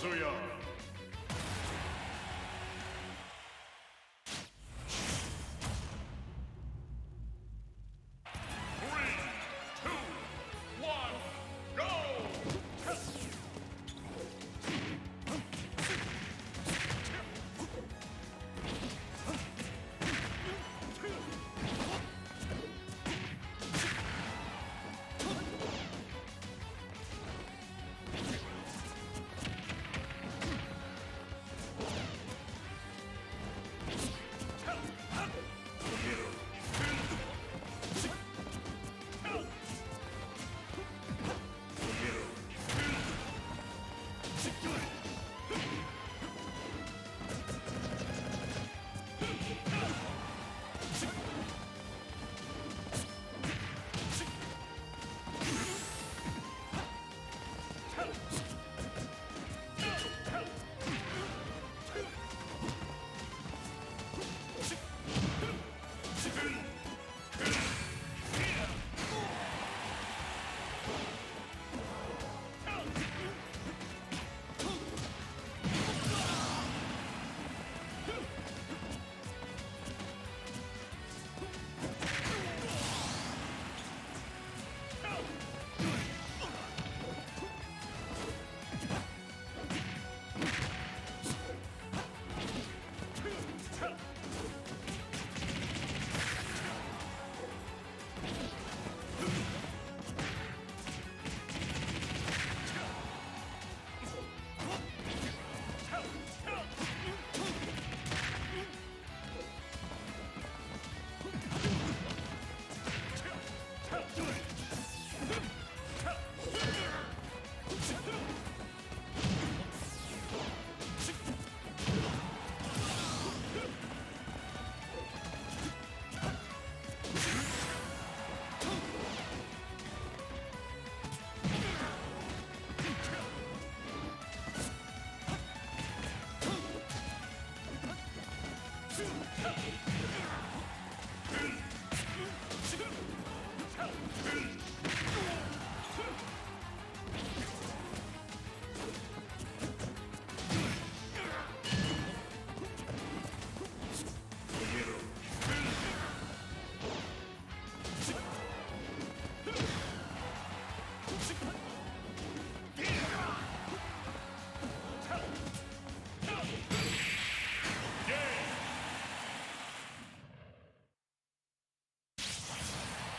Kazuya.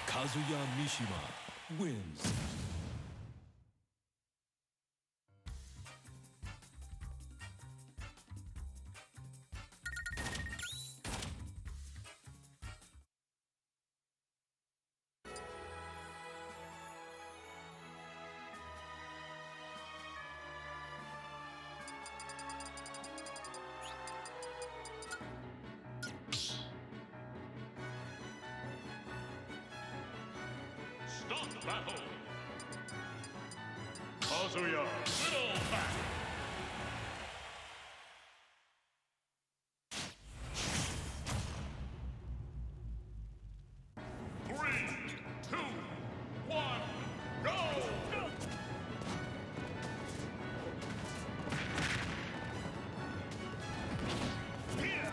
Kazuya Mishima wins. Stop battle! Kazuya, little back! 3, 2, 1, go! Here!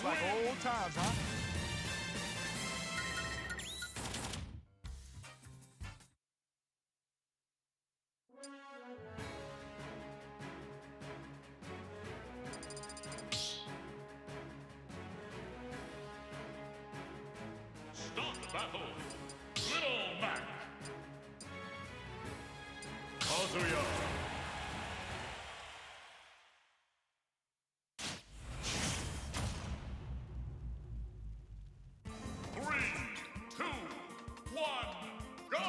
Just like old times, huh? Start battle. Little Mac. Kazuya. Three, two, one, go!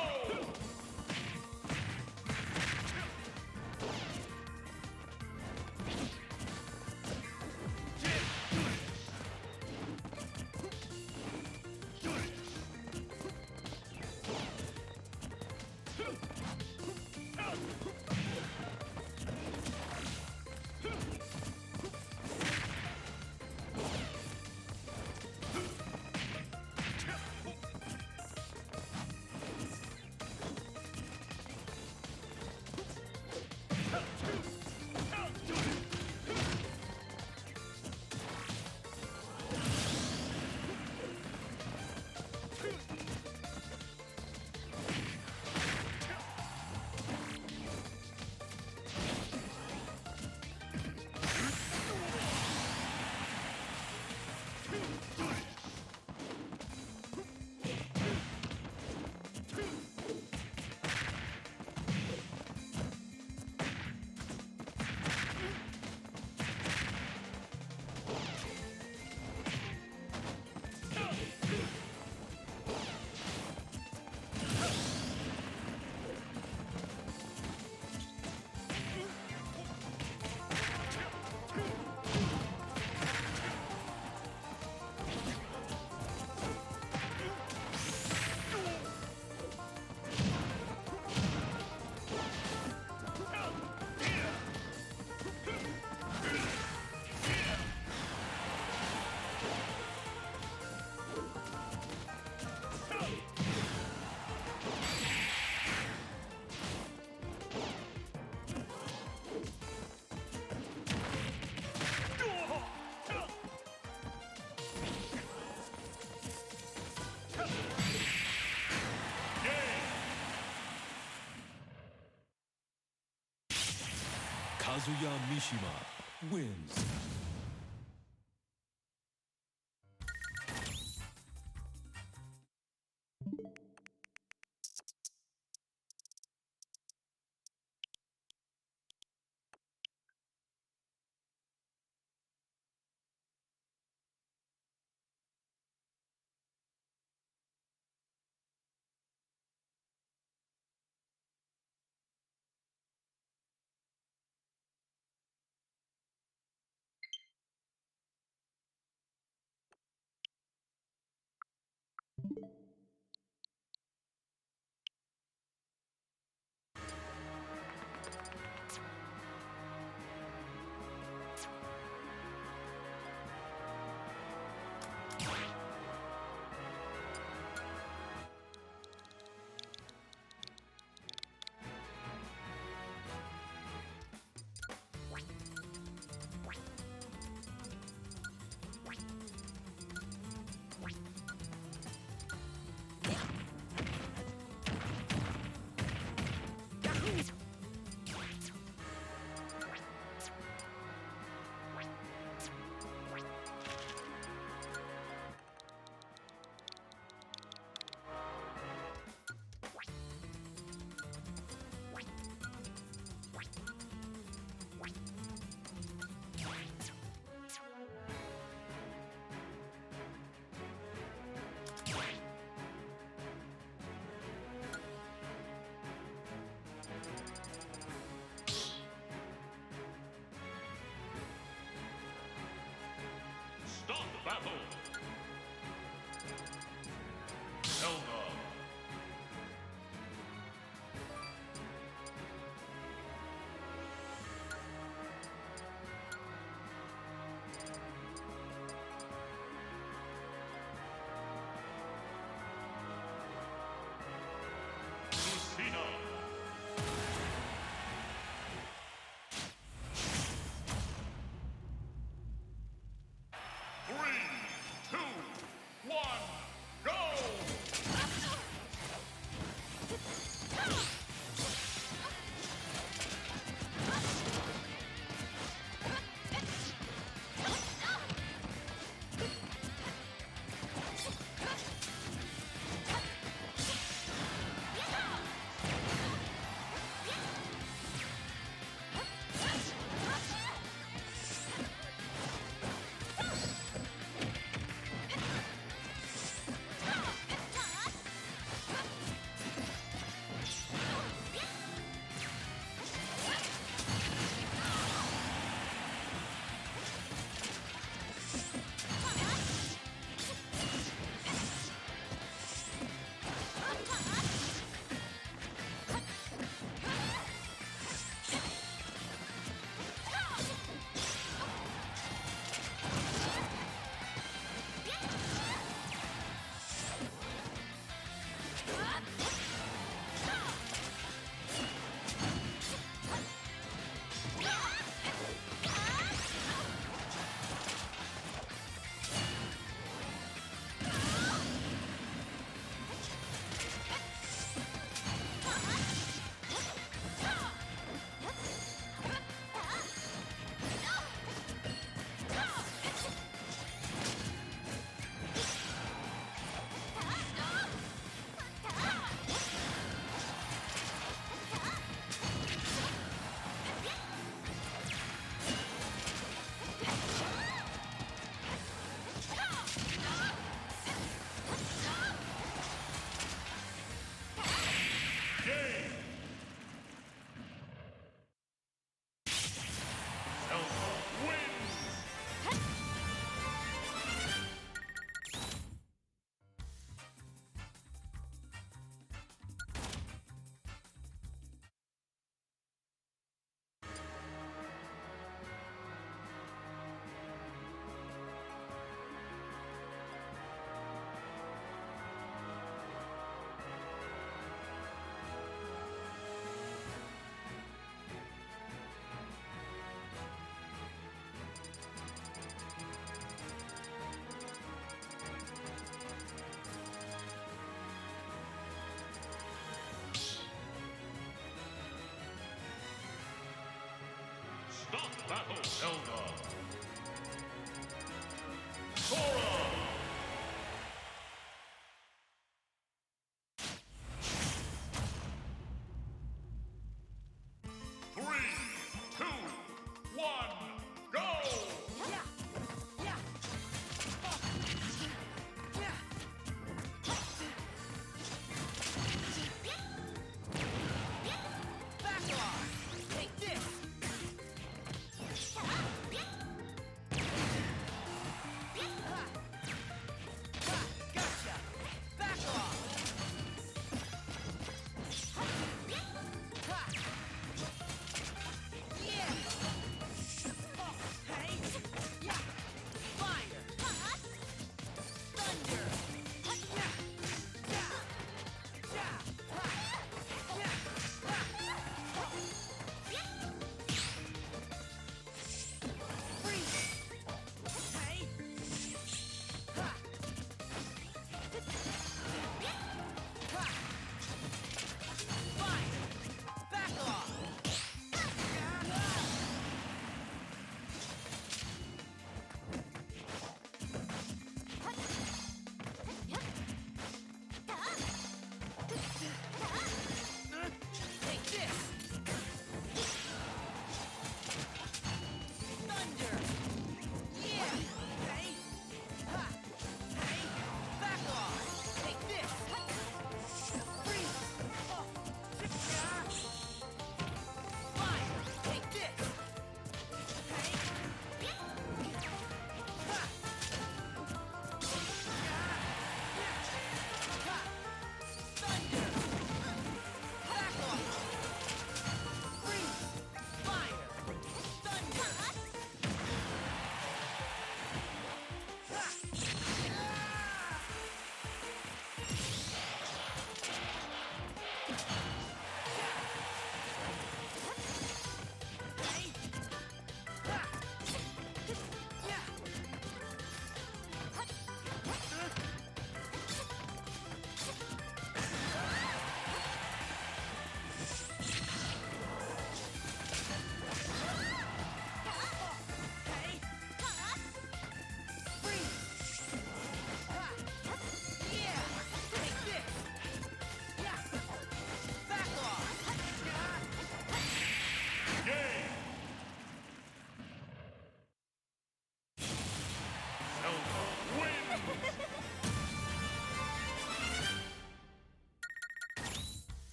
Kazuya Mishima wins. Start battle. Zelda. Lucina. Three, Stop battle, Zelda. Sora. 3, 2, 1, go!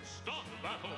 Stop battle!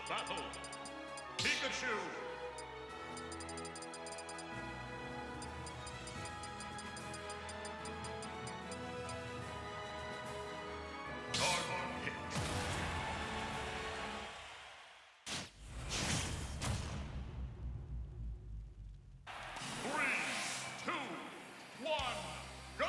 battle. Pikachu. Target hit. 3, 2, 1, go!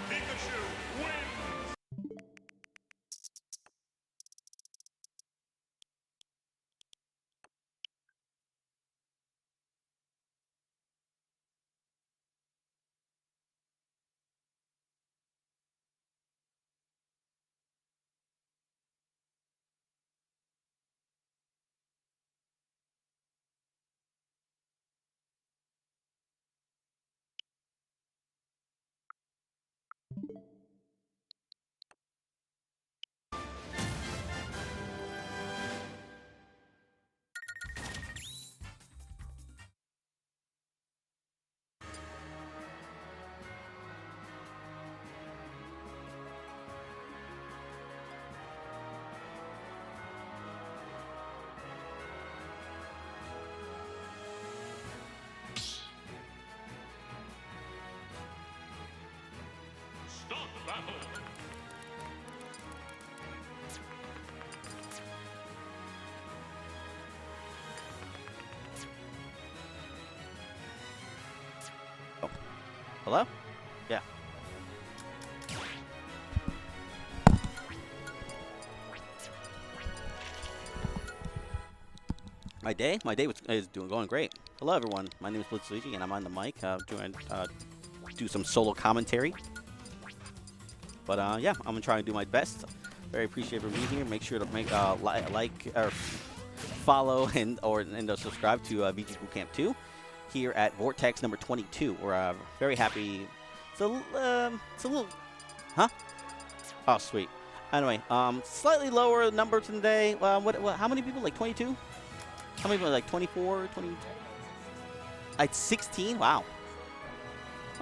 Pikachu wins! Start battle! Hello? Yeah. My day is going great. Hello, everyone. My name is BlitzLuigy, and I'm on the mic doing do some solo commentary. But yeah, I'm gonna try and do my best. Very appreciative for being here. Make sure to make like or follow and subscribe to VGBootCamp 2 here at Vortex number 22. We're very happy. It's a little, huh? Oh, sweet. Anyway, slightly lower numbers today. What? How many people? Like 22? How many people? Like 24, 20? Like 16? Wow.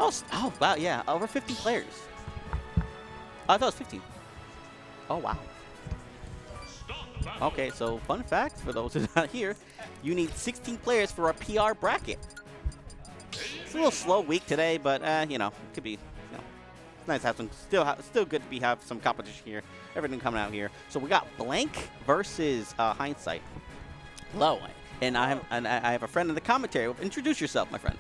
Oh, wow, yeah, over 50 players. I thought it was 15. Oh, wow. Okay, so fun fact for those who are not here, you need 16 players for a PR bracket. It's a little slow week today, but you know, it could be, you know, it's nice to have some. Still good to have some competition here. Everything coming out here. So we got Blank versus Hindsight. Hello, and I have a friend in the commentary. Introduce yourself, my friend.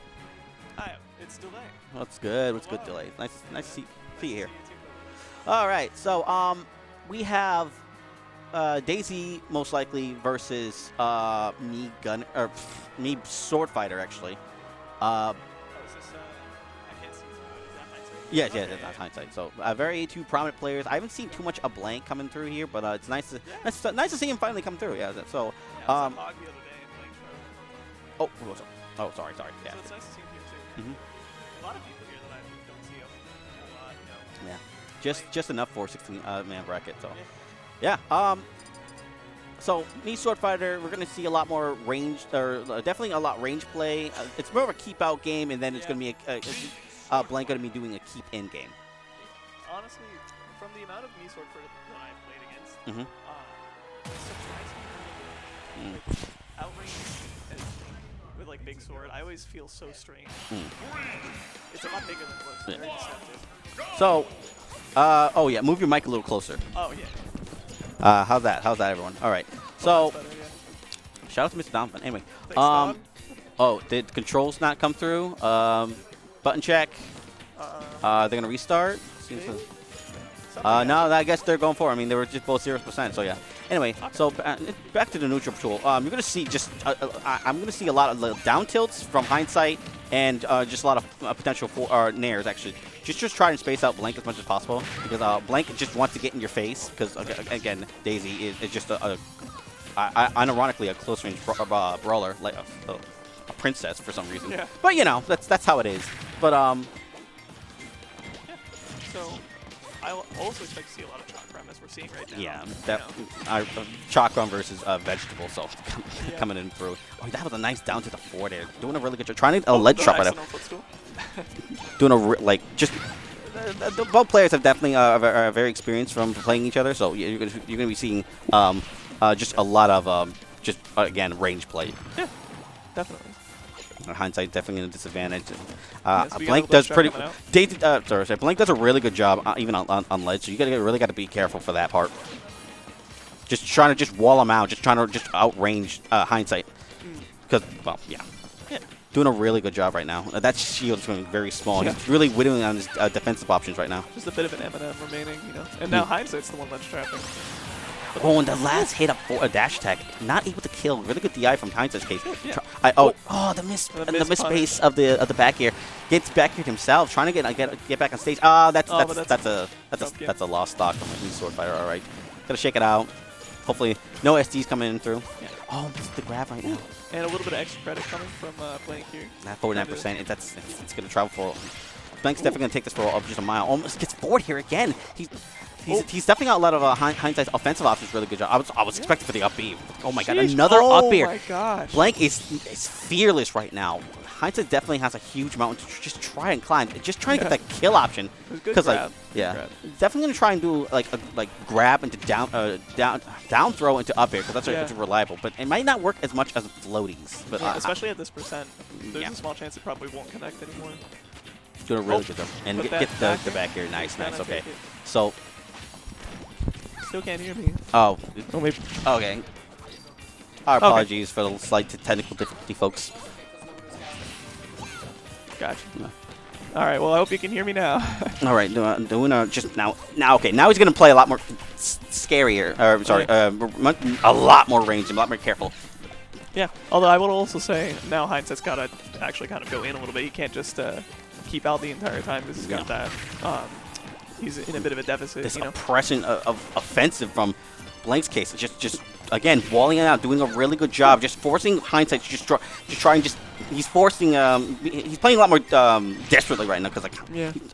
Hi, it's Delay. What's good? What's good, Delay? Nice to see you here. All right, so we have Daisy most likely versus me Swordfighter actually. Oh, is this, I can't see. Is that Hindsight? Yeah, Okay, that's Hindsight. So very two prominent players. I haven't seen too much of Blank coming through here, but it's nice to see him finally come through. Yeah. So Yeah, I was at Hog the other day and playing Pro. oh, sorry. Yeah. So it's nice to see him here too. A lot of people here that I don't see a whole lot, you know. Yeah. Just enough for 16-man bracket. So yeah. So me Swordfighter, we're gonna see a lot more range, or definitely a lot range play. It's more of a keep out game, and then it's gonna be Blank gonna be doing a keep in game. Honestly, from the amount of me Swordfighter that I've played against, outrange with like big sword, I always feel so strange. It's a lot bigger than it looks. It's very deceptive. So, oh yeah, move your mic a little closer. Oh yeah. How's that, everyone? All right. So, Better, yeah. shout out to Mr. Donovan. Anyway, Thanks, dog. oh, did controls not come through? Button check. They're gonna restart. Seems to, no, I guess they're going for it. I mean, they were just both 0%. So yeah. Anyway, so back to the neutral tool. You're gonna see just I'm gonna see a lot of down tilts from Hindsight and just a lot of potential nairs actually. Just try and space out Blank as much as possible because Blank just wants to get in your face because again Daisy is just unironically a close range brawler like a princess for some reason. Yeah. But you know that's how it is. But Yeah. So I also expect to see a lot of chalk run as we're seeing right now. yeah, you that know. chalk run versus vegetable. So Yeah. coming in through. Oh, that was a nice down to the 4 there. Doing a really good job. Trying to ledge trap right nice now. footstool. Doing both players have definitely are very experienced from playing each other, so you're gonna be seeing just a lot of again range play. Yeah, definitely. Hindsight definitely in a disadvantage. Yes, we got Blank a does glitch pretty. coming out. Sorry, Blank does a really good job even on ledge, so you really got to be careful for that part. Just trying to wall him out, just trying to outrange Hindsight, because well yeah. Doing a really good job right now. That shield's going very small. Yeah. He's really whittling on his defensive options right now. Just a bit of an M&M remaining, you know. And now Hindsight's the one that's trapping. Oh, and the last hit a dash attack, not able to kill. Really good DI from Hindsight's case. Yeah. The miss base of the back air. Gets back here himself, trying to get back on stage. That's a lost stock from the Swordfighter. All right, gotta shake it out. Hopefully, no SDs coming in through. Yeah. Oh, missed the grab right now. And a little bit of extra credit coming from Blank here. That 49%, it's going to travel for. Blank's definitely going to take this for just a mile. Almost gets bored here again. He's definitely got a lot of Hindsight's offensive options. Really good job. I was expecting for the up B. Oh my god, another up B. Oh my gosh. Blank is fearless right now. Hindsight definitely has a huge amount to just try and climb. Just trying to get that kill option. Because definitely going to try and do like grab into down throw into up air because that's reliable. But it might not work as much as floaties. But especially at this percent, there's a small chance it probably won't connect anymore. Doing a really good job. And get the back air. Nice. Okay. So. Still can't hear me. Oh. Maybe. Okay. Our apologies for the slight technical difficulty, folks. Gotcha. All right. Well, I hope you can hear me now. All right. Doing just now. Okay. Now he's gonna play a lot more scarier. Or sorry, a lot more range and a lot more careful. Yeah. Although I will also say now Hindsight's got to actually kind of go in a little bit. He can't just keep out the entire time. This has got that. He's in a bit of a deficit. This oppression of offensive from Blank's case. Just again walling it out, doing a really good job, just forcing Hindsight to just try and he's forcing he's playing a lot more desperately right now because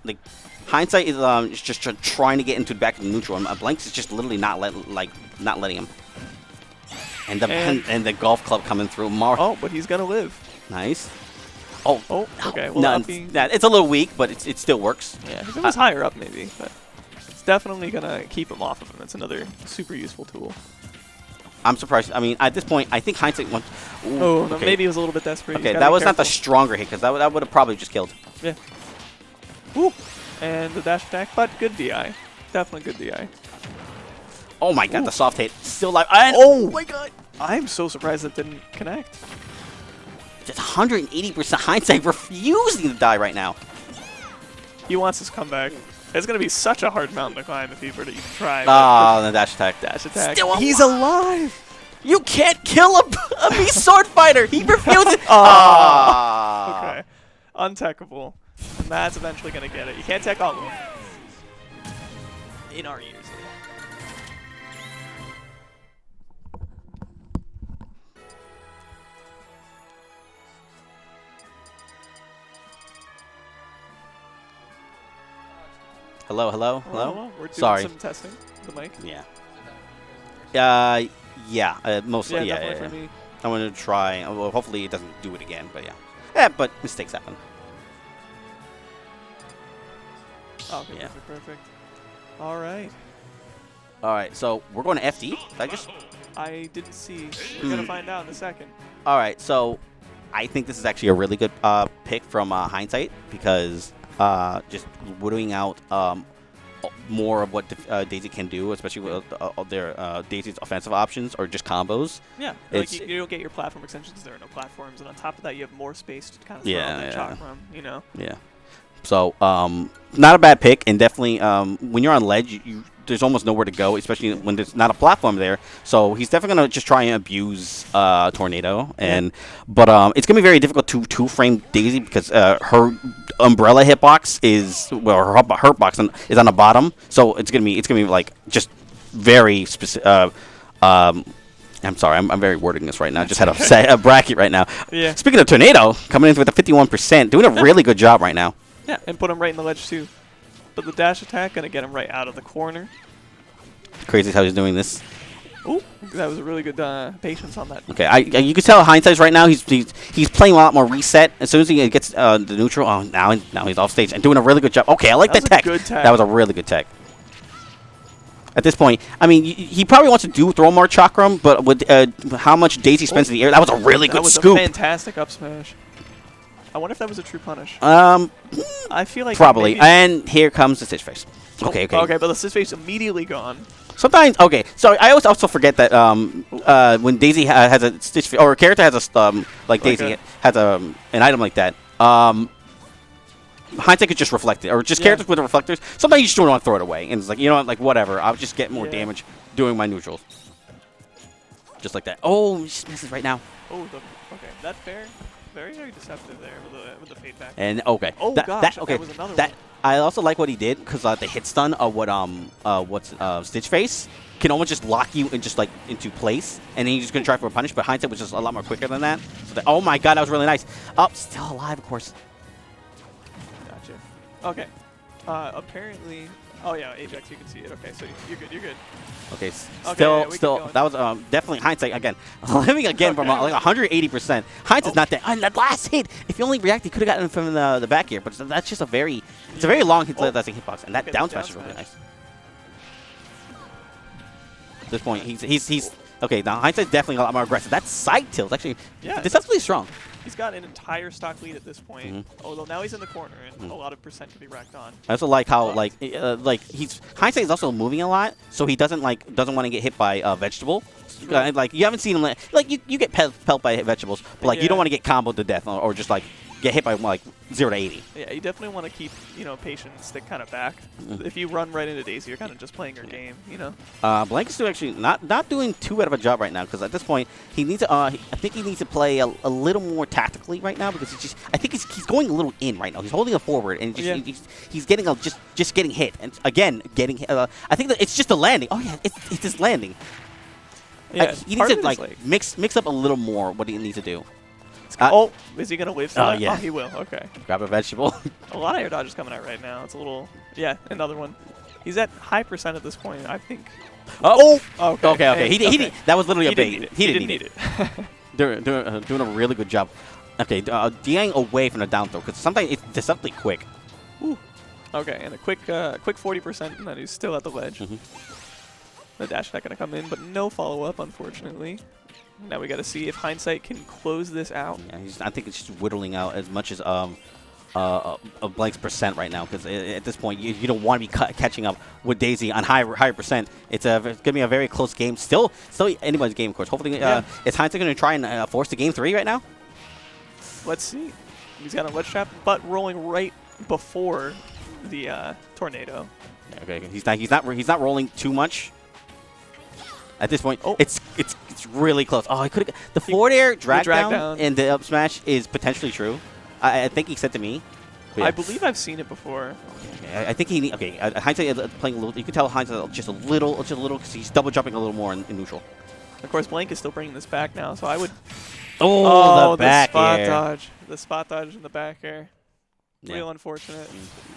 like Hindsight is just trying to get into back to neutral, and Blank's is just literally not letting him. And the golf club coming through. Oh, but he's gonna live. Nice. Oh, okay. Well, no, up being, it's a little weak, but it still works. yeah, if it was higher up maybe, but it's definitely gonna keep him off of him. It's another super useful tool. I'm surprised. I mean, at this point, I think Hindsight wants. Ooh, Oh, no, okay. maybe he was a little bit desperate. Okay, that was not the stronger hit, because that would have probably just killed. Yeah. Woo. And the dash attack, but good DI. Definitely good DI. Oh my god, Ooh. the soft hit. Still alive. And Oh my god. I'm so surprised that didn't connect. just 180% Hindsight refusing to die right now. He wants his comeback. It's going to be such a hard mountain to climb if he were to even try. Ah, the dash attack. Dash attack. Still He's alive. You can't kill a me Swordfighter. He refuses. Okay. Untechable. And that's eventually going to get it. You can't tech all of them. In our ears. Hello. Well, we're doing Sorry. some testing. The mic. Yeah. Mostly. Yeah, Yeah. definitely for me. I'm gonna try. Well, hopefully it doesn't do it again. But yeah. Yeah, but mistakes happen. Oh, okay, Yeah. perfect. All right. All right. So we're going to FD. I didn't see. We're going to find out in a second. All right. So I think this is actually a really good pick from Hindsight because just whittling out more of what Daisy can do, especially with their Daisy's offensive options or just combos. Yeah, like you don't get your platform extensions because there are no platforms, and on top of that, you have more space to kind of throw on that chakram, you know? Yeah. So, not a bad pick, and definitely when you're on ledge, there's almost nowhere to go, especially when there's not a platform there. So he's definitely going to just try and abuse Tornado, but it's going to be very difficult to two-frame Daisy because her umbrella hitbox is her box is on the bottom, so it's going to be like just very specific. I'm sorry, I'm very wording this right now. I just had a bracket right now. Yeah. Speaking of Tornado, coming in with a 51%, doing a really good job right now. Yeah, and put him right in the ledge too. But the dash attack gonna get him right out of the corner. Crazy how he's doing this. Ooh, that was a really good patience on that. Okay, you can tell Hindsight's right now. He's playing a lot more reset. As soon as he gets the neutral, now he's off stage and doing a really good job. Okay, I like that tech. Good tech. That was a really good tech. At this point, I mean, he probably wants to throw more chakram, but with how much Daisy spends in the air, that was a really good scoop. That was a fantastic up smash. I wonder if that was a true punish. I feel like probably. maybe. And here comes the stitch face. Okay. Okay, but the stitch face immediately gone. Sometimes, okay. Sorry, I always also forget that when Daisy has a stitch or a character has a like Daisy has an item like that. Hindsight could just reflect it, or just characters with reflectors. Sometimes you just don't want to throw it away, and it's like, you know what, like whatever. I'll just get more damage doing my neutrals, just like that. Oh, he just misses right now. Oh, okay, that's fair. Very, very deceptive there with the fade back. And okay, oh gosh, that was another one. I also like what he did because the hit stun of what's Stitch Face can almost just lock you in just like into place, and then you're just gonna try for a punish. But Hindsight was just a lot more quicker than that. So oh my god, that was really nice. Oh, still alive, of course. Gotcha. Okay. Apparently. Oh yeah, Ajax, you can see it. Okay, so you're good. You're good. Okay, still, that was definitely Hindsight again. Living again from like 180%. Hindsight's not there. And that last hit, if he only reacted, he could have gotten from the back here. But that's just a very long hit hitbox, and that down smash is really nice. At this point, he's okay. Now Hindsight's definitely a lot more aggressive. That side tilt actually deceptively strong. He's got an entire stock lead at this point, although now he's in the corner and a lot of percent to be racked on. I also like how Hindsight is also moving a lot, so he doesn't want to get hit by vegetable. Like you haven't seen him like you get pelt by vegetables, but like you don't want to get comboed to death or just like get hit by like 0 to 80. Yeah, you definitely want to keep patient and stick kind of back. If you run right into Daisy, you're kind of just playing your game, Blank is still actually not doing too bad of a job right now because at this point he needs to I think he needs to play a little more tactically right now because I think he's going a little in right now. He's holding it forward and he's getting just getting hit and again getting hit. I think that it's just a landing. Oh yeah, it's just landing. Yeah, he needs to like mix up a little more what he needs to do. Is he going to wave that? Yeah. Oh, he will. Okay. Grab a vegetable. A lot of air dodges coming out right now. It's a little... Yeah, another one. He's at high percent at this point, I think. Oh! Okay. Okay. He that was literally a bait. He didn't need it. Doing a really good job. Okay, DIing away from the down throw because sometimes it's deceptively quick. Ooh. Okay, and a quick 40%, and then he's still at the ledge. The dash attack gonna come in, but no follow-up, unfortunately. Now we got to see if Hindsight can close this out. Yeah, I think it's just whittling out as much as a Blank's percent right now, because at this point you don't want to be catching up with Daisy on higher percent. It's gonna be a very close game. Still anybody's game, of course. Hopefully, is Hindsight gonna try and force the game 3 right now? Let's see. He's got a ledge trap, but rolling right before the tornado. Okay, he's not rolling too much. At this point, it's really close. Oh, I could have the forward air drag down and the up smash is potentially true. I think he said to me. Yeah. I believe I've seen it before. Okay, I think he Hindsight is playing a little. You can tell Hindsight just a little because he's double jumping a little more in neutral. Of course, Blank is still bringing this back now, so I would. The back spot air. dodge, the spot dodge in the back air. Yeah. Real unfortunate.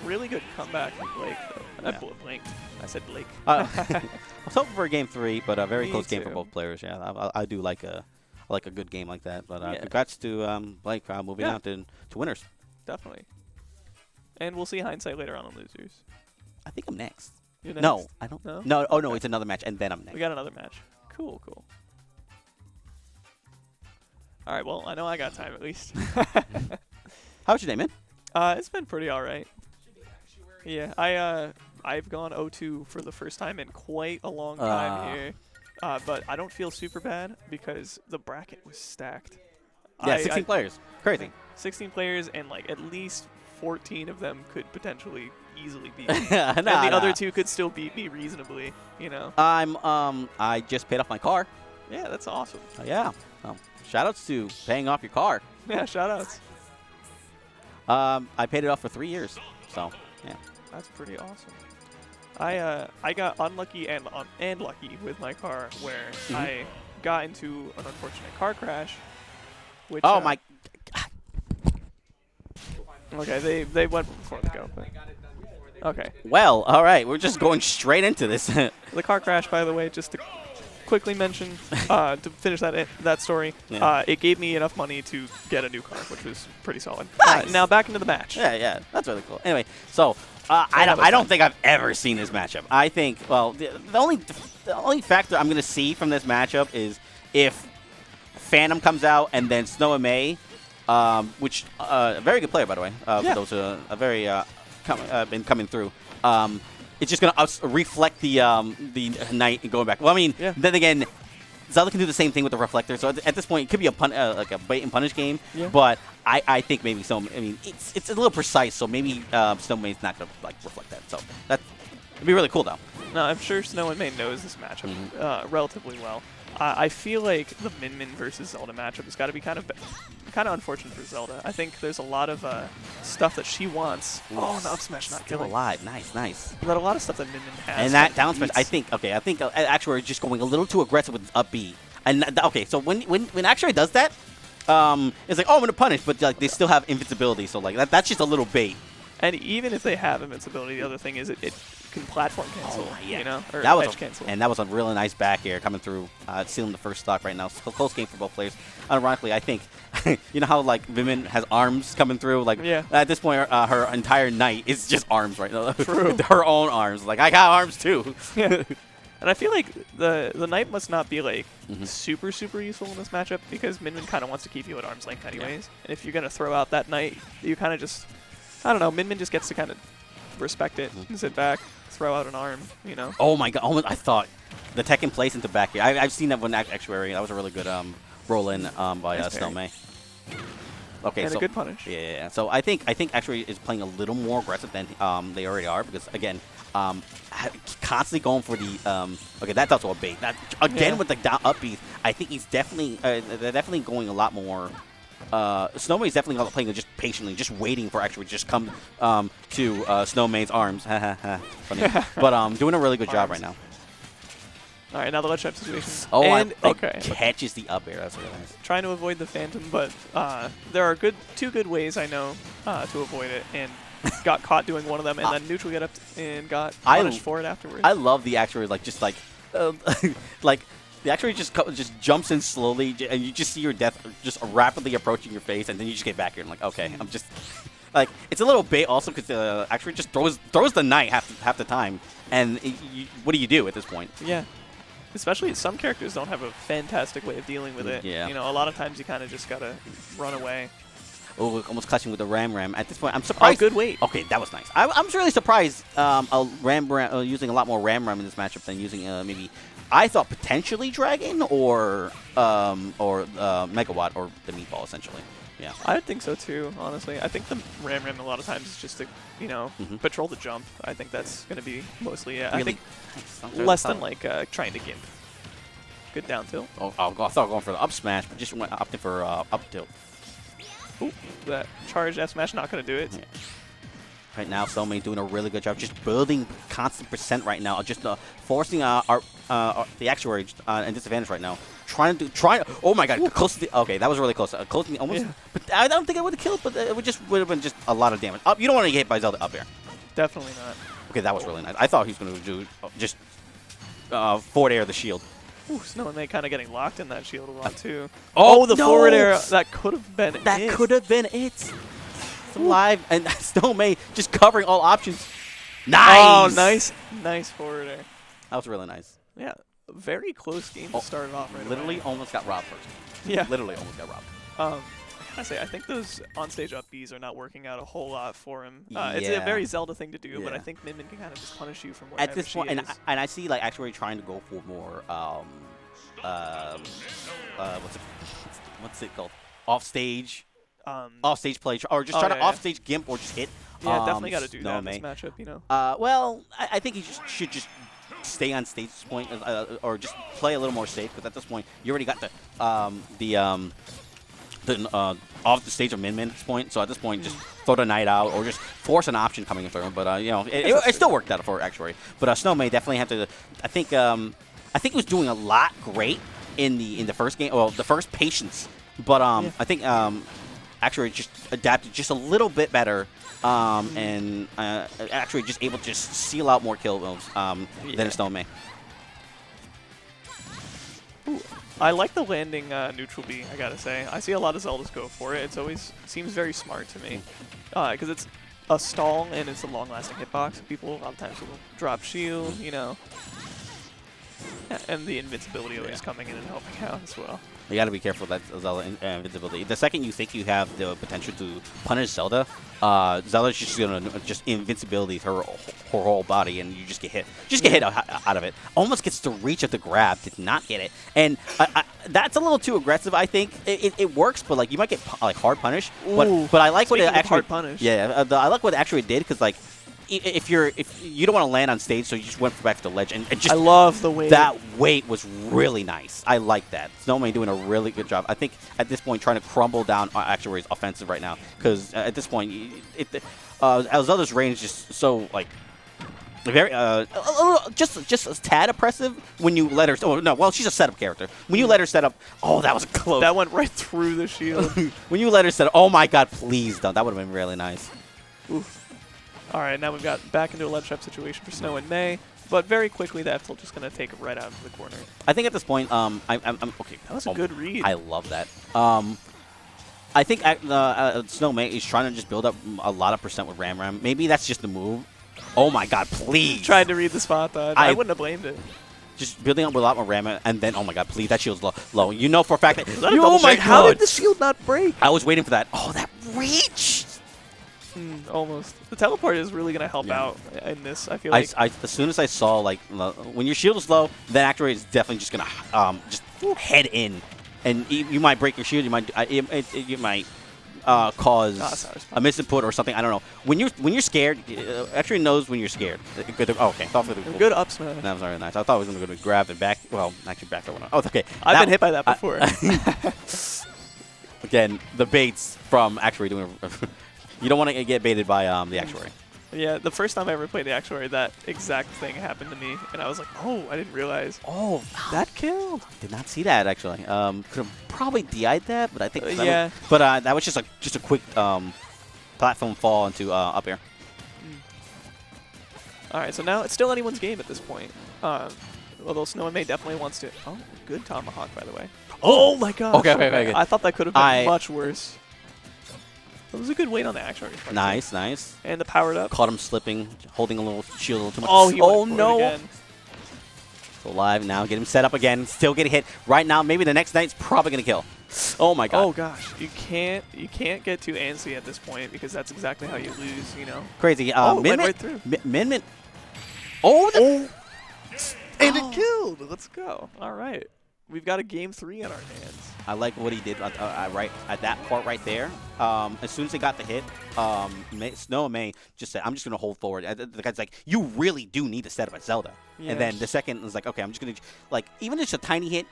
Really good comeback from Blake, though. Yeah. Blake. I said Blake. I was hoping for a game 3, but a very Me close game for too. both players. Yeah, I do like a good game like that. But congrats to Blake moving out to winners. Definitely. And we'll see Hindsight later on Losers. I think I'm next. You're next? No, I don't. No? No. Oh Okay. no, it's another match, and then I'm next. We got another match. Cool. All right. Well, I know I got time at least. How's your day, man? It's been pretty all right. Yeah, I've gone 0-2 for the first time in quite a long time here. But I don't feel super bad because the bracket was stacked. Yeah, 16 players. Crazy. 16 players, and like at least 14 of them could potentially easily beat me. And the other 2 could still beat me reasonably, you know. I just paid off my car. Yeah, that's awesome. Yeah. Shoutouts to paying off your car. Yeah, shoutouts. I paid it off for 3 years. So, yeah. That's pretty awesome. I got unlucky and lucky with my car where I got into an unfortunate car crash. Which, my. Okay, they went before the go. But okay. Well, all right. We're just going straight into this. The car crash, by the way, just to quickly mention, to finish that story, it gave me enough money to get a new car, which was pretty solid. Nice. Now back into the match. Yeah, that's really cool. Anyway, so I don't think I've ever seen this matchup. I think, well, the only factor I'm going to see from this matchup is if Phantom comes out and then SnowInMay, which a very good player, by the way, for those very been coming through. It's just going to reflect the Knight and going back. Well, I mean, then again, Zelda can do the same thing with the reflector. So at this point, it could be like a bait and punish game. Yeah. But I think maybe it's a little precise. So maybe SnowInMay's not going to like reflect that. So it'd be really cool though. No, I'm sure SnowInMay knows this matchup relatively well. I feel like the MinMin versus Zelda matchup has got to be kind of unfortunate for Zelda. I think there's a lot of stuff that she wants. Oh, the up smash not Still killing. alive. Nice. But a lot of stuff that MinMin has. And that down smash, I think actually we're just going a little too aggressive with up B. And okay, so when actually does that, it's like, oh, I'm gonna punish, but like they still have invincibility, so like that's just a little bait. And even if they have invincibility, the other thing is it can platform cancel, you know, or that was edge cancel. And that was a really nice back air coming through, sealing the first stock right now. So close game for both players. Ironically, I think, you know how like MinMin has arms coming through? Like at this point, her entire Knight is just arms right now. True. Her own arms. Like, I got arms too. Yeah. And I feel like the Knight must not be like super useful in this matchup because MinMin kind of wants to keep you at arm's length anyways. Yeah. And if you're going to throw out that Knight, you kind of just, I don't know, MinMin just gets to kind of respect it and sit back, throw out an arm, you know. Oh my god, I thought the tech in place into back here. I've seen that one TheActuary. That was a really good roll in by SnowInMay. Okay, and so a good punish. Yeah. So I think actually is playing a little more aggressive than they already are because again, constantly going for the okay, that's also a bait. That again with the down up beat, I think he's definitely they're definitely going a lot more. SnowInMay is definitely playing just patiently, just waiting for actually just come to SnowInMay's arms. Funny. But doing a really good job right now. All right, now the ledge trap situation. Oh, and catches the up air. That's really nice. Trying to avoid the Phantom, but there are two good ways I know to avoid it, and got caught doing one of them, and then neutral get up and got punished for it afterwards. I love the TheActuary, like just like like The actuary just jumps in slowly, and you just see your death just rapidly approaching your face, and then you just get back here and like, okay, I'm just like, it's a little bait also because the actuary just throws the knight half the time, and what do you do at this point? Yeah. Especially some characters don't have a fantastic way of dealing with it. Yeah. You know, a lot of times you kind of just gotta run away. Oh, almost clutching with the Ram. At this point, I'm surprised. Oh, good weight. Okay, that was nice. I'm really surprised using a lot more Ram in this matchup than using maybe, I thought potentially Dragon or Megawatt or the Meatball, essentially. Yeah. I would think so too, honestly. I think the Ram a lot of times is just to, you know, patrol the jump. I think that's going to be mostly, I Really? think less than like trying to gimp. Good down tilt. Oh, I thought going for the up smash, but just went opting for up tilt. Ooh, that charged F smash not going to do it. Yeah. Right now, SnowInMay doing a really good job, just building constant percent right now, just forcing the actuary in disadvantage right now. Oh my god, close to the, okay, that was really close. Close to the, almost, Yeah. but I don't think I would have killed, but it would have been just a lot of damage. Up, you don't want to get hit by Zelda up air. Definitely not. Okay, that was really nice. I thought he was going to do just forward air the shield. Ooh, SnowInMay kind of getting locked in that shield a lot too. Oh, the no! forward air, that could have been it. That could have been it. It's alive, and SnowInMay just covering all options. Nice! Oh, nice forward air. That was really nice. Yeah, very close game to start it off right Literally away. almost got robbed first. Yeah. Literally almost got robbed. I gotta say, I think those on-stage up Bs are not working out a whole lot for him. It's a Yeah. very Zelda thing to do, but I Yeah. think MinMin can kind of just punish you from wherever At this point, she and is. I see like actually trying to go for more what's it called? Offstage play, or just try to offstage gimp or just hit. Yeah, definitely got to do that in this SnowInMay. matchup, you know. Well, I think he should just stay on stage at this point, or just play a little more safe, because at this point you already got the off the stage of MinMin at this point. So at this point, just throw the knight out or just force an option coming in through. But you know, it still worked out for actually. But SnowInMay definitely have to. I think he was doing a lot great in the first game. Well, the first patience. But I think actually just adapted just a little bit better. And actually just able to just seal out more kill moves than SnowInMay. I like the landing neutral B, I gotta say. I see a lot of Zeldas go for it. It's always seems very smart to me. Because it's a stall and it's a long-lasting hitbox. People a lot of times will drop shield, you know. Yeah, and the invincibility always coming in and helping out as well. You got to be careful with that Zelda invincibility. The second you think you have the potential to punish Zelda, Zelda's just going to just invincibility her whole body, and you just get hit. Just get hit out of it. Almost gets the reach of the grab, did not get it. And that's a little too aggressive, I think. It works, but like you might get like hard punished. But I like what it actually hard punish. Yeah, I like what it actually did, because like if you don't want to land on stage, so you just went back to the ledge and just. I love the weight. That weight was really nice. I like that. SnowInMay doing a really good job. I think at this point trying to crumble down Actuary's offensive right now, because at this point Zelda's range is just so like very just a tad oppressive when you let her. Oh no, well she's a setup character. When you let her set up, oh that was close. That went right through the shield. When you let her set up, oh my god, please don't. That would have been really nice. Oof. All right, now we've got back into a ledge trap situation for SnowInMay, but very quickly the F tilt just going to take it right out of the corner. I think at this point, I'm okay. That was a good read. I love that. I think SnowInMay is trying to just build up a lot of percent with Ram. Maybe that's just the move. Oh my god, please! Tried to read the spot dodge. I wouldn't have blamed it. Just building up with a lot more Ram, and then oh my god, please, that shield's low. You know for a fact that. Oh my god! How did the shield not break? I was waiting for that. Oh, that reach! Almost. The teleport is really going to help out in this, I feel like. As soon as I saw, like, when your shield is low, then Actuary is definitely just going to just head in. And you might break your shield. You might cause a misinput or something. I don't know. When you're scared, Actuary knows when you're scared. Okay. Good up smash. That was very nice. I thought I was going to go to grab and back. Well, actually back that one. Oh, okay. I've been hit by that before. Again, the baits from Actuary doing you don't want to get baited by the Actuary. Yeah, the first time I ever played the Actuary, that exact thing happened to me, and I was like, oh, I didn't realize. Oh, that killed. Did not see that, actually. Could have probably DI'd that, but I think yeah. But that was just a quick platform fall into up air. All right, so now it's still anyone's game at this point. Although SnowInMay definitely wants to. Oh, good tomahawk, by the way. Oh my gosh. Okay. I thought that could have been much worse. That was a good weight on the actuary. Nice, nice. And the powered up. Caught him slipping, holding a little shield a little too much. Oh, he oh went no. again. So live now, get him set up again. Still getting hit. Right now, maybe the next knight's probably gonna kill. Oh my god. Oh gosh, you can't get too antsy at this point because that's exactly how you lose. You know. Crazy. Went MinMin. right through. MinMin. Oh. And it killed. Let's go. All right. We've got a game 3 in our hands. I like what he did right at that part right there. As soon as they got the hit, SnowInMay just said, I'm just going to hold forward. The guy's like, you really do need to set up a Zelda. Yeah. And then the second was like, okay, I'm just going to, like, even just a tiny hit,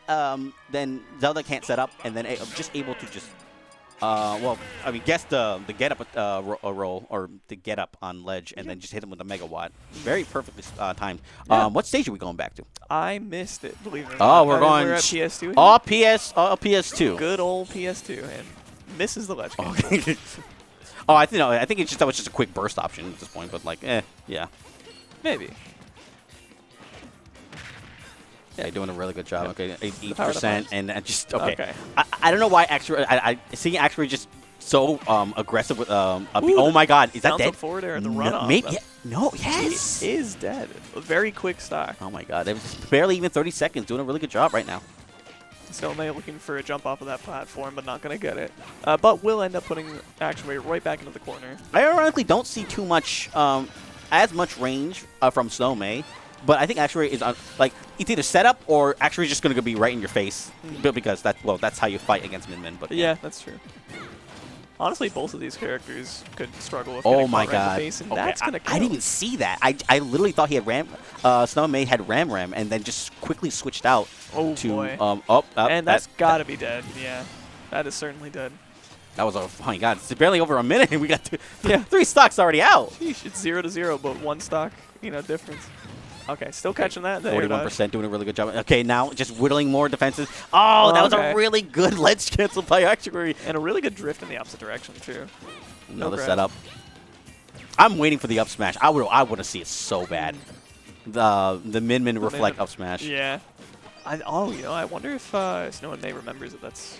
then Zelda can't set up, and then just able to just, well, I mean, guess the get up roll, or the get up on ledge, and then just hit him with a megawatt. Very perfectly timed. Yeah. What stage are we going back to? I missed it, believe it or Oh, not. we're going We're at PS2 here. all PS2. Good old PS2, and misses the ledge game. Okay. Oh, I think that was just a quick burst option at this point, but like, yeah. Maybe. Yeah, you're doing a really good job. Yep. Okay, 8%, and just okay. Okay. I don't know why I seeing actually just so aggressive with oh my god, is that Bounce dead? up forward air, the No, runoff. maybe, no, yes. He is dead. A very quick stock. Oh my god, it was barely even 30 seconds. Doing a really good job right now. SnowInMay looking for a jump off of that platform, but not going to get it. But will end up putting Actuary right back into the corner. I ironically don't see too much, as much range from SnowInMay, but I think Actuary is like it's either set up or Actuary is just going to be right in your face, because that's how you fight against MinMin. But Yeah, that's true. Honestly, both of these characters could struggle with oh getting my caught right in god, the face, and that's going to kill. I didn't even see that. I literally thought he had SnowInMay had Ram, and then just quickly switched out to boy. And that's got to be dead. Yeah, that is certainly dead. That was oh my god, it's barely over a minute, and we got 3 stocks already out. Sheesh, it's 0-0, but 1 stock, difference. Okay, still catching that. 41%, doing a really good job. Okay, now just whittling more defenses. Oh, that was a really good ledge cancel by Actuary. And a really good drift in the opposite direction, too. Another setup. I'm waiting for the up smash. I want to see it so bad. The MinMin reflect up smash. Yeah. I wonder if SnowInMay remembers that that's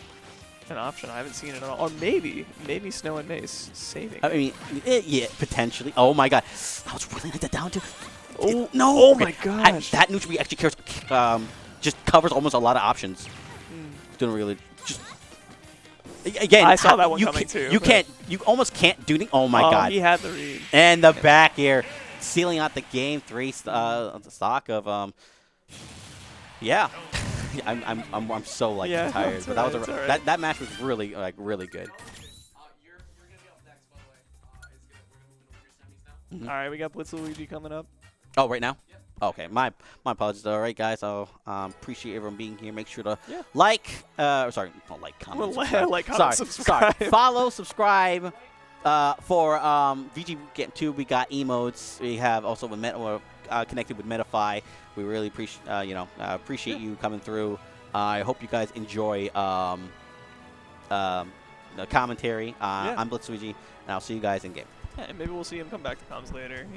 an option. I haven't seen it at all. Or maybe SnowInMay is saving. I mean, yeah, potentially. Oh my god, I was really let that down too. Oh no! Oh my gosh! That neutral actually cares. Just covers almost a lot of options. Doing really just. Again, I saw that one coming too. You almost can't do anything. Oh my god! He had the read. And the back air, sealing out the game 3 stock of Yeah. I'm so like tired, but that was that match was really really good. All right, we got BlitzLuigy coming up. Oh, right now? Yep. Okay, my apologies. All right, guys. I'll appreciate everyone being here. Make sure to like, sorry, not like, comment, subscribe. Like, comment, subscribe. Sorry, follow, subscribe. For VGBootCamp 2, we got emotes. We have also connected with Metafy. We really appreciate appreciate you coming through. I hope you guys enjoy the commentary. I'm BlitzLuigy, and I'll see you guys in game. Yeah, and maybe we'll see him come back to comms later.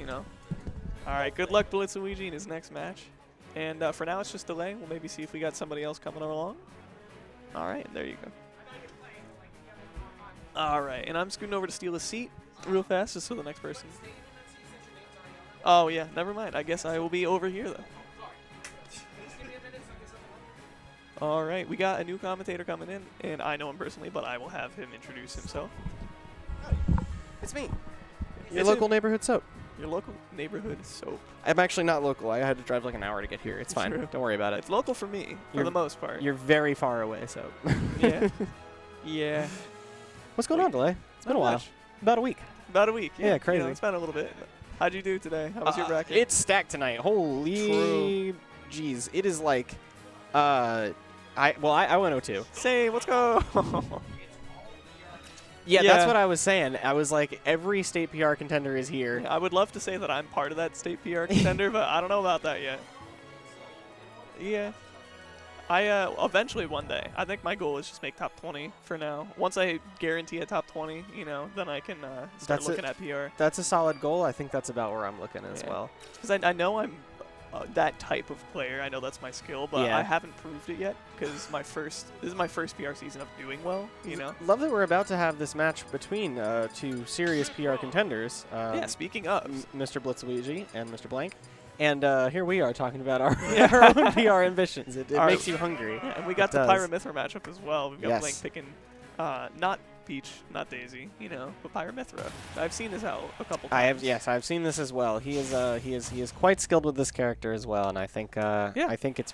All right, good luck BlitzLuigy in his next match. And for now, it's just delay. We'll maybe see if we got somebody else coming along. All right, there you go. All right, and I'm scooting over to steal a seat real fast just so the next person. Oh, yeah, never mind. I guess I will be over here, though. All right, we got a new commentator coming in, and I know him personally, but I will have him introduce himself. It's me. Your local neighborhood soap. Your local neighborhood soap. I'm actually not local. I had to drive like an hour to get here. It's fine. True. Don't worry about it. It's local for me, for the most part. You're very far away, so. Yeah. Yeah. What's going on, Delay? It's been a while. Much. About a week. About a week. Yeah, crazy. It's been a little bit. How'd you do today? How was your bracket? It's stacked tonight. Holy jeez. It is like, I went 0-2. Same. Let's go. Yeah, that's what I was saying. I was like, every state PR contender is here. I would love to say that I'm part of that state PR contender, but I don't know about that yet. Yeah. Eventually one day. I think my goal is just make top 20 for now. Once I guarantee a top 20, then I can start looking at PR. That's a solid goal. I think that's about where I'm looking as well. Because I know I'm that type of player. I know that's my skill, but Yeah. I haven't proved it yet because this is my first PR season of doing well. You know. Love that we're about to have this match between two serious PR contenders. Yeah. Speaking of, Mr. BlitzLuigy and Mr. Blank. And here we are talking about our, our own PR ambitions. It makes you hungry. Yeah, and we got the Pyra Mythra matchup as well. We've got Yes. Blank picking not Peach, not Daisy, you know, but Pyra Mythra. I've seen this out a couple times. I've seen this as well. He is quite skilled with this character as well, and I think I think it's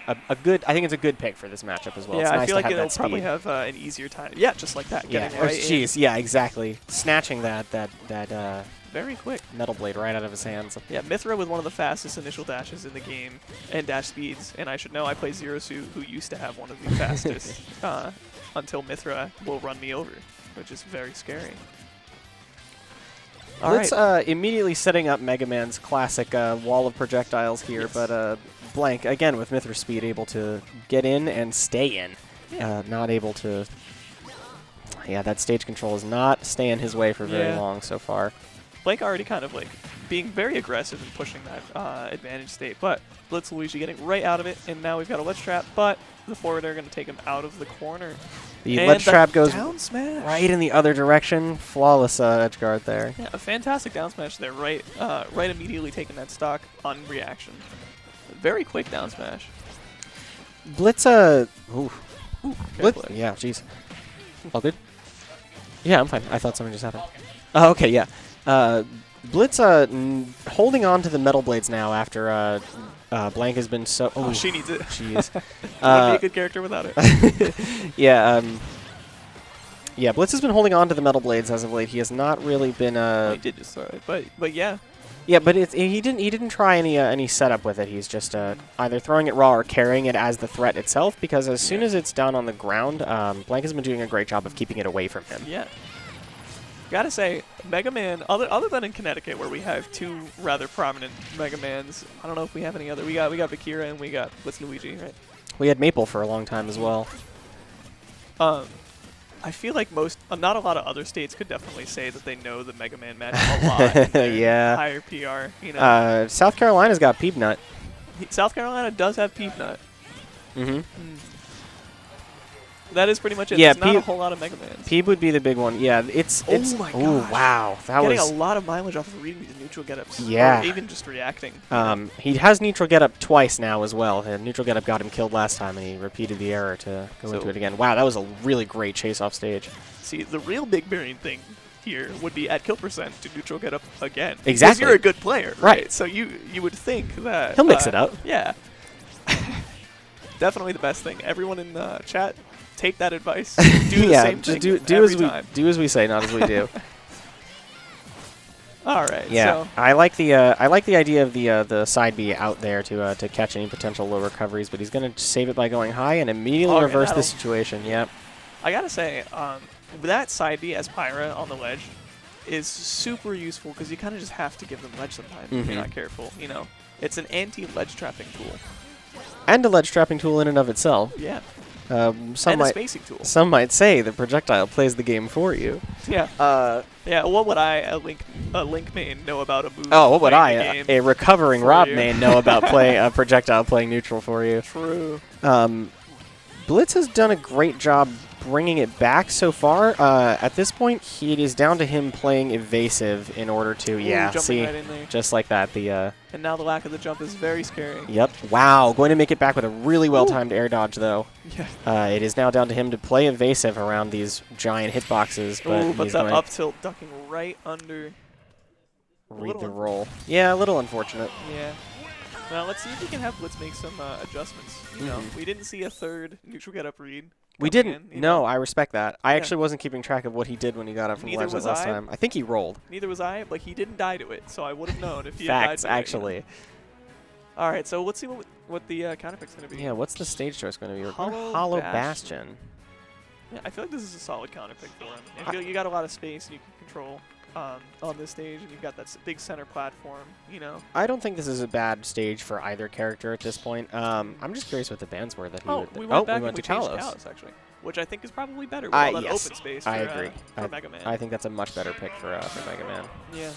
a good pick for this matchup as well. Yeah, it's nice I feel to like have it'll that probably speed. have an easier time. Yeah, just like that. Yeah, Getting right in. jeez, yeah, exactly. Snatching that Very quick. metal blade right out of his hands. Yeah, Mythra with one of the fastest initial dashes in the game and dash speeds. And I should know I play Zero Suit, who used to have one of the fastest until Mythra will run me over, which is very scary. All Let's right. immediately setting up Mega Man's classic wall of projectiles here, Yes. but Blank, again with Mythra speed, able to get in and stay in. Yeah. Not able to... Yeah, that stage control is not staying his way for very Yeah. long so far. Blake already kind of like being very aggressive and pushing that advantage state, but BlitzLuigy getting right out of it, and now we've got a ledge trap, but the forwarder going to take him out of the corner. The And ledge trap goes down smash. right in the other direction. Flawless edge guard there. Yeah, a fantastic down smash there, right immediately taking that stock on reaction. Very quick down smash. Blitz, ooh. Blitz, Careful. yeah, jeez. All good? Yeah, I'm fine. I thought something just happened. Oh, okay, yeah. Blitz, holding on to the metal blades now after Blank has been so... Oh, she needs it. Jeez. Wouldn't be a good character without it. Yeah, yeah, Blitz has been holding on to the metal blades as of late. He has not really been... Well, he did destroy it, but yeah. Yeah, but he didn't try any setup with it. He's just either throwing it raw or carrying it as the threat itself, because as soon as it's down on the ground, Blank has been doing a great job of keeping it away from him. Yeah. Gotta say, Mega Man, other than in Connecticut where we have two rather prominent Mega Mans, I don't know if we have any other. We got Vakira and we got BlitzLuigy, right? We had Maple for a long time as well. I feel like not a lot of other states could definitely say that they know the Mega Man matchup a lot. in their Yeah. Higher PR, you know. South Carolina's got Peanut. South Carolina does have Peanut. Mm-hmm. That is pretty much it. Yeah, There's not a whole lot of Mega Mans. Peeb would be the big one. Yeah, it's my oh gosh. wow, that Getting was a lot of mileage off of reading these neutral get-ups. Yeah. Or even just reacting. he has neutral get up twice now as well. The neutral get up got him killed last time, and he repeated the error to go into it again. Wow, that was a really great chase off stage. See, the real big brain thing here would be at kill percent to neutral get up again. Exactly. Because you're a good player, Right. So you would think that He'll mix it up. Yeah. Definitely the best thing. Everyone in the chat, take that advice. Do the Yeah, same just thing do every as we time. do as we say, not as we do. All right. Yeah, So I like the idea of the side B out there to catch any potential low recoveries, but he's gonna save it by going high and immediately Okay, reverse the that'll- situation. Yep. I gotta say, that side B as Pyra on the ledge is super useful because you kind of just have to give them ledge sometimes if Mhm. you're not careful. You know, it's an anti-ledge trapping tool. And a ledge trapping tool in and of itself. Yeah. Some And a might spacing tool. some might say the projectile plays the game for you. Yeah. Yeah. What would a Link main know about a move? Oh, what would playing I, the game a recovering for Rob you? main, know about playing a projectile playing neutral for you? True. Blitz has done a great job bringing it back so far. At this point, it is down to him playing evasive in order to, jumping see, right in there. just like that. And now the lack of the jump is very scary. Yep. Wow, going to make it back with a really well-timed air dodge, though. Yeah. It is now down to him to play evasive around these giant hitboxes, but Ooh, but he's that going up to tilt ducking right under. read the little- roll. Yeah, a little unfortunate. Yeah. Now let's see if we can have Blitz make some adjustments. You know, we didn't see a third neutral get up read. We coming didn't. in, you No, know. I respect that. I Yeah. actually wasn't keeping track of what he did when he got up from Neither ledge that was last I. time. I think he rolled. Neither was I, but he didn't die to it, so I would have known if he had died Facts, to it, you know. actually. All right, so let's see what the counterpick's gonna be. Yeah, what's the stage choice going to be? We're going Hollow Hollow Bastion. Bastion. Yeah, I feel like this is a solid counterpick for him. I feel like you got a lot of space and you can control on this stage, and you've got that big center platform. You know. I don't think this is a bad stage for either character at this point. I'm just curious what the bans were that he Oh, would... we went back we went and to we changed Kalos. Kalos actually, which I think is probably better with all that Yes, open space. For, I agree. For Mega Man. I think that's a much better pick for Mega Man. Yeah.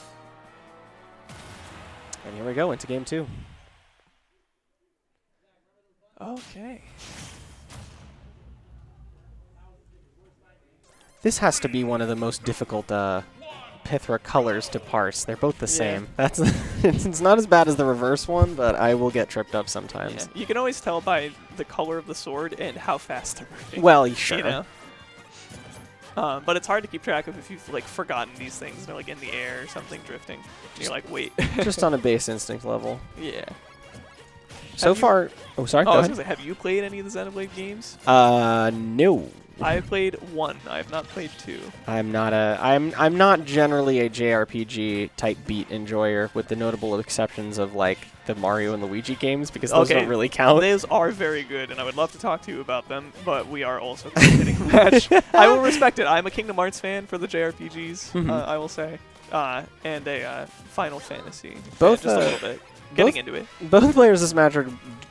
And here we go into game 2. Okay. This has to be one of the most difficult Mythra colors to parse. They're both the same. That's it's not as bad as the reverse one, but I will get tripped up sometimes. Yeah. You can always tell by the color of the sword and how fast they're moving. Well, sure. You know? But it's hard to keep track of if you've like forgotten these things. They're like in the air or something drifting. And you're like, wait. Just on a base instinct level. Yeah. So far, oh sorry. Oh, go I was ahead. gonna say, have you played any of the Xenoblade games? No. I have played 1. I have not played 2. I'm not generally a JRPG type beat enjoyer, with the notable exceptions of like the Mario and Luigi games, because those don't really count. Those are very good, and I would love to talk to you about them, but we are also hitting a match. I will respect it. I'm a Kingdom Hearts fan for the JRPGs, I will say, and a Final Fantasy Both, fan, just a little bit. Getting into it. Both players this match are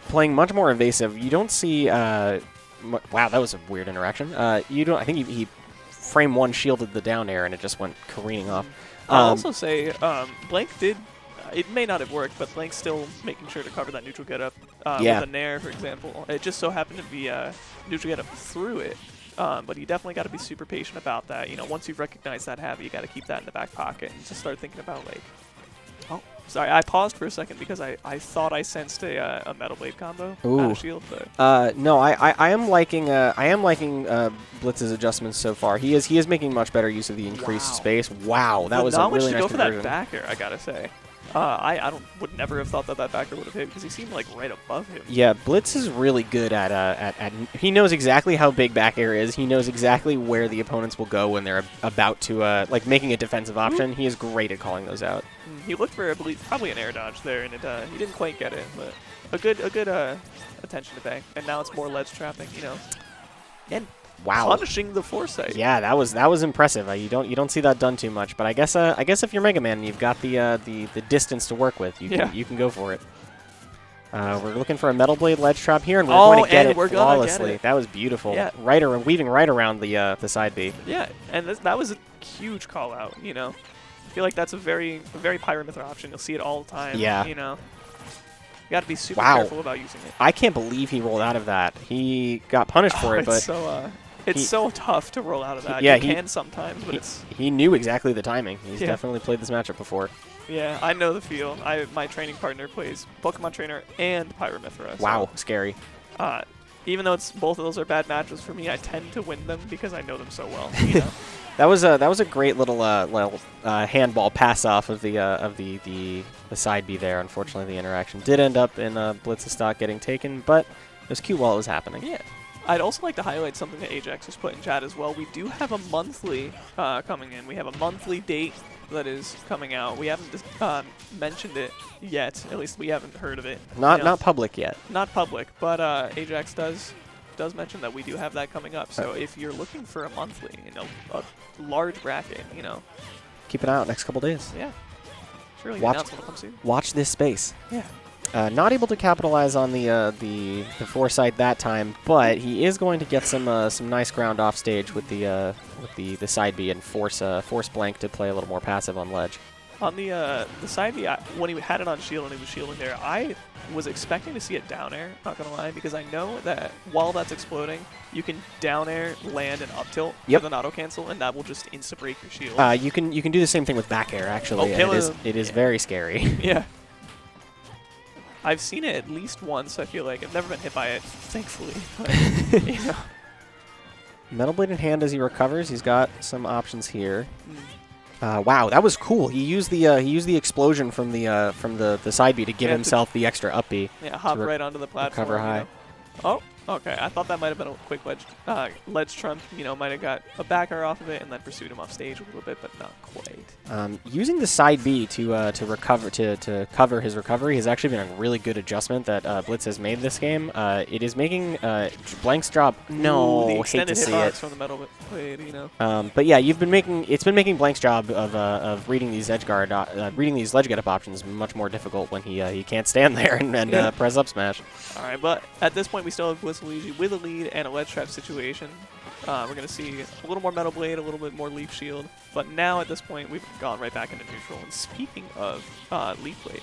playing much more evasive. You don't see. Wow, that was a weird interaction. You don't. I think he frame 1 shielded the down air and it just went careening off. I'll also say Blank did. It may not have worked, but Blank's still making sure to cover that neutral get up with a nair, for example. It just so happened to be neutral get up through it. But you definitely got to be super patient about that. You know, once you've recognized that habit, you got to keep that in the back pocket and just start thinking about like. Oh, sorry, I paused for a second because I thought I sensed a Metal Blade combo out of shield. But no, I am liking Blitz's adjustments so far. He is making much better use of the increased space. Wow, that was a really nice go conversion. for that back air, I gotta say. I would never have thought that backer would have hit because he seemed like right above him. Yeah, Blitz is really good at he knows exactly how big back air is. He knows exactly where the opponents will go when they're about to like making a defensive option. He is great at calling those out. He looked for probably an air dodge there, and he didn't quite get it, but a good attention to pay. And now it's more ledge trapping, you know. And wow, punishing the foresight. Yeah, that was impressive. You don't see that done too much, but I guess if you're Mega Man and you've got the distance to work with, you can go for it. We're looking for a Metal Blade ledge trap here, and we're going to get it flawlessly. That was beautiful. Yeah. Weaving right around the side B. Yeah, and that was a huge call out. You know, I feel like that's a very Pyra Mythra option. You'll see it all the time. Yeah. You know. You got to be super careful about using it. I can't believe he rolled out of that. He got punished for it, but it's so tough to roll out of that. Yeah, you can sometimes, but he knew exactly the timing. He's definitely played this matchup before. Yeah, I know the feel. My training partner plays Pokemon Trainer and Pyra Mythra. So, wow, scary. Even though both of those are bad matches for me, I tend to win them because I know them so well. You know? That was a great little handball pass off of the side B there. Unfortunately, the interaction did end up in Blitz's stock getting taken, but it was cute while it was happening. Yeah. I'd also like to highlight something that Ajax has put in chat as well. We do have a monthly coming in. We have a monthly date that is coming out. We haven't mentioned it yet. At least we haven't heard of it. Not public yet. Not public, but Ajax does mention that we do have that coming up. So if you're looking for a monthly, a large bracket, keep an eye out next couple days. Yeah. Surely the announcement will come soon. Watch this space. Yeah. Not able to capitalize on the foresight that time, but he is going to get some nice ground off stage with the side B and force Blank to play a little more passive on ledge. On the side B, when he had it on shield and he was shielding there, I was expecting to see it down air, not gonna lie, because I know that while that's exploding, you can down air, land, and up tilt with an auto cancel, and that will just insta break your shield. You can do the same thing with back air actually. It is very scary. Yeah. I've seen it at least once, I feel like. I've never been hit by it, thankfully. But, Metal Blade in hand as he recovers. He's got some options here. Wow, that was cool. He used the explosion from the side B to give himself the extra up B. Yeah, hop right onto the platform. Recover high. Oh, okay. I thought that might have been a quick ledge trump. Might have got a backer off of it and then pursued him off stage a little bit, but not quite. Using the side B to cover his recovery has actually been a really good adjustment that Blitz has made this game. It is making Blank's drop. No, the hate to see it. From the Metal Blade, But yeah, it's been making Blank's job of reading these ledge get up options much more difficult when he can't stand there and press up smash. All right, but at this point we still have BlitzLuigy with a lead and a ledge trap situation. We're going to see a little more Metal Blade, a little bit more Leaf Shield. But now at this point, we've gone right back into neutral. And speaking of Leaf Blade,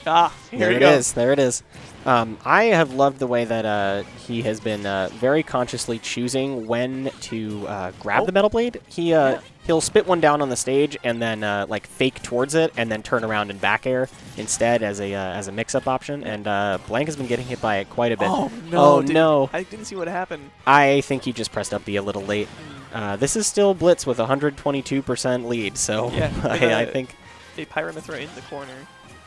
here There we it go. is. There it is. I have loved the way that he has been very consciously choosing when to grab the Metal Blade. He'll spit one down on the stage and then like fake towards it and then turn around and back air instead as a mix-up option. And Blank has been getting hit by it quite a bit. Oh, no. Oh, no. I didn't see what happened. I think he just pressed up B a little late. This is still Blitz with 122% lead, so Yeah, I think... A Pyra Mythra in the corner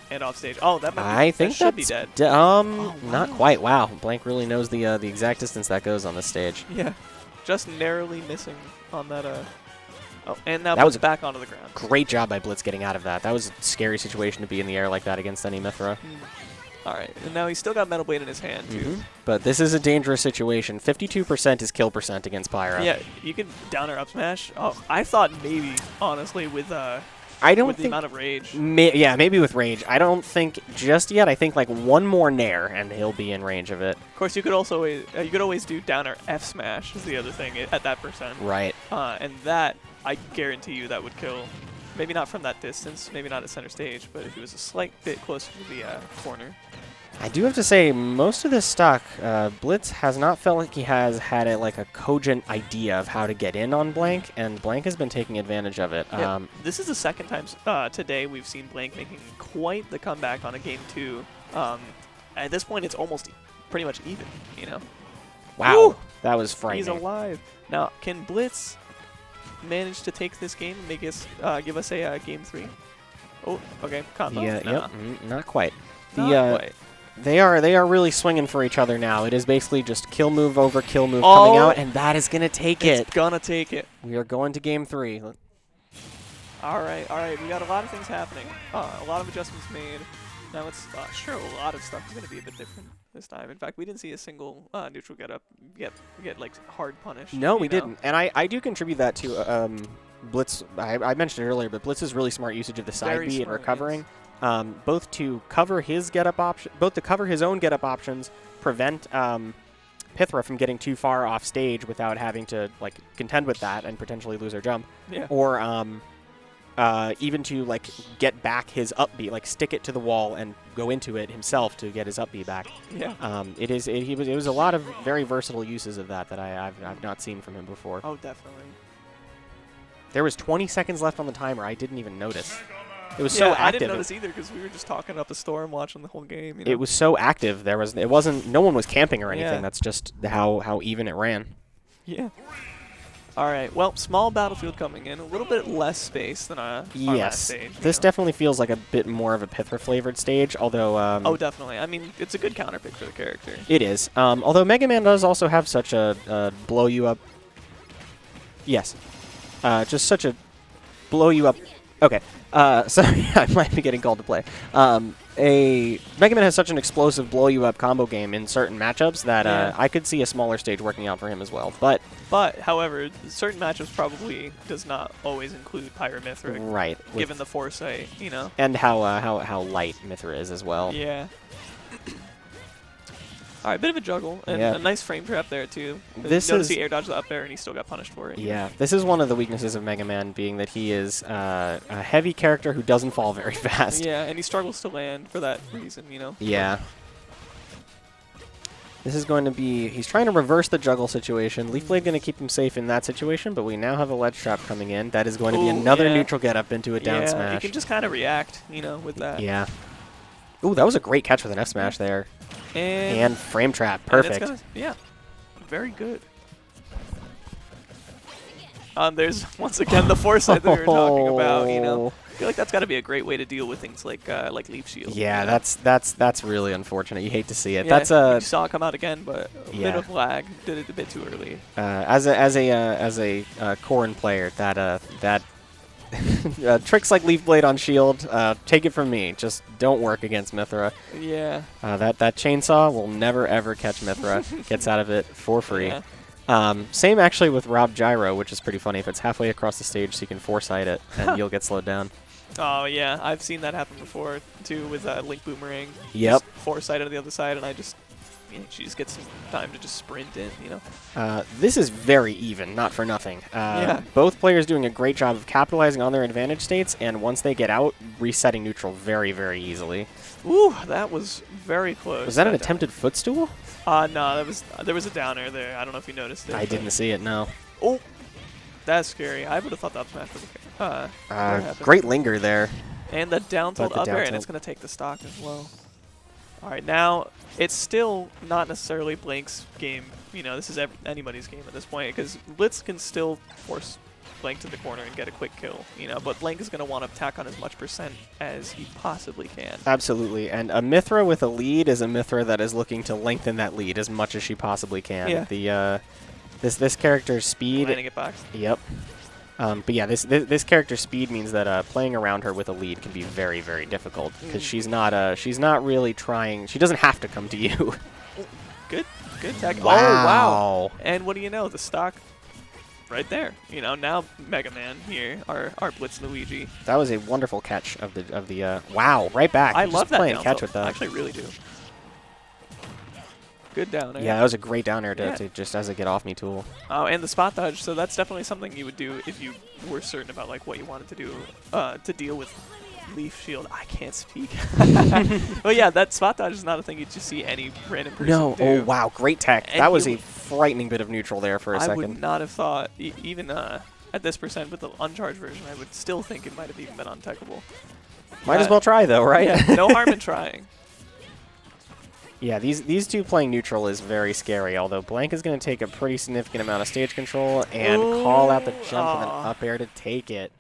and off stage. Oh, that might be, I think that should be that's dead. not quite. Wow, Blank really knows the exact distance that goes on this stage. Yeah, just narrowly missing on that. Oh, and now That was back onto the ground. Great job by Blitz getting out of that. That was a scary situation to be in the air like that against any Mythra. All right, and now he's still got Metal Blade in his hand too. But this is a dangerous situation. 52% is kill percent against Pyra. Yeah, you can down or up smash. Oh, I thought maybe honestly with I don't with the think. amount of rage. Yeah, maybe with rage. I don't think just yet. I think like one more nair and he'll be in range of it. Of course, you could also always do down or F smash is the other thing at that percent. Right. And that I guarantee you that would kill. Maybe not from that distance, maybe not at center stage, but if he was a slight bit closer to the corner. I do have to say, most of this stock, Blitz has not felt like he has had like a cogent idea of how to get in on Blank, and Blank has been taking advantage of it. Yeah, this is the second time today we've seen Blank making quite the comeback on a game 2. At this point, it's almost pretty much even, you know? Wow, Woo! that was frightening. He's alive. Now, can Blitz manage to take this game and make us give us a game 3? Oh, okay, combo. Yeah, Nah. yep, not quite. Not quite. They are really swinging for each other now. It is basically just kill move over kill move Oh, coming out, and that is gonna take it. It's gonna take it. We are going to game 3. All right. We got a lot of things happening. A lot of adjustments made. Now it's sure a lot of stuff is gonna be a bit different this time. In fact, we didn't see a single neutral get like hard punished. No, we you know? didn't, and I do contribute that to Blitz. I mentioned it earlier, but Blitz's really smart usage of the side Very B and smart, recovering. Both to cover his his own get up options, prevent Mythra from getting too far off stage without having to like contend with that and potentially lose her jump, Yeah. or even to like get back his up B, like stick it to the wall and go into it himself to get his up B back. Yeah. It was a lot of very versatile uses of that I've not seen from him before. Oh, definitely. There was 20 seconds left on the timer. I didn't even notice. It was Yeah, so active. I didn't notice either because we were just talking up a storm, watching the whole game. You know? It was so active. No one was camping or anything. Yeah. That's just how even it ran. Yeah. All right. Well, small battlefield coming in, a little bit less space than our last Yes, stage. this definitely feels like a bit more of a Mythra flavored stage. Although Oh, definitely. I mean, it's a good counter pick for the character. it is. Although Mega Man does also have such a blow you up. Yes, just such a blow you up. Okay. Sorry, I might be getting called to play. Mega Man has such an explosive blow you up combo game in certain matchups that Yeah. I could see a smaller stage working out for him as well. But However, certain matchups probably does not always include Pyra Mythra, right, given the foresight, you know. and how light Mythra is as well. Yeah. All right, bit of a juggle and Yeah. a nice frame trap there too. This Notice is- he air dodged the up air and he still got punished for it. Yeah, this is one of the weaknesses of Mega Man, being that he is a heavy character who doesn't fall very fast. Yeah, and he struggles to land for that reason, you know. Yeah. This is going to be... He's trying to reverse the juggle situation. Leaf Blade going to keep him safe in that situation, but we now have a ledge trap coming in. That is going to be Ooh, another yeah. neutral get up into a down Yeah, you smash. can just kind of react, you know, with that. Yeah. Ooh, that was a great catch with an F smash there. And frame trap. and it's Perfect. gonna- yeah, very good. There's once again the foresight that we were talking about. You know, I feel like that's got to be a great way to deal with things like Leaf Shield. Yeah, you know? that's really unfortunate. You hate to see it. Yeah, That's a you saw it come out again, but a Yeah. bit of lag. Did it a bit too early. as a Corrin player, that tricks like Leaf Blade on Shield, take it from me, just don't work against Mythra. Yeah. That chainsaw will never ever catch Mythra. Gets out of it for free. Yeah. Same actually with Rob Gyro, which is pretty funny. If it's halfway across the stage, so you can foresight it, and you'll get slowed down. Oh yeah, I've seen that happen before too with Link Boomerang. Yep. Just foresight on the other side, and I just she just gets some time to just sprint in, you know? This is very even, not for nothing. Yeah. Both players doing a great job of capitalizing on their advantage states, and once they get out, resetting neutral very, very easily. Ooh, that was very close. Was that an attempted footstool? No, there was a downer there. I don't know if you noticed it. I didn't see it, no. Oh, that's scary. I would have thought that was match for Great linger there. And the down tilt But the up down air, and tilt. it's going to take the stock as well. All right, now it's still not necessarily Blank's game. You know, this is anybody's game at this point because Blitz can still force Blank to the corner and get a quick kill. You know, but Blank is going to want to tack on as much percent as he possibly can. Absolutely, and a Mythra with a lead is a Mythra that is looking to lengthen that lead as much as she possibly can. Yeah. The this character's speed. Landing it back. Yep. But yeah, this character's speed means that playing around her with a lead can be very, very difficult because she's not really trying. She doesn't have to come to you. Good tech. Wow. Oh, wow. And what do you know? The stock right there. You know, now Mega Man here, our BlitzLuigy. That was a wonderful catch of the wow, right back. I Just love that playing down catch tilt. with that. I actually really do. Good down air. Yeah, that was a great down air Yeah. to just as a get off me tool. Oh, and the spot dodge. So that's definitely something you would do if you were certain about like what you wanted to do to deal with Leaf Shield. I can't speak. But yeah, that spot dodge is not a thing you just see any random person No, do. oh wow, great tech. And That was you a frightening bit of neutral there for a I second. would not have thought, even at this percent with the uncharged version, I would still think it might have even been untechable. Might as well try though, right? Yeah, no harm in trying. Yeah, these two playing neutral is very scary, although Blank is going to take a pretty significant amount of stage control and call out the jump with an up air to take it.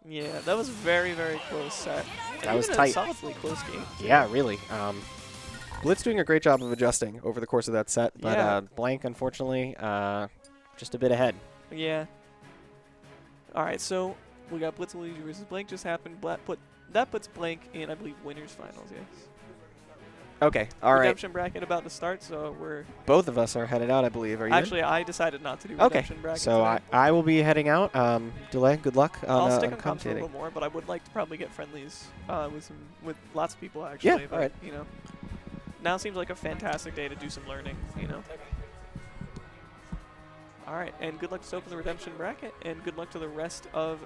Yeah, that was very, very close set. That was Even tight. a solidly close game. Yeah, really. Blitz doing a great job of adjusting over the course of that set, but Yeah. Blank, unfortunately, just a bit ahead. Yeah. All right, so we got BlitzLuigy versus Blank just happened. That puts Blank in, I believe, winners finals. Yes. Okay, all right. Redemption bracket about to start, so we're Both of us are headed out, I believe. Are you? actually I decided not to do Okay, redemption bracket. so today. I will be heading out. Delay, good luck on, I'll stick on on comms for a commentating. little more, but I would like to probably get friendlies with lots of people actually. Yeah, but, all right. You know, now seems like a fantastic day to do some learning. You know. All right, and good luck to open the redemption bracket, and good luck to the rest of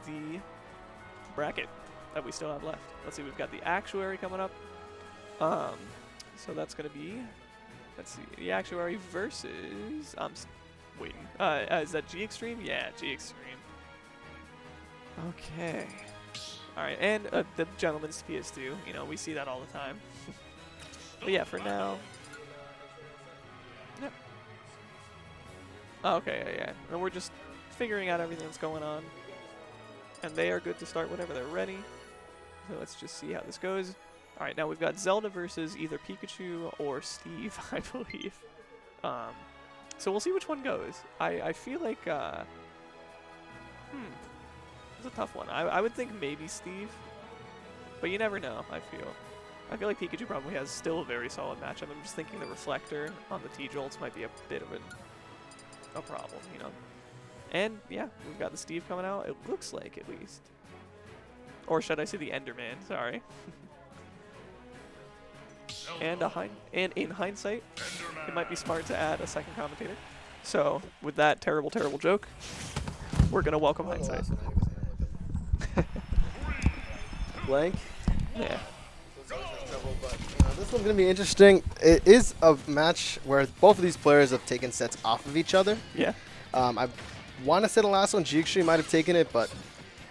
the bracket that we still have left. Let's see, we've got the actuary coming up. So that's gonna be, let's see, the actuary versus. Waiting. Is that G-XTREME? Yeah, G-XTREME. Okay. All right, and the gentleman's PS2. You know, we see that all the time. But yeah, for now. Yep. Oh, okay, yeah. And we're just figuring out everything that's going on. And they are good to start whenever they're ready. So let's just see how this goes. All right, now we've got Zelda versus either Pikachu or Steve, I believe. So we'll see which one goes. I feel like, it's a tough one. I would think maybe Steve, but you never know, I feel like Pikachu probably has still a very solid matchup. I'm just thinking the Reflector on the T-Jolts might be a bit of a problem, you know. And, yeah, we've got the Steve coming out, it looks like, at least. Or should I say the Enderman, sorry. And in hindsight, it might be smart to add a second commentator. So, with that terrible, terrible joke, we're going to welcome Hindsight. Blank. Yeah. This one's going to be interesting. It is a match where both of these players have taken sets off of each other. Yeah. I want to say the last one, G-XTREME might have taken it, but,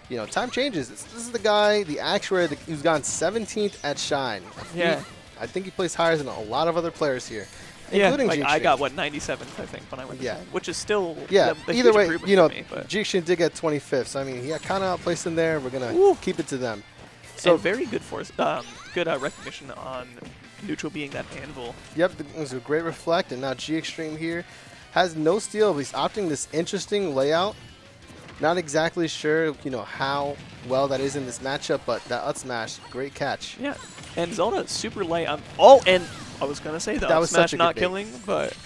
you know, time changes. This is the guy, the actuary, who's gone 17th at Shine. Yeah. I think he plays higher than a lot of other players here, Yeah, including like G-XTREME. I got, what, 97th, I think, when I went to Yeah. Shine, which is still Yeah, a either huge way, improvement you know, for me, but G-XTREME did get 25th, so I mean, he kind of outplaced him there. We're going Ooh. to keep it to them. so very good force, good recognition on neutral being that anvil. Yep, it was a great reflect, and now G-XTREME here has no steal, but he's opting this interesting layout. Not exactly sure, you know, how well that is in this matchup, but that up smash, great catch. Yeah, and Zelda super light. And I was gonna say That that was smash such a good not bait. killing, but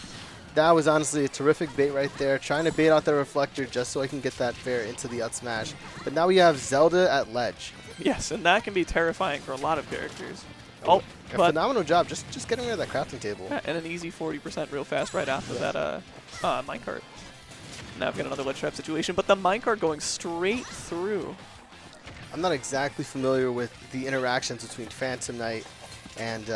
That was honestly a terrific bait right there, trying to bait out the reflector just so I can get that fair into the up smash. But now we have Zelda at ledge. yes, and that can be terrifying for a lot of characters. Oh, A but phenomenal job just getting rid of that crafting table. yeah, and an easy 40% real fast right after that minecart. Now I've got another ledge trap situation, but the minecart going straight through. I'm not exactly familiar with the interactions between Phantom Knight and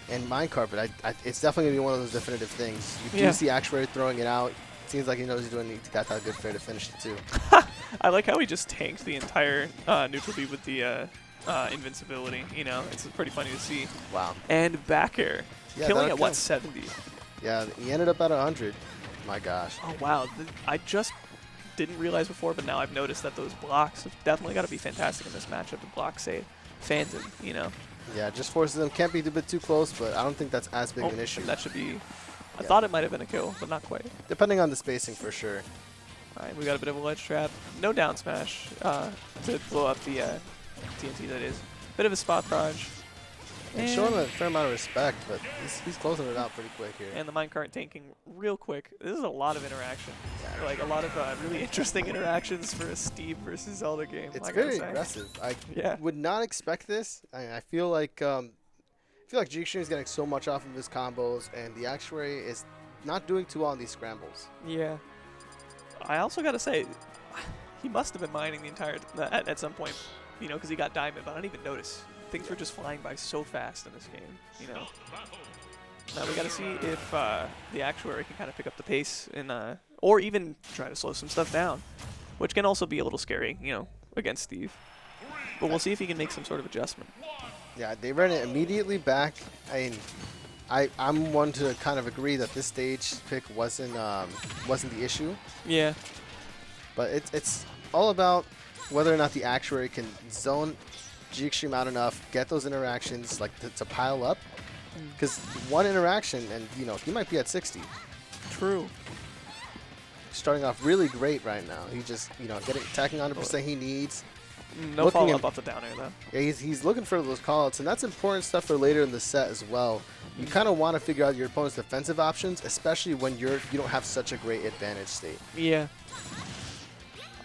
minecart, but it's definitely gonna be one of those definitive things. You do see Actuary throwing it out. Seems like he knows he's doing. He got that good fair to finish it too. I like how he just tanked the entire neutral B with the invincibility. You know, it's pretty funny to see. Wow. And back air, killing at what, 70? Yeah, he ended up at 100. My gosh. Oh wow, I just didn't realize before, but now I've noticed that those blocks have definitely got to be fantastic in this matchup. The blocks say Phantom, you know. Yeah, just forces them. Can't be a bit too close, but I don't think that's as big of an issue. That should be. I thought it might have been a kill, but not quite. Depending on the spacing, for sure. All right, we got a bit of a ledge trap. No down smash to blow up the TNT. That is. Bit of a spot dodge. And showing a fair amount of respect, but he's closing it out pretty quick here. And the minecart tanking real quick. This is a lot of interaction. Like a lot of really interesting interactions for a Steve versus Zelda game. It's very aggressive. I would not expect this. I feel like G-XTREME is getting so much off of his combos, and the Actuary is not doing too well on these scrambles. Yeah. I also got to say, he must have been mining the entire at some point, you know, because he got diamond, but I didn't even notice. Things were just flying by so fast in this game, you know. Now we got to see if the Actuary can kind of pick up the pace and or even try to slow some stuff down, which can also be a little scary, you know, against Steve. But we'll see if he can make some sort of adjustment. Yeah, they ran it immediately back. I mean, I'm one to kind of agree that this stage pick wasn't the issue. Yeah. But it's all about whether or not the Actuary can zone G-XTREME out enough, get those interactions like to pile up. Because one interaction, and you know, he might be at 60. True. Starting off really great right now. He just, you know, attacking 100% he needs. No follow up off the down air though. Yeah, he's looking for those callouts, and that's important stuff for later in the set as well. You kind of want to figure out your opponent's defensive options, especially when you don't have such a great advantage state. Yeah.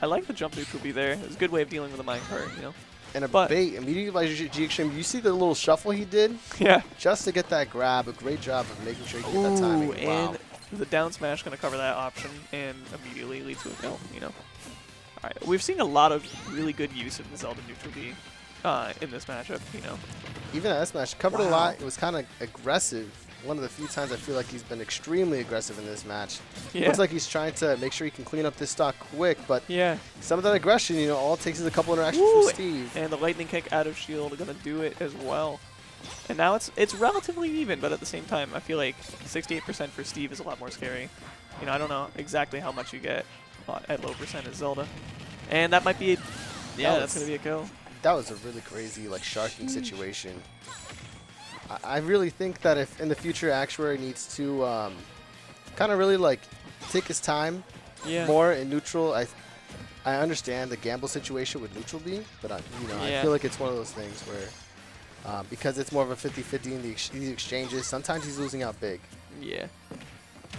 I like the jump neutral B there. It's a good way of dealing with the minecart, you know. And a bait immediately by G-XTREME. You see the little shuffle he did? Yeah. Just to get that grab. A great job of making sure you get that timing. Wow. And the down smash going to cover that option and immediately lead to a kill, you know. All right, we've seen a lot of really good use of the Zelda neutral B in this matchup, you know. Even that smash covered a lot. It was kind of aggressive. One of the few times I feel like he's been extremely aggressive in this match. Yeah. Looks like he's trying to make sure he can clean up this stock quick, but some of that aggression, you know, all it takes is a couple interactions from Steve. And the lightning kick out of shield are going to do it as well. And now it's relatively even, but at the same time, I feel like 68% for Steve is a lot more scary. You know, I don't know exactly how much you get at low percent as Zelda. And that might be, that's going to be a kill. That was a really crazy, like, sharking situation. I really think that if in the future Actuary needs to kind of really, like, take his time more in neutral. I understand the gamble situation with neutral B, but I feel like it's one of those things where because it's more of a 50-50 in the exchanges, sometimes he's losing out big. Yeah.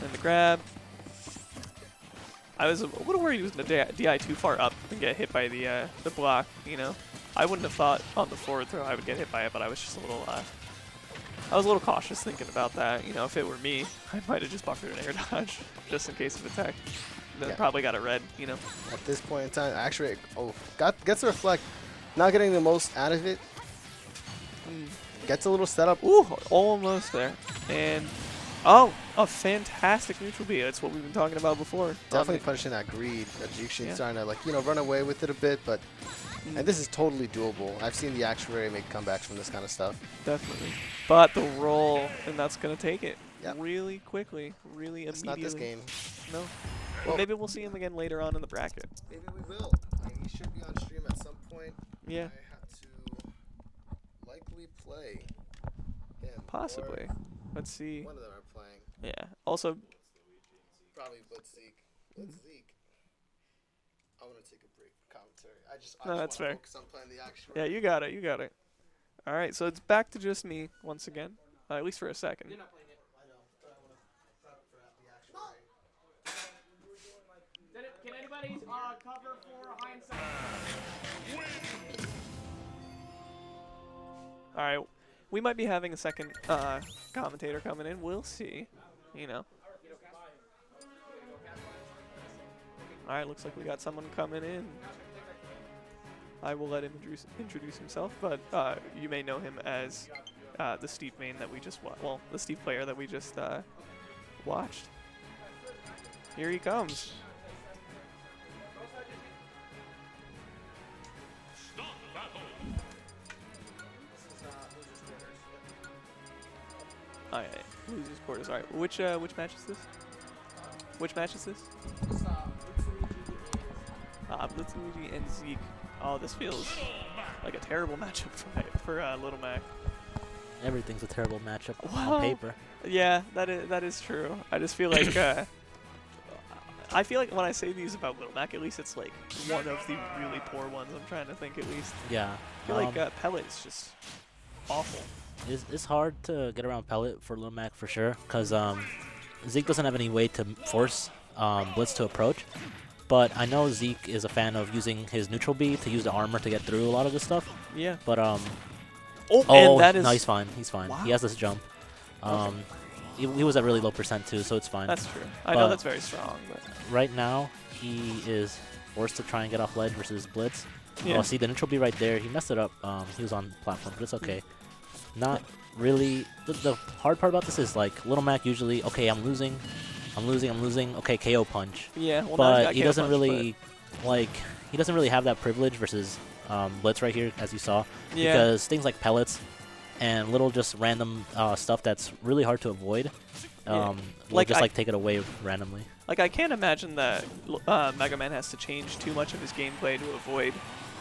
And the grab. I was a little worried he was going to DI too far up and get hit by the block, you know. I wouldn't have thought on the forward throw I would get hit by it, but I was just a little I was a little cautious thinking about that. You know, if it were me, I might have just buffered an air dodge just in case of attack. Then probably got it red, you know. At this point in time, Actually, gets to reflect, not getting the most out of it. Gets a little setup. Ooh, almost there. And a fantastic neutral B. That's what we've been talking about before. Definitely punishing that greed. That G-XTREME starting to, like, you know, run away with it a bit, but and this is totally doable. I've seen the Actuary make comebacks from this kind of stuff. Definitely. But the roll, and that's going to take it really quickly, really it's immediately. It's not this game. No. Well, maybe we'll see him again later on in the bracket. Maybe we will. He should be on stream at some point. Yeah. I have to likely play him. Possibly. Let's see. One of them are playing. Yeah. Also, probably BlitzZeke. I want to take a break from commentary. I just that's fair. Focus on playing the Actuary. Yeah, you got it. You got it. All right, so it's back to just me once again, at least for a second. You're not playing it. I know, but I want to prep for the Actuary. Can anybody cover for Hindsight? All right. we might be having a second commentator coming in. We'll see. You know. All right, looks like we got someone coming in. I will let him introduce himself, but you may know him as the Steve main that we just well, the Steve player that we just watched. Here he comes. Stop battle. All right, losers quarters. All right, which match is this? Which match is this? BlitzLuigy and Zeke. Oh, this feels like a terrible matchup for Little Mac. Everything's a terrible matchup Wow. on paper. Yeah, that is true. I just feel like I feel like when I say these about Little Mac, at least it's like one of the really poor ones. I'm trying to think at least. Yeah. I feel like Pellet is just awful. It's hard to get around Pellet for Lil Mac for sure, because Zeke doesn't have any way to force Blitz to approach. But I know Zeke is a fan of using his neutral B to use the armor to get through a lot of this stuff. Yeah. But and that is no, he's fine. He's fine. Wow. He has this jump. He was at really low percent too, so it's fine. That's true. I know that's very strong, but Right now, he is forced to try and get off ledge versus Blitz. yeah. Oh, see, the neutral B right there, he messed it up. He was on platform, but it's okay. Not really. The hard part about this is, like, Little Mac usually, okay, I'm losing. Okay, KO punch. Yeah. Well, now But he's he got doesn't KO really, like, he doesn't really have that privilege versus Blitz right here, as you saw. Yeah. Because things like pellets and little just random stuff that's really hard to avoid will Like, just, I- like, take it away randomly. Like, I can't imagine that Mega Man has to change too much of his gameplay to avoid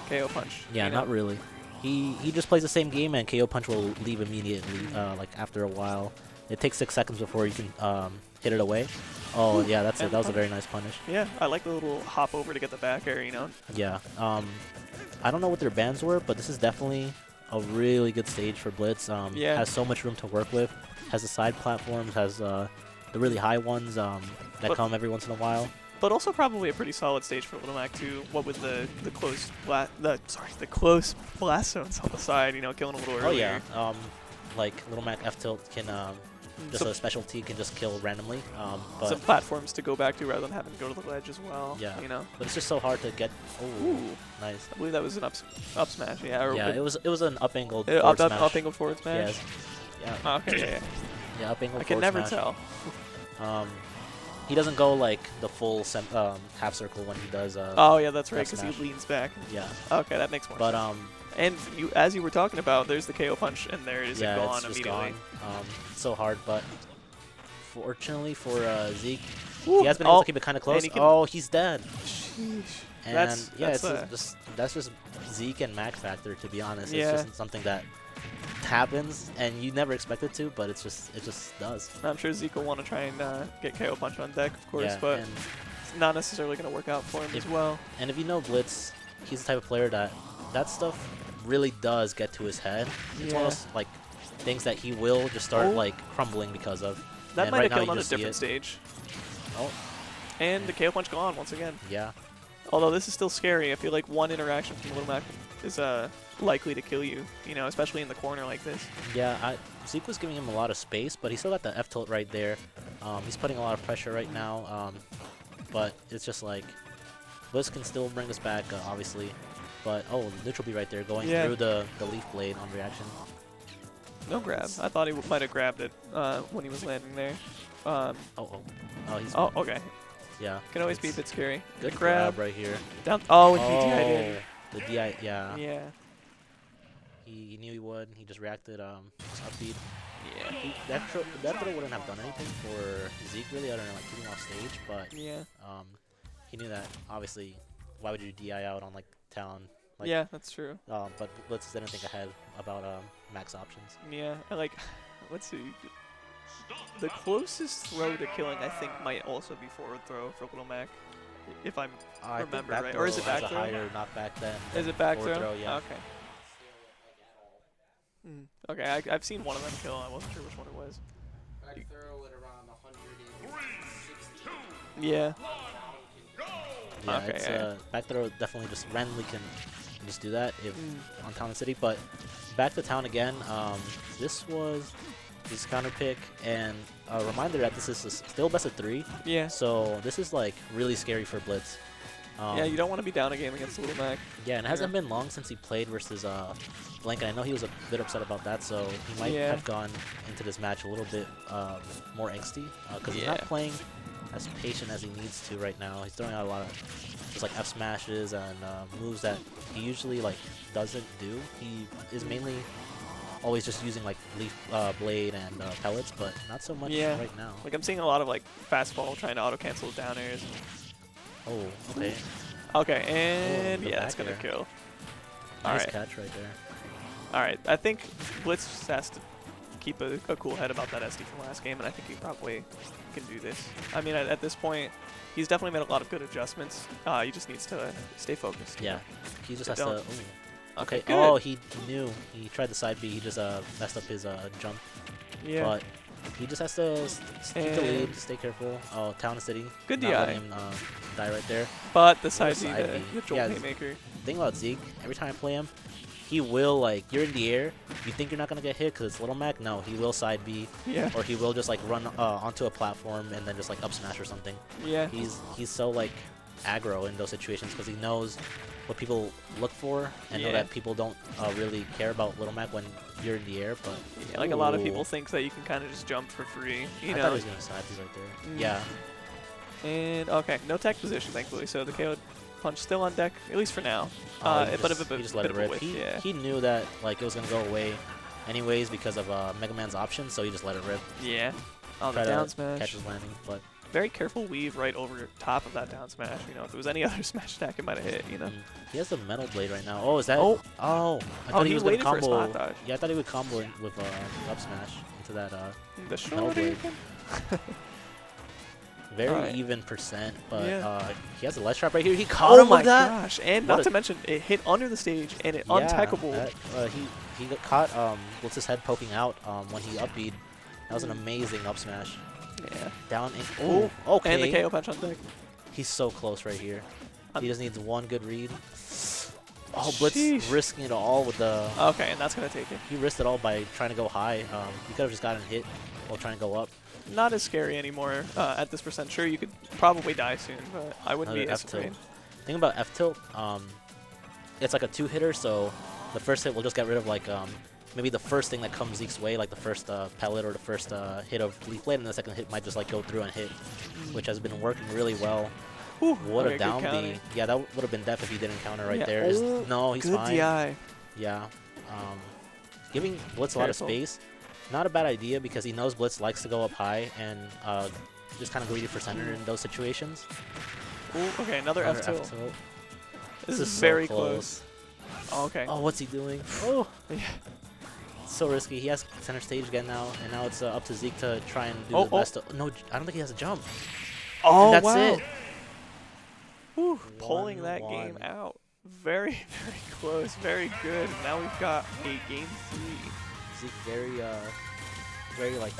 KO punch. Yeah, you know? not really. He just plays the same game, and KO punch will leave immediately, like after a while. It takes 6 seconds before you can hit it away. Oh, yeah, that's it. And That was a punish. very nice punish. Yeah, I like the little hop over to get the back air, you know? Yeah. I don't know what their bans were, but this is definitely a really good stage for Blitz. Yeah. Has so much room to work with. Has the side platforms. Has the really high ones that come every once in a while. But also probably a pretty solid stage for Little Mac too. What with the close blast zones on the side, you know, killing a little Oh earlier. yeah. Like Little Mac F tilt can just Some- a specialty can just kill randomly. But Some platforms to go back to rather than having to go to the ledge as well. Yeah. You know. but it's just so hard to get. Oh, Ooh. nice. I believe that was an up smash. Yeah. Or Yeah, it was an up angled up forward smash. angled forward smash. Yes. Yeah. Oh, okay. Yeah. Yeah, up angled I can forward never smash. tell. He doesn't go like the full half circle when he does. Oh yeah, that's right. F Because he smash. leans back. Yeah. Okay, that makes more But sense. And as you were talking about, there's the KO punch, and there is yeah, it gone it's just immediately. gone. It's so hard, but fortunately for Zeke, Ooh, he has been able to keep it kind of close. he can- Oh, he's dead. Sheesh. And That's- yeah, that's, that's just Zeke and Mac factor, to be honest. Yeah. It's just something that happens, and you never expect it to, but it just does. I'm sure Zeke will want to try and get KO punch on deck, of course, Yeah, but and it's not necessarily going to work out for him as well. And if you know Blitz, he's the type of player that stuff really does get to his head. It's one of those like things that he will just start like crumbling because of. That And might right have now killed you on a just see different it. stage. Oh, And the KO punch gone once again. yeah. Although this is still scary. I feel like one interaction from Little Mac is likely to kill you, you know, especially in the corner like this. Yeah, Zeke was giving him a lot of space, but he still got the F tilt right there. He's putting a lot of pressure right now, but it's just like Blitz can still bring us back, obviously. But oh, neutral B right there, going through the leaf blade on reaction. No grab. I thought he might have grabbed it when he was landing there. Oh, he's Oh, okay. yeah. Can always be a It's bit scary. good grab. grab right here. Down. Oh, and he DI'd in. The DI, yeah. Yeah. He knew he would. He just reacted up beat. Yeah. That throw wouldn't have done anything for Zeke really, other than like keeping off stage. But Yeah. he knew that obviously. Why would you DI out on like Talon? Like, Yeah, that's true. But Blitz didn't think ahead about max options. Yeah. I like. Let's see. The closest throw to killing, I think, might also be forward throw for Little Mac, if I remember right. Or is it back has throw? a higher knockback than Is it back forward throw? yeah. Okay. Okay, I've seen one of them kill. I wasn't sure which one it was. Back throw at around 160. Yeah. Yeah, Okay, it's yeah. back throw definitely just randomly can just do that if on Town and City, but back to town again. This was his counter pick, and a reminder that this is still best of 3. Yeah. So this is like really scary for Blitz. Yeah, you don't want to be down a game against Little Mac. Yeah, and it hasn't been long since he played versus Blank, and I know he was a bit upset about that, so he might have gone into this match a little bit more angsty, because he's not playing as patient as he needs to right now. He's throwing out a lot of just like F smashes and moves that he usually like doesn't do. He is mainly always just using like Leaf Blade and pellets, but not so much right now. Like I'm seeing a lot of like fastball trying to auto cancel down airs. Oh, okay. Okay, and yeah, that's gonna kill. Nice catch right there. All right, I think Blitz just has to keep a cool head about that SD from last game, and I think he probably can do this. I mean, at this point, he's definitely made a lot of good adjustments. He just needs to stay focused. Yeah, he just has to. Ooh. Okay, Okay. good. Oh, he knew. He tried the side B. He just messed up his jump. Yeah. But he just has to keep the lead. Stay careful. Oh, Town and City. Good Not DI. letting him die right there. But the side B, side B. the Jolt Yeah, Haymaker. The thing about Zeke, every time I play him, he will like you're in the air. You think you're not gonna get hit because it's Little Mac. No, he will side B. Yeah. Or he will just like run onto a platform and then just like up smash or something. Yeah. He's so like aggro in those situations because he knows what people look for and know that people don't really care about Little Mac when you're in the air. But yeah, like a lot of people think that you can kind of just jump for free. You I know. thought he was gonna side these right there. Yeah. And okay, no tech position thankfully. So the KO punch still on deck, at least for now. He just let it rip. He knew that like it was gonna go away, anyways because of Mega Man's option, so he just let it rip. Yeah. Oh, the Try down to smash. catch his landing, but very careful weave right over top of that down smash. You know, if it was any other smash attack, it might have hit. You know. He has a Metal Blade right now. Oh, is that? Oh. I thought he was gonna waited for a combo. spot dodge. Yeah, I thought he would combo with up smash into that The Metal Blade. short Very even percent, but Yeah. he has a ledge trap right here. He caught him my with that. gosh! And What not a- to mention, it hit under the stage and it untechable. He got caught with his head poking out when he up B'd. That was an amazing up smash. Yeah. Down in. Ooh. Oh, okay. And the KO punch on deck. He's so close right here. He just needs one good read. Oh, Sheesh. Blitz risking it all with the. Okay, and that's gonna take it. He risked it all by trying to go high. He could have just gotten hit while trying to go up. Not as scary anymore at this percent. Sure, you could probably die soon, but I wouldn't Another be as F tilt. afraid. The thing about F tilt, it's like a 2-hitter, so the first hit will just get rid of like maybe the first thing that comes Zeke's way, like the first pellet or the first hit of Leaf Blade, and the second hit might just like go through and hit, which has been working really well. Whew, What okay, a good down counter. B. Yeah, that would have been death if he didn't counter right Yeah. there. Oh, No, he's good fine. DI. Yeah. Giving Blitz a lot of Careful. space. Not a bad idea because he knows Blitz likes to go up high and just kind of greedy for center in those situations. Ooh, okay, another F tilt. tilt. This is so very close. Oh, okay. Oh, what's he doing? Oh, so risky. He has center stage again now, and now it's up to Zeke to try and do the best. No, I don't think he has a jump. Oh, And that's wow. it. Whew, pulling that 1-1. game out. Very, very close. Very good. Now we've got a game 3. Zeke very like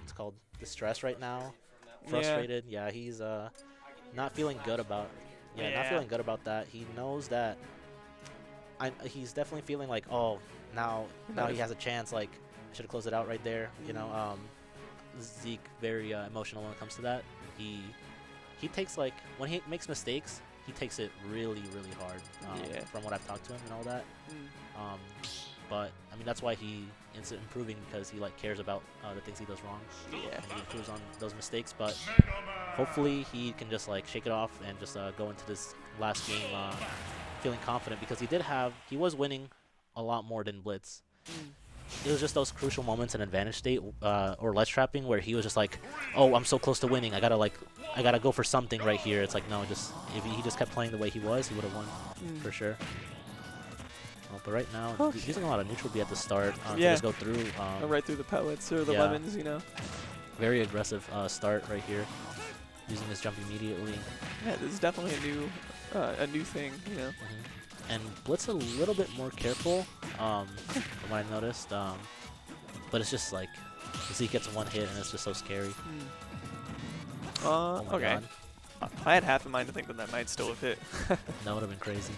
it's called distressed right now, frustrated. Yeah, he's not feeling good about. Yeah, not feeling good about that. He knows that. He's definitely feeling like, oh, now he has a chance. Like, I should have closed it out right there. You know, Zeke very emotional when it comes to that. He takes like when he makes mistakes, he takes it really, really hard. From what I've talked to him and all that. But I mean that's why he is improving because he like cares about the things he does wrong. Yeah. And he improves on those mistakes. But hopefully he can just like shake it off and just go into this last game feeling confident because he was winning a lot more than Blitz. It was just those crucial moments in advantage state or ledge trapping where he was just like, oh, I'm so close to winning. I gotta go for something right here. It's like no, if he just kept playing the way he was, he would have won for sure. But right now, he's using a lot of neutral B at the start to just go through. Right through the pellets or the lemons, you know. Very aggressive start right here, using his jump immediately. Yeah, this is definitely a new thing, you know. And Blitz a little bit more careful, from what I noticed. But it's just like Zeke gets one hit and it's just so scary. Oh my Okay. God. I had half in mind to think that might still have hit. That would have been crazy.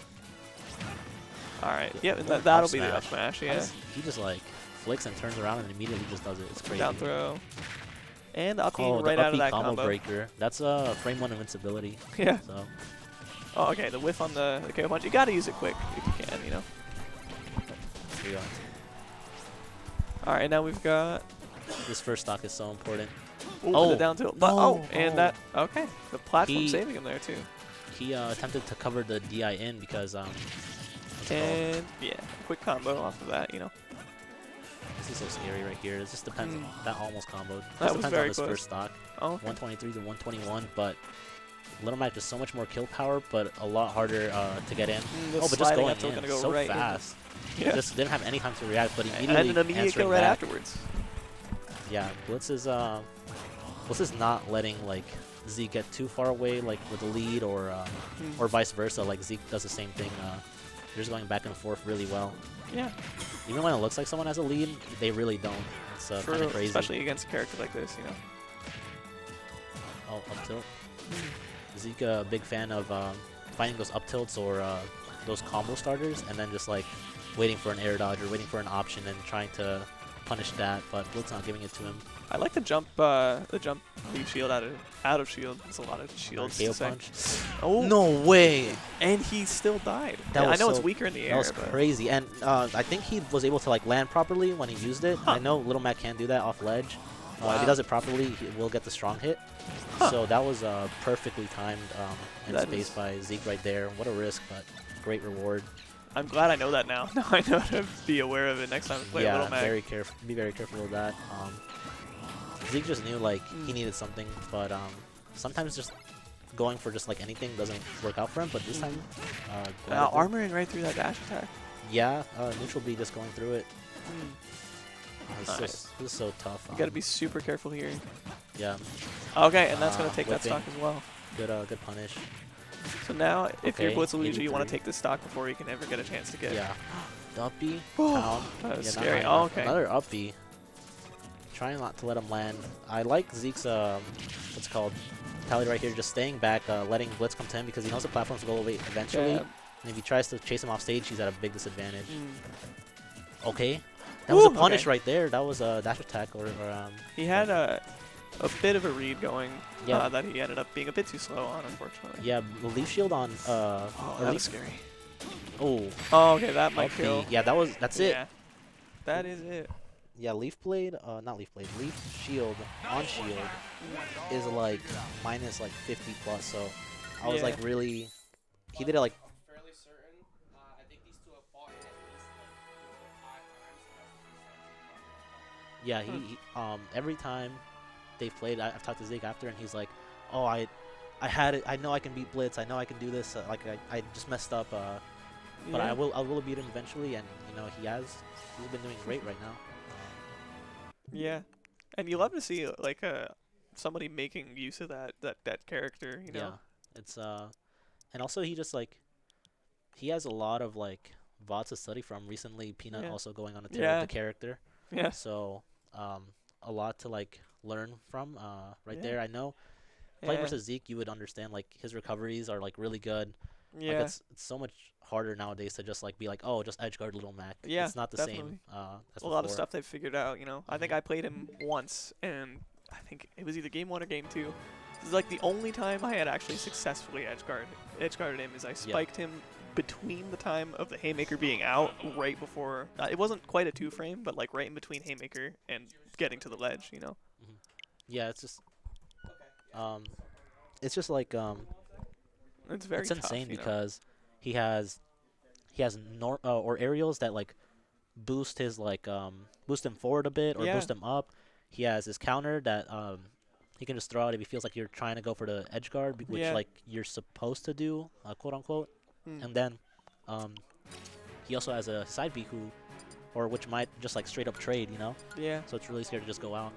All right. Yep, and What an that'll up be the up smash. smash. How Yeah. does- He just like flicks and turns around and immediately just does it. It's crazy. Down throw. And the up Oh, right the out of that combo combo. breaker. That's a frame 1 invincibility. Yeah. So Oh, okay. The whiff on the KO punch. You got to use it quick if you can, you know. here we go. All right, now we've got This first stock is so important. the down tilt. But, no. and that, okay. The platform He- saving him there, too. He attempted to cover the DI in because what's it called? And, yeah, quick combo off of that, you know. This is so scary right here. It just depends. That almost comboed. That This was depends very on this close. first stock. Oh, okay. 123 to 121, but Little Mac just so much more kill power, but a lot harder to get in. The But just sliding going up tilt in gonna go so right in. fast. Yeah. Just didn't have any time to react, but And immediately an immediate answering kill right back. afterwards. Yeah, Blitz is not letting like Zeke get too far away, like with the lead, or vice versa. Like Zeke does the same thing. They're just going back and forth really well. Yeah. Even when it looks like someone has a lead, they really don't. It's kind of crazy. Especially against a character like this, you know. Oh, up tilt. Zeke, a big fan of finding those up tilts or those combo starters, and then just like waiting for an air dodge or waiting for an option and trying to punish that. But Blitz not giving it to him. I like the jump leave shield out of shield. It's a lot of shields. KO to say. punch. Oh, No way. and he still died. That Yeah, I was know it's so- weaker in the That air, was but crazy, and I think he was able to like land properly when he used it. I know Little Mac can do that off ledge. If he does it properly, he will get the strong hit. So that was perfectly timed in That space is- by Zeke right there. What a risk, but great reward. I'm glad I know that now. Now I know to be aware of it next time I play Yeah, Little Mac. very careful. Be very careful with that. Zeke just knew like he needed something, but sometimes just going for just like anything doesn't work out for him. But this time, glad it did. Armoring right through that dash attack. Yeah, neutral B just going through it. Nice. This is so tough. You got to be super careful here. Yeah, Okay, and that's going to take that whipping. stock as well. good punish. So now, if you're Okay, BlitzLuigy, you want to 83. take this stock before you can ever get a chance to get. Yeah. Uppy. Oh, Down. that was Yeah, not scary. high Oh, enough. okay. Another uppy. Trying not to let him land. I like Zeke's what's it called? Tally right here, just staying back, letting Blitz come to him because he knows the platforms will go away eventually. Yeah. And if he tries to chase him off stage, he's at a big disadvantage. Okay. That Ooh, was a punish okay. right there. That was a dash attack or He had a bit of a read going Yeah. that he ended up being a bit too slow on, unfortunately. yeah, leaf shield on Oh, or that leaf- was scary. Oh, Oh, okay, that might uppy. kill. Yeah, that's it. Yeah. That is it. Yeah, leaf blade, not leaf blade, leaf shield on shield is like minus like 50 plus. So I was Yeah. like really, he did it like Fairly certain. I think these two have fought at least like 5 times. yeah he every time they've played, I've talked to Zeke after, and he's like, oh I had it, I know I can beat Blitz, I know I can do this, like I just messed up, but Yeah. I will beat him eventually, and you know he's been doing great right now. Yeah, and you love to see like somebody making use of that character, you know. Yeah, it's and also he just like he has a lot of like VODs to study from. Recently, Peanut Yeah. also going on a tear Yeah. with the character, Yeah. so a lot to like learn from. Right Yeah. there, I know playing Yeah. versus Zeke, you would understand like his recoveries are like really good. Yeah. Like it's so much harder nowadays to just like be like, oh, just edge guard Little Mac. Yeah, It's not the definitely. same. As a lot of before. stuff they've figured out, you know. I think I played him once, and I think it was either game 1 or game 2. This is like the only time I had actually successfully edge-guarded him is I spiked him between the time of the Haymaker being out, right before, it wasn't quite a 2-frame, but like right in between Haymaker and getting to the ledge, you know. Yeah, it's just like It's very it's tough, insane you know. because he has or aerials that like boost his like boost him forward a bit or Yeah. boost him up. He has his counter that he can just throw out if he feels like you're trying to go for the edge guard, which Yeah. like you're supposed to do, quote unquote. And then he also has a side B which might just like straight up trade, you know. Yeah. So it's really scared to just go out.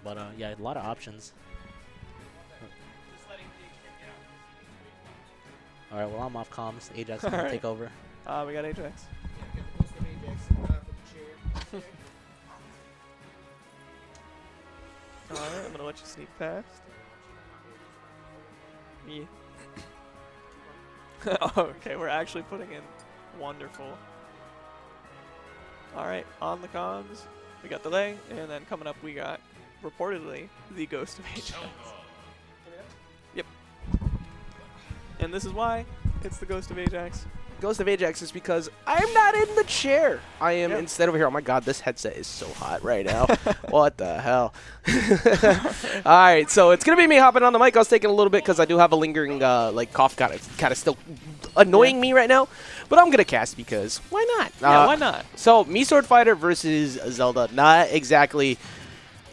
But yeah, a lot of options. All right, well I'm off comms. Ajax is gonna Alright. take over. We got Ajax. Alright, I'm gonna let you sneak past. Yeah. Okay, we're actually putting in wonderful. All right, on the comms, we got delay, and then coming up we got reportedly the Ghost of Ajax. Yep. And this is why it's the Ghost of Ajax. Ghost of Ajax is because I'm not in the chair. I am Yep. instead over here. Oh my god, this headset is so hot right now. What the hell? All right, so it's gonna be me hopping on the mic. I was taking a little bit because I do have a lingering like cough, kind of still annoying me right now. But I'm gonna cast because why not? Yeah, why not? So me Swordfighter versus Zelda, not exactly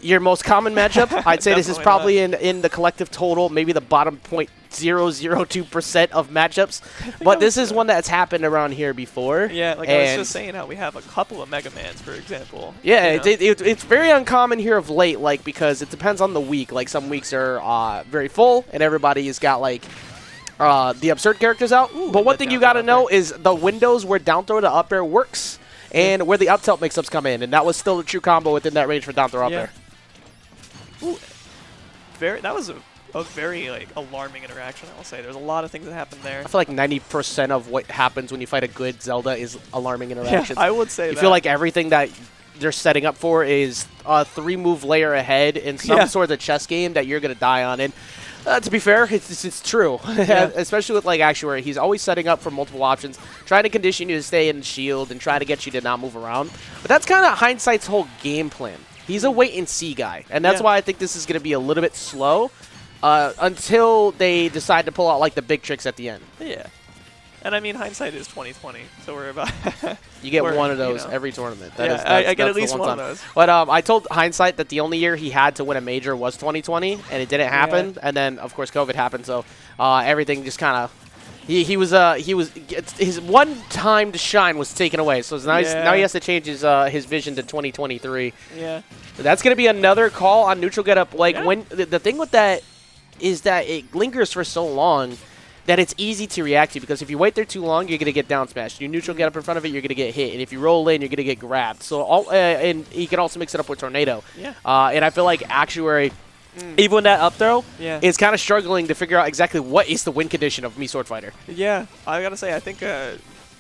your most common matchup. I'd say this is probably in the collective total, maybe the bottom 0.002% of matchups. But this is one that's happened around here before. Yeah, like I was just saying how we have a couple of Mega Mans, for example. Yeah, you know? it's very uncommon here of late, like because it depends on the week. Like some weeks are very full, and everybody has got like the absurd characters out. Ooh, but one the thing you down got to throw know is the windows where down throw to up air works, and where the up tilt mix-ups come in, and that was still a true combo within that range for down throw up air. Ooh, that was a very like alarming interaction, I will say. There's a lot of things that happened there. I feel like 90% of what happens when you fight a good Zelda is alarming interactions. Yeah, I would say you that. feel like everything that they're setting up for is a 3-move layer ahead in some sort of chess game that you're going to die on. And to be fair, it's true. Especially with like Actuary, he's always setting up for multiple options, trying to condition you to stay in the shield and try to get you to not move around. But that's kind of Hindsight's whole game plan. He's a wait-and-see guy, and that's why I think this is going to be a little bit slow until they decide to pull out like the big tricks at the end. Yeah. And I mean, Hindsight is 2020, so we're about... You get one of those every tournament. I get at least one of those. But I told Hindsight that the only year he had to win a major was 2020, and it didn't happen. And then, of course, COVID happened, so everything just kind of... his one time to shine was taken away, so now he has to change his vision to 2023. Yeah. That's gonna be another call on neutral get up. Like when the thing with that is that it lingers for so long that it's easy to react to, because if you wait there too long, you're gonna get down smashed. You neutral get up in front of it, you're gonna get hit, and if you roll in, you're gonna get grabbed. So and he can also mix it up with tornado. Yeah. And I feel like Actuary. Even with that up throw, is kind of struggling to figure out exactly what is the win condition of me Swordfighter. Yeah, I gotta say, I think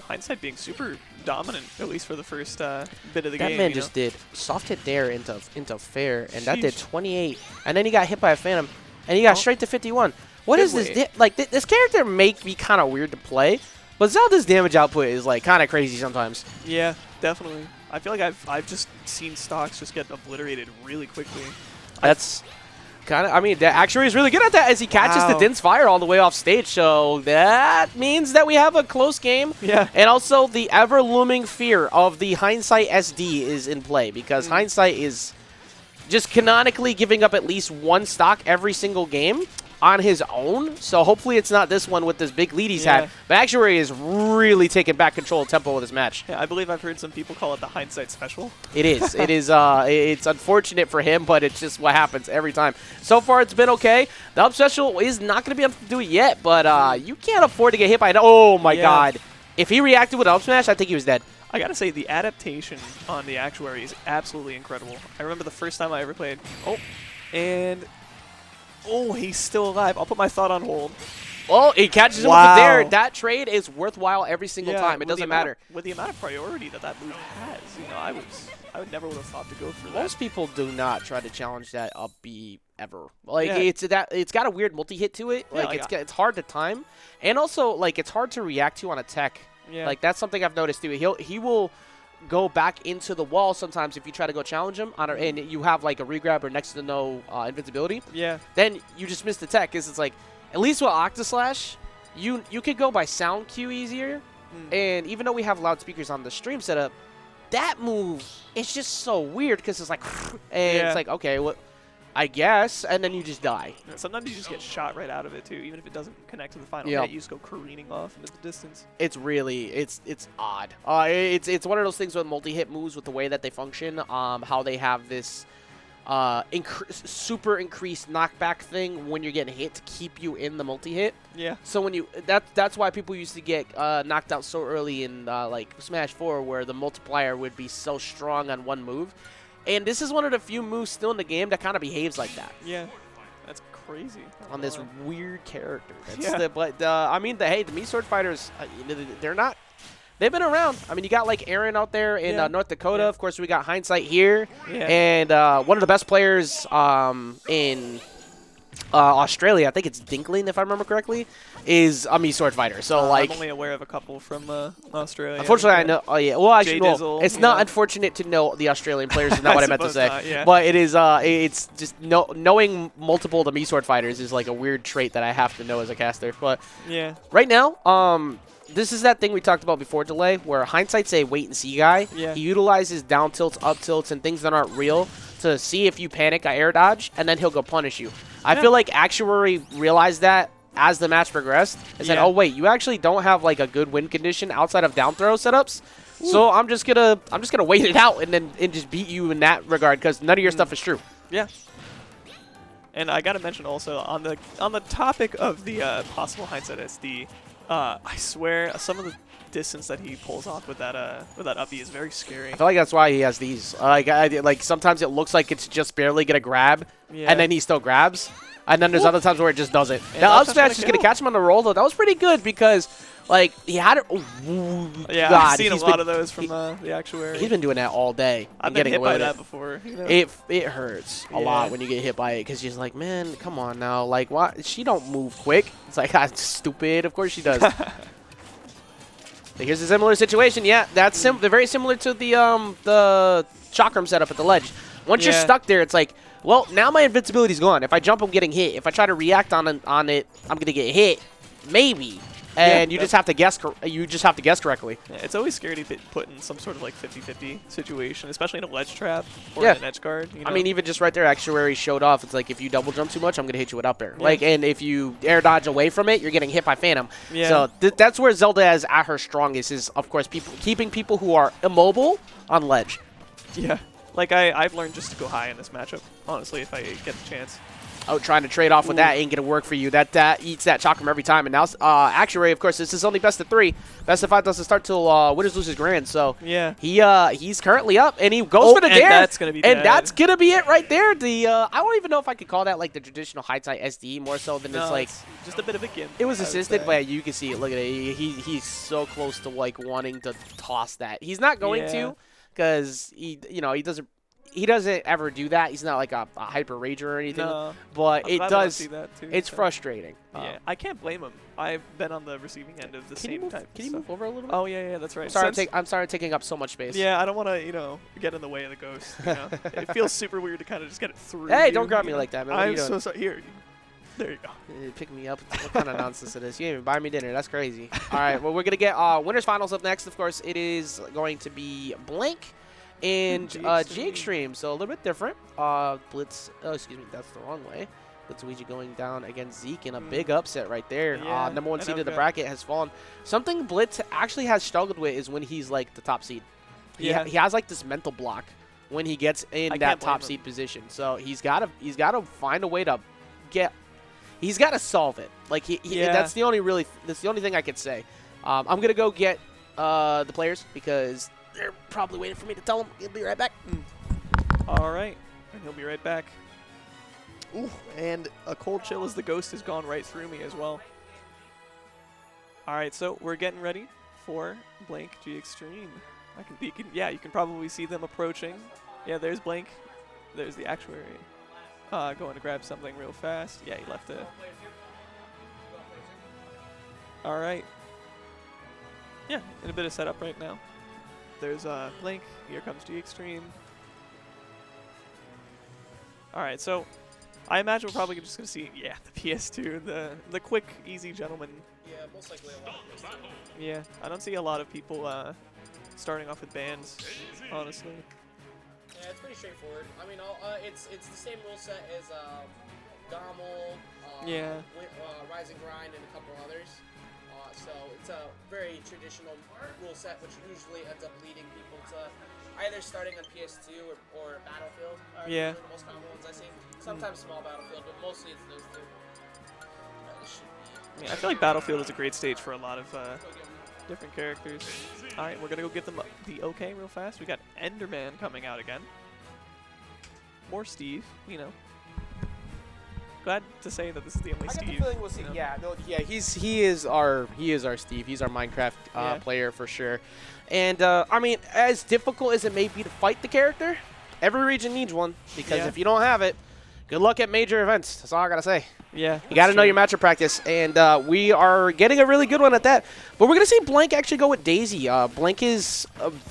Hindsight being super dominant, at least for the first bit of the game. That man just did soft hit there into fair, and that did 28, and then he got hit by a phantom, and he got straight to 51. What is this? Like this character may be kind of weird to play, but Zelda's damage output is like kind of crazy sometimes. Yeah, definitely. I feel like I've just seen stocks just get obliterated really quickly. That's kind of, I mean, the Actuary is really good at that as he catches the Din's Fire all the way off stage. So that means that we have a close game. Yeah. And also the ever-looming fear of the Hindsight SD is in play, because Hindsight is just canonically giving up at least one stock every single game on his own. So hopefully it's not this one with this big lead he's had. But Actuary is really taking back control of tempo with this match. Yeah, I believe I've heard some people call it the Hindsight special. It is. It is. It's unfortunate for him, but it's just what happens every time. So far, it's been okay. The up special is not going to be able to do it yet, but you can't afford to get hit by it. Oh, my God. If he reacted with up smash, I think he was dead. I gotta say, the adaptation on the Actuary is absolutely incredible. I remember the first time I ever played. Oh, he's still alive. I'll put my thought on hold. Oh, he catches him with there. That trade is worthwhile every single time. It doesn't matter. With the amount of priority that move has, you know, I would never would have thought to go for that. Most people do not try to challenge that up B ever. Like it's got a weird multi-hit to it. Like it's hard to time, and also like it's hard to react to on a tech. Yeah. Like that's something I've noticed too. He will go back into the wall sometimes if you try to go challenge him on and you have like a regrab or next to no invincibility. Yeah. Then you just miss the tech, because it's like at least with Octaslash, you could go by sound cue easier. And even though we have loudspeakers on the stream setup, that move is just so weird, because it's like and it's like, okay, well, I guess, and then you just die. Yeah, sometimes you just get shot right out of it too, even if it doesn't connect to the final hit. You just go careening off into the distance. It's really it's odd. It's one of those things with multi-hit moves, with the way that they function, how they have this super increased knockback thing when you're getting hit to keep you in the multi-hit. Yeah. So when you that's why people used to get knocked out so early in like Smash 4, where the multiplier would be so strong on one move. And this is one of the few moves still in the game that kind of behaves like that. Yeah, that's crazy. on this weird character. That's Yeah. but I mean, the Mii Swordfighters, they're not. They've been around. I mean, you got like Aaron out there in North Dakota. Yeah. Of course, we got Hindsight here, Yeah. and one of the best players in Australia, I think it's Dinkling, if I remember correctly, is a Mii Swordfighter. So like, I'm only aware of a couple from Australia. unfortunately, I know. Oh yeah. Well, actually, no, J-Dizzle, it's not unfortunate to know the Australian players. Is not what I meant to suppose say. not, yeah. But it is. It's just knowing multiple of the Mii Swordfighters is like a weird trait that I have to know as a caster. But Yeah. right now, this is that thing we talked about before delay, where Hindsight's a wait and see guy. Yeah. He utilizes down tilts, up tilts, and things that aren't real to see if you panic, air dodge, and then he'll go punish you. I feel like Actuary realized that as the match progressed, and said, Yeah. "Oh wait, you actually don't have like a good win condition outside of down throw setups." So I'm just gonna wait it out and just beat you in that regard because none of your stuff is true. Yeah. And I gotta mention also on the topic of the possible Hindsight SD, I swear some of the distance that he pulls off with that uppie is very scary. I feel like that's why he has these. Like sometimes it looks like it's just barely gonna grab, Yeah. and then he still grabs. And then there's other times where it just doesn't. And That up up smash smash gonna is going to kill. catch him on the roll, though. That was pretty good because, like, he had it. Oh, Yeah, God, I've seen a he's lot been- of those from the Actuary. He's been doing that all day. I've and been getting hit away by with that it. before. You know? It hurts a lot Yeah. when you get hit by it because you're just like, man, come on now. Like, why? She don't move quick. It's like, ah, stupid. Of course she does. Here's a similar situation. Yeah, that's they're very similar to the chakram setup at the ledge. Once you're Yeah. stuck there, it's like, well, now my invincibility's gone. If I jump, I'm getting hit. If I try to react on it, I'm gonna get hit, maybe. And you just have to guess. You just have to guess correctly. Yeah, it's always scary to be put in some sort of like 50-50 situation, especially in a ledge trap or Yeah. an edge guard. You know? I mean, even just right there, Actuary showed off. It's like if you double jump too much, I'm gonna hit you with up air. Yeah. Like, and if you air dodge away from it, you're getting hit by Phantom. Yeah. So that's where Zelda is at her strongest. Is of course keeping people who are immobile on ledge. yeah. Like I've learned just to go high in this matchup. Honestly, if I get the chance. Out trying to trade off with that ain't gonna work for you. That eats that chakram every time. And now Actuary, of course, this is only best of 3. Best of 5 doesn't start till winners loses grand. So Yeah. he's currently up and he goes for the and dare. that's gonna be and bad. that's gonna be it right there. The I don't even know if I could call that like the traditional Hindsight SD more so than No, it's like. just a bit of a gimp. It was I would assisted, say. but you can see it. Look at it. He's so close to like wanting to toss that. He's not going Yeah. to, because he doesn't ever do that. He's not like a hyper rager or anything. No, But I'm it glad I don't does. see that too, It's so. frustrating. Yeah, I can't blame him. I've been on the receiving end of the Can you same move? type. Can you stuff. move over a little bit? Oh yeah, that's right. I'm sorry, taking up so much space. Yeah, I don't want to, get in the way of the ghost. You know? It feels super weird to kind of just get it through. Hey, you, don't grab you me know? like that, man. What are I'm you doing? so sorry. Here, there you go. Pick me up. What kind of nonsense it is? You didn't even buy me dinner. That's crazy. All right. Well, we're gonna get winners finals up next. Of course, it is going to be Blank and G-XTREME. So a little bit different. Blitz. Oh, excuse me. That's the wrong way. BlitzLuigy going down against Zeke in a big upset right there. Yeah, Number 1 and seed I've in the got- bracket has fallen. Something Blitz actually has struggled with is when he's like the top seed. Yeah. He has like this mental block when he gets in I that can't blame top him. seed position. So he's gotta find a way to get. He's got to solve it. Like Yeah. that's the only thing I could say. I'm gonna go get the players because they're probably waiting for me to tell them. He'll be right back. All right, and he'll be right back. Ooh, and a cold chill as the ghost has gone right through me as well. All right, so we're getting ready for Blank G-XTREME. You can probably see them approaching. Yeah, there's Blank. There's the Actuary. Going to grab something real fast. Yeah, he left it. All right. Yeah, in a bit of setup right now. There's Blank. Here comes G-XTREME. All right, so I imagine we're probably just going to see, the PS2, the quick, easy gentleman. Yeah, most likely a lot of those too. Yeah, I don't see a lot of people starting off with bans, honestly. Yeah, it's pretty straightforward. I mean, it's the same rule set as Dommel, Yeah. Rise and Grind, and a couple others. So it's a very traditional rule set, which usually ends up leading people to either starting on PS2 or Battlefield. Are Yeah. usually the most common ones I see. Sometimes small Battlefield, but mostly it's those two. This should be. I feel like Battlefield is a great stage for a lot of different characters. All right, we're going to go give them the OK real fast. We got Enderman coming out again. More Steve, glad to say that this is the only I get the Steve. feeling we'll see. you know? Yeah, no, yeah, he is our Steve. He's our Minecraft Yeah. player for sure. And I mean, as difficult as it may be to fight the character, every region needs one because Yeah. if you don't have it, good luck at major events. That's all I gotta say. Yeah. You got to know your matchup practice, and we are getting a really good one at that. But we're going to see Blank actually go with Daisy. Blank has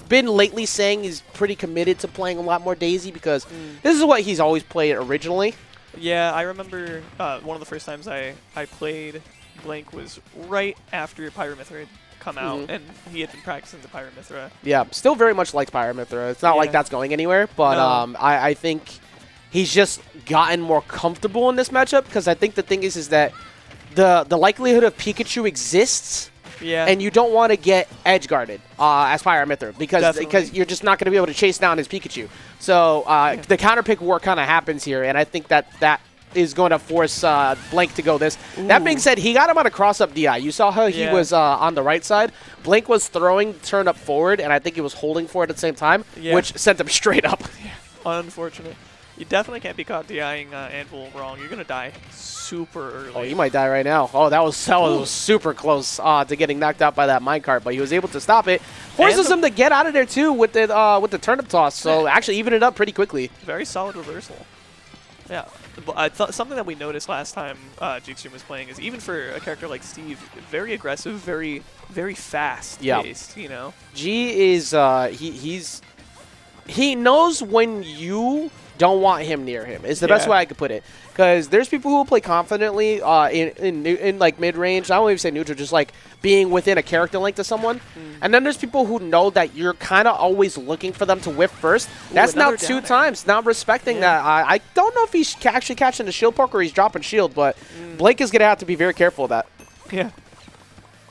been lately saying he's pretty committed to playing a lot more Daisy because this is what he's always played originally. Yeah, I remember one of the first times I played Blank was right after Pyra Mythra had come out, and he had been practicing the Pyra Mythra. Yeah, still very much likes Pyra Mythra. It's not like Yeah. that's going anywhere, but No. I think he's just gotten more comfortable in this matchup because I think the thing is that the likelihood of Pikachu exists. Yeah. And you don't want to get edge guarded as Pyra Mythra because Definitely. you're just not going to be able to chase down his Pikachu. So the counter pick war kind of happens here, and I think that is going to force Blank to go this. That being said, he got him on a cross-up DI. You saw how he Yeah. was on the right side. Blank was throwing turned up forward, and I think he was holding for it at the same time, Yeah. which sent him straight up. Unfortunate. You definitely can't be caught DIing Anvil wrong. You're going to die super early. Oh, he might die right now. Oh, that was super close to getting knocked out by that minecart, but he was able to stop it. Forces him to get out of there too with the turnip toss. So actually even it up pretty quickly. Very solid reversal. Yeah. Something that we noticed last time G-XTREME was playing is even for a character like Steve, very aggressive, very fast paced, you know. G is he knows when you don't want him near him. Is the best way I could put it. Because there's people who play confidently in like mid range. I won't even say neutral, just like being within a character link to someone. And then there's people who know that you're kind of always looking for them to whiff first. That's now 2 times. Not respecting that. I don't know if he's actually catching the shield poke or he's dropping shield, but Blake is gonna have to be very careful of that. Yeah.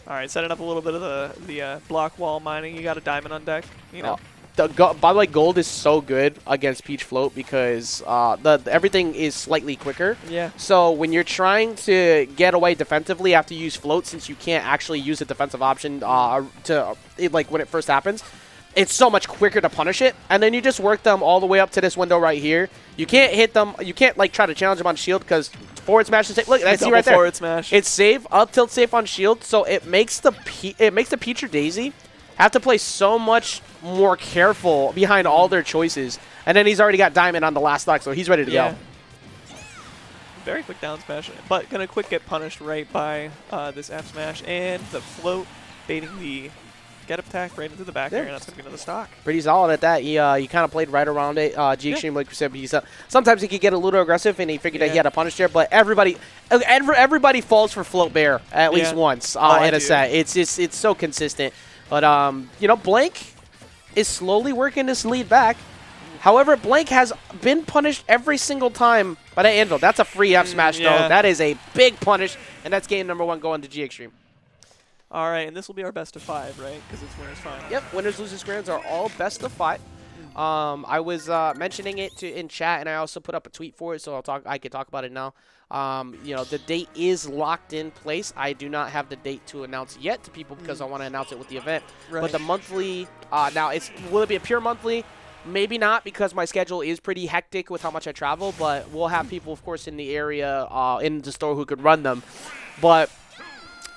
All right, setting up a little bit of the block wall mining. You got a diamond on deck. You know. By the way, gold is so good against Peach Float because everything is slightly quicker. Yeah. So when you're trying to get away defensively, you have to use Float since you can't actually use a defensive option like when it first happens. It's so much quicker to punish it, and then you just work them all the way up to this window right here. You can't hit them. You can't like try to challenge them on shield because forward smash is safe. Look, I see right there. Forward smash. It's safe. Up tilt safe on shield, so it makes the Peach or Daisy have to play so much more careful behind all their choices. And then he's already got Diamond on the last stock, so he's ready to go. Very quick down smash, but gonna quick get punished right by this F smash and the float baiting the get up attack right into the back there, and that's gonna be another stock. Pretty solid at that. He kind of played right around it. G-XTREME, like we said, sometimes he could get a little aggressive, and he figured that he had a punish there. But everybody falls for float bear at least once in a set. It's so consistent. But, you know, Blank is slowly working this lead back. However, Blank has been punished every single time by that Anvil. That's a free F smash, though. That is a big punish, and that's game number 1 going to G-XTREME. All right, and this will be our best of 5, right? Because it's winners final. Yep, winners, losers, grands are all best of 5. I was mentioning it in chat, and I also put up a tweet for it, so I could talk about it now. You know, the date is locked in place. I do not have the date to announce yet to people because I want to announce it with the event. Right. But the monthly, now will it be a pure monthly? Maybe not because my schedule is pretty hectic with how much I travel, but we'll have people, of course, in the area in the store who could run them. But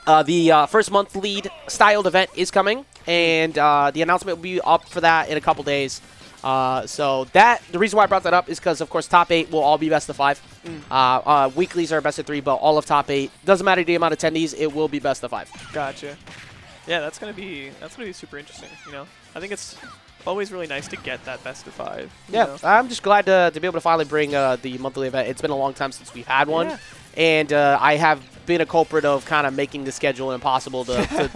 the first month lead styled event is coming, and the announcement will be up for that in a couple days. So the reason why I brought that up is because, of course, top 8 will all be best of 5. Weeklies are best of 3, but all of top 8 doesn't matter the amount of attendees. It will be best of 5. Gotcha. Yeah, that's gonna be super interesting. You know, I think it's always really nice to get that best of 5. Yeah, know? I'm just glad to be able to finally bring the monthly event. It's been a long time since we've had one, and I have been a culprit of kind of making the schedule impossible to.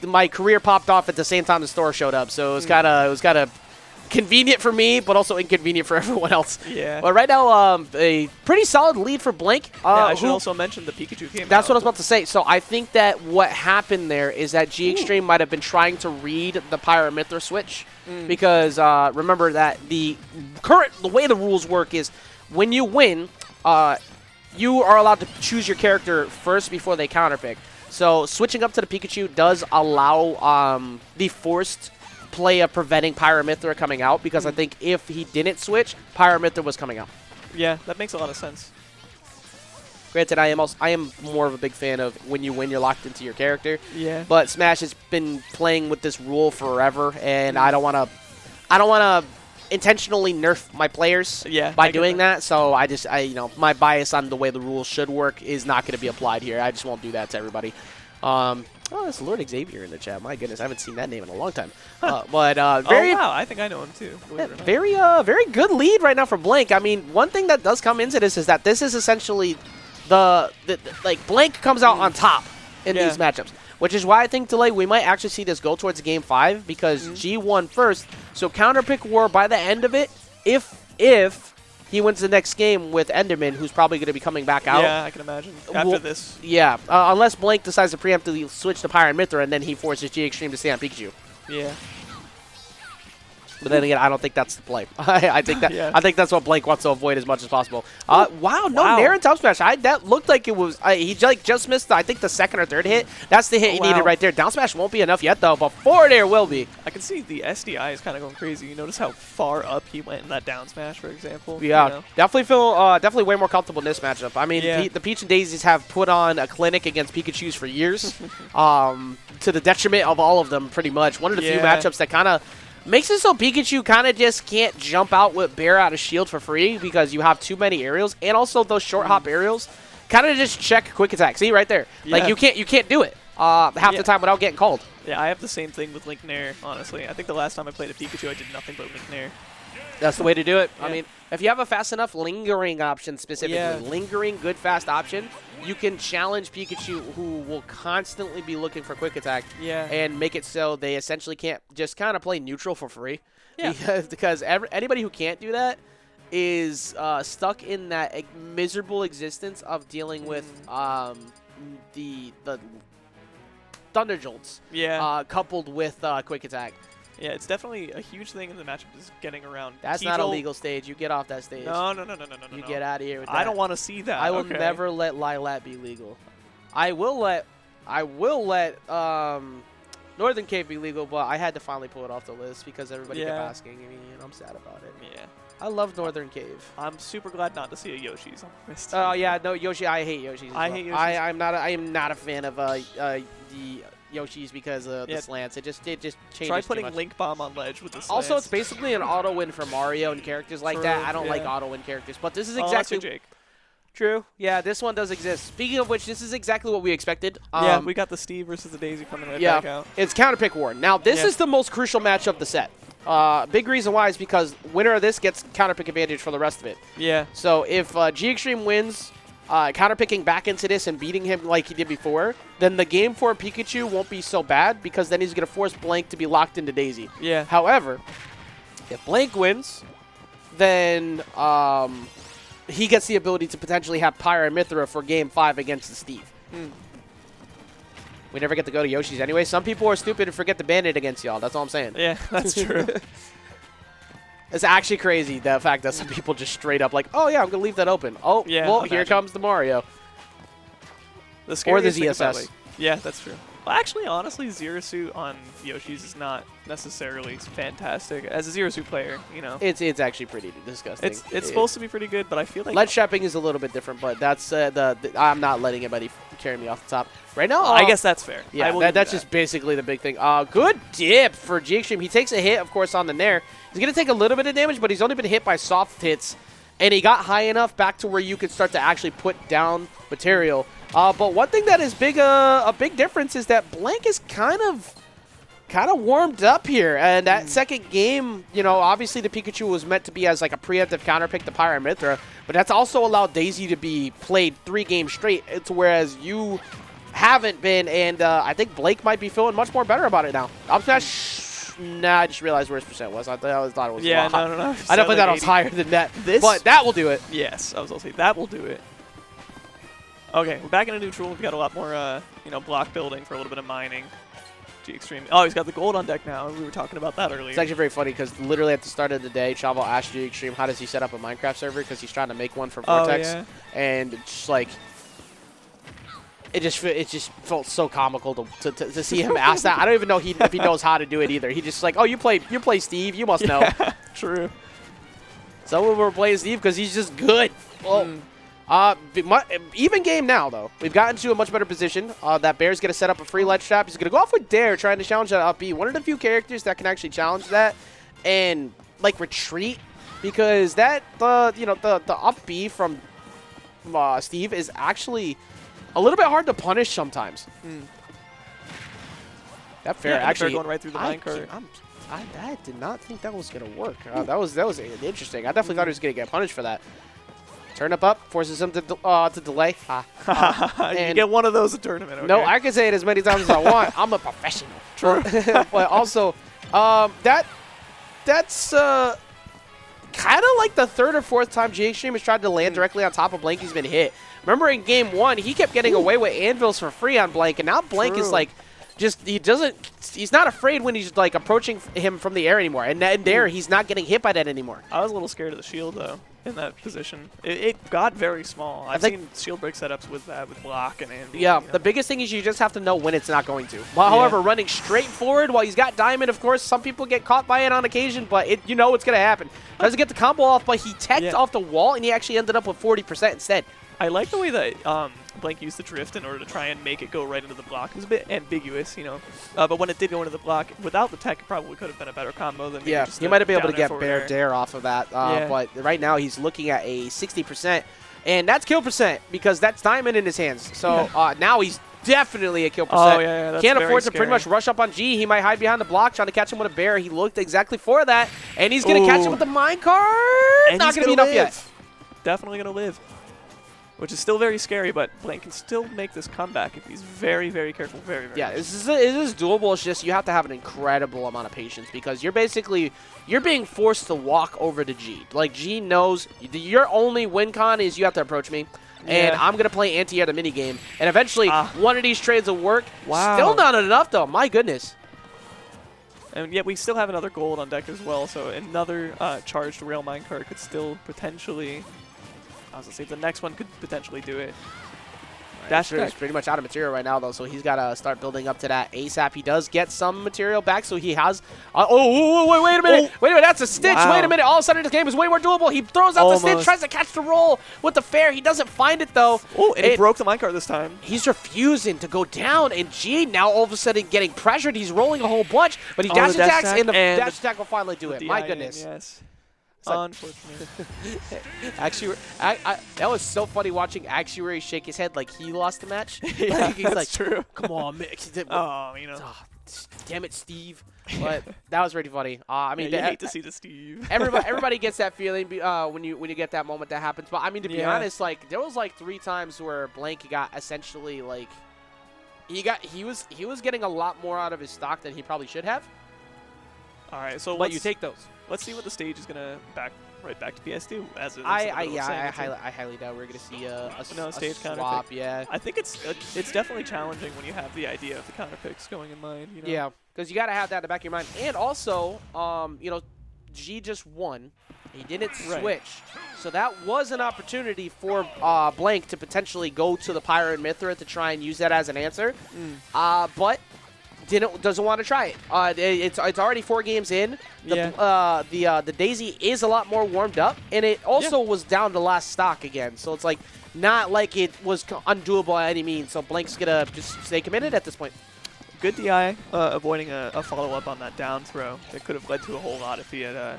My career popped off at the same time the store showed up, so it was kind of convenient for me, but also inconvenient for everyone else. Yeah. But right now, a pretty solid lead for Blank. I should also mention the Pikachu came That's out. what I was about to say. So I think that what happened there is that G-XTREME might have been trying to read the Pyra Mythra switch. Because remember that the way the rules work is when you win, you are allowed to choose your character first before they counterpick. So switching up to the Pikachu does allow the forced play of preventing Pyra Mythra coming out, because I think if he didn't switch, Pyra Mythra was coming out. Yeah, that makes a lot of sense. Granted, I am more of a big fan of when you win, you're locked into your character. Yeah. But Smash has been playing with this rule forever, and I don't want to intentionally nerf my players by doing that. So my bias on the way the rules should work is not going to be applied here. I just won't do that to everybody. Oh, that's Lord Xavier in the chat. My goodness, I haven't seen that name in a long time. Very, oh, wow, I think I know him too. very good lead right now for Blank. I mean, one thing that does come into this is that this is essentially like Blank comes out on top in these matchups, which is why I think Delay we might actually see this go towards Game 5 because G won first. So counter pick war by the end of it, if he wins the next game with Enderman, who's probably going to be coming back out. Yeah, I can imagine. After this. Yeah, unless Blank decides to preemptively switch to Pyra and Mythra, and then he forces G-XTREME to stay on Pikachu. Yeah. But then again, I don't think that's the play. I think that's what Blank wants to avoid as much as possible. Wow, Nair and top smash. That looked like it was. He just missed. I think the second or third hit. That's the hit he needed right there. Down smash won't be enough yet though, but forward air will be. I can see the SDI is kind of going crazy. You notice how far up he went in that down smash, for example. Yeah, you know? definitely way more comfortable in this matchup. I mean, the Peach and Daisies have put on a clinic against Pikachu's for years, to the detriment of all of them, pretty much. One of the few matchups that kind of makes it so Pikachu kind of just can't jump out with Bear out of shield for free because you have too many aerials, and also those short hop aerials kind of just check quick attack. See right there, like you can't do it half the time without getting called. Yeah, I have the same thing with Link Nair, honestly. I think the last time I played a Pikachu, I did nothing but Link Nair. That's the way to do it. I mean, if you have a fast enough lingering option specifically, lingering good fast option, you can challenge Pikachu, who will constantly be looking for quick attack, and make it so they essentially can't just kind of play neutral for free. Yeah. Because anybody who can't do that is stuck in that miserable existence of dealing with the Thunder Jolts, coupled with quick attack. Yeah, it's definitely a huge thing in the matchup is getting around. That's not a legal stage. You get off that stage. No. You get out of here with that. I don't want to see that. I will never let Lilat be legal. I will let Northern Cave be legal, but I had to finally pull it off the list because everybody kept asking me, and I'm sad about it. Yeah. I love Northern Cave. I'm super glad not to see a Yoshi's on the list. Oh yeah, no Yoshi. I hate Yoshi's. I hate Yoshi's. I am not a fan of the Yoshi's because of the slants. It just changes. Try putting Link Bomb on ledge with the slants. Also, it's basically an auto win for Mario and characters like that. I don't like auto win characters, but this is exactly Jake. True. Yeah, this one does exist. Speaking of which, this is exactly what we expected. Yeah, we got the Steve versus the Daisy coming back out. It's counter pick war. Now, this is the most crucial match of the set. Big reason why is because winner of this gets counter pick advantage for the rest of it. Yeah. So if G-XTREME wins, counter picking back into this and beating him like he did before, then the game for Pikachu won't be so bad because then he's going to force Blank to be locked into Daisy. Yeah. However, if Blank wins, then he gets the ability to potentially have Pyra and Mythra for Game 5 against the Steve. We never get to go to Yoshi's anyway. Some people are stupid and forget to ban it against y'all. That's all I'm saying. Yeah, that's true. It's actually crazy, the fact that some people just straight up like, oh, yeah, I'm going to leave that open. Oh, well, here comes the Mario. Or the ZSS. Yeah, that's true. Well, actually, honestly, Zero Suit on Yoshi's is not necessarily fantastic. As a Zero Suit player, you know. It's actually pretty disgusting. It's supposed to be pretty good, but I feel like ledge trapping is a little bit different, but that's I'm not letting anybody carry me off the top. Right now, I guess that's fair. Yeah, that's just basically the big thing. Good dip for G-XTREME. He takes a hit, of course, on the Nair. He's going to take a little bit of damage, but he's only been hit by soft hits, and he got high enough back to where you could start to actually put down material. But one thing that is a big difference is that Blank is kind of warmed up here. And that second game, you know, obviously the Pikachu was meant to be as like a preemptive counter pick to Pyra and Mythra, but that's also allowed Daisy to be played 3 games straight, whereas you haven't been, and I think Blake might be feeling much more better about it now. Up smash, nah, I just realized where his percent was. I thought it was no. I definitely thought it was higher than that, but that will do it. Yes, I was also saying that will do it. Okay, we're back in a neutral. We've got a lot more, block building for a little bit of mining. G-XTREME. Oh, he's got the gold on deck now. We were talking about that earlier. It's actually very funny because literally at the start of the day, Chavo asked G-XTREME how does he set up a Minecraft server because he's trying to make one for Vortex. Oh, yeah. And it's just like, it just felt so comical to see him ask that. I don't even know if he knows how to do it either. He just like, oh, you play Steve, you must know. Yeah, true. Some of them were playing Steve because he's just good. Well, Even game now, though. We've gotten to a much better position. That Bear's going to set up a free ledge trap. He's going to go off with Dare, trying to challenge that up B. One of the few characters that can actually challenge that and, like, retreat. Because that, the up B from Steve is actually a little bit hard to punish sometimes. That fair actually going right through the minecart. I did not think that was going to work. That was interesting. I definitely thought he was going to get punished for that. Turn up, forces him to delay. You get one of those a tournament. Okay. No, I can say it as many times as I want. I'm a professional. True. But also, that's kind of like the third or fourth time G-XTREME has tried to land directly on top of Blank. He's been hit. Remember in game 1, he kept getting away with anvils for free on Blank, and now Blank is like, he's not afraid when he's like approaching him from the air anymore. And there, he's not getting hit by that anymore. I was a little scared of the shield though in that position. It got very small. I've seen shield break setups with that, with block and anvil. Yeah, the biggest thing is you just have to know when it's not going to. However, running straight forward while he's got diamond, of course, some people get caught by it on occasion, but it's going to happen. Doesn't get the combo off, but he teched off the wall, and he actually ended up with 40% instead. I like the way that Blank used the drift in order to try and make it go right into the block. It was a bit ambiguous, but when it did go into the block, without the tech, it probably could have been a better combo than just he might have been able to down get air Bear Dare off of that, but right now he's looking at a 60%, and that's kill percent because that's diamond in his hands. So now he's definitely a kill percent. Oh, yeah, that's Can't very afford to scary. pretty much rush up on G. He might hide behind the block trying to catch him with a bear. He looked exactly for that, and he's going to catch him with the minecart. And Not he's going to be enough live. yet. Definitely going to live. Which is still very scary, but Blank can still make this comeback if he's very, very careful, very, very careful. This is doable. It's just you have to have an incredible amount of patience because you're being forced to walk over to G. Like, G knows your only win con is you have to approach me, and I'm going to play anti-air the minigame, and eventually one of these trades will work. Wow. Still not enough, though. My goodness. And yet we still have another gold on deck as well, so another charged rail minecart could still potentially... I was going to say the next one could potentially do it. Dash He's pretty much out of material right now, though, so he's got to start building up to that ASAP. He does get some material back, so he has... wait a minute. Wait a minute, that's a Stitch. Wow. Wait a minute. All of a sudden, this game is way more doable. He throws out the Stitch, tries to catch the roll with the fair. He doesn't find it, though. Oh, and he broke the minecart this time. He's refusing to go down, and G now all of a sudden getting pressured. He's rolling a whole bunch, but he dash attacks, and the dash attack will finally do it. My goodness. Yes. Like, unfortunate. Actually, that was so funny watching Actuary shake his head like he lost the match. Yeah, he's that's like, true. Come on, man. Damn it, Steve. But that was pretty funny. I mean, you hate to see the Steve. everybody gets that feeling when you get that moment that happens. But I mean, to be honest, like there was like 3 times where Blank got essentially like he was getting a lot more out of his stock than he probably should have. All right, so but you take those. Let's see what the stage is gonna right back to PS2 as it is. I highly doubt we're gonna see a stage swap. Counter pick. I think it's definitely challenging when you have the idea of the counter picks going in mind. Yeah, because you gotta have that in the back of your mind, and also, G just won. He didn't switch, so that was an opportunity for Blank to potentially go to the Pyra and Mythra to try and use that as an answer, but doesn't want to try it. It's already 4 games in. The Daisy is a lot more warmed up, and it also was down to last stock again. So it's like not like it was undoable by any means. So Blank's gonna just stay committed at this point. Good DI, avoiding a follow-up on that down throw that could have led to a whole lot if he had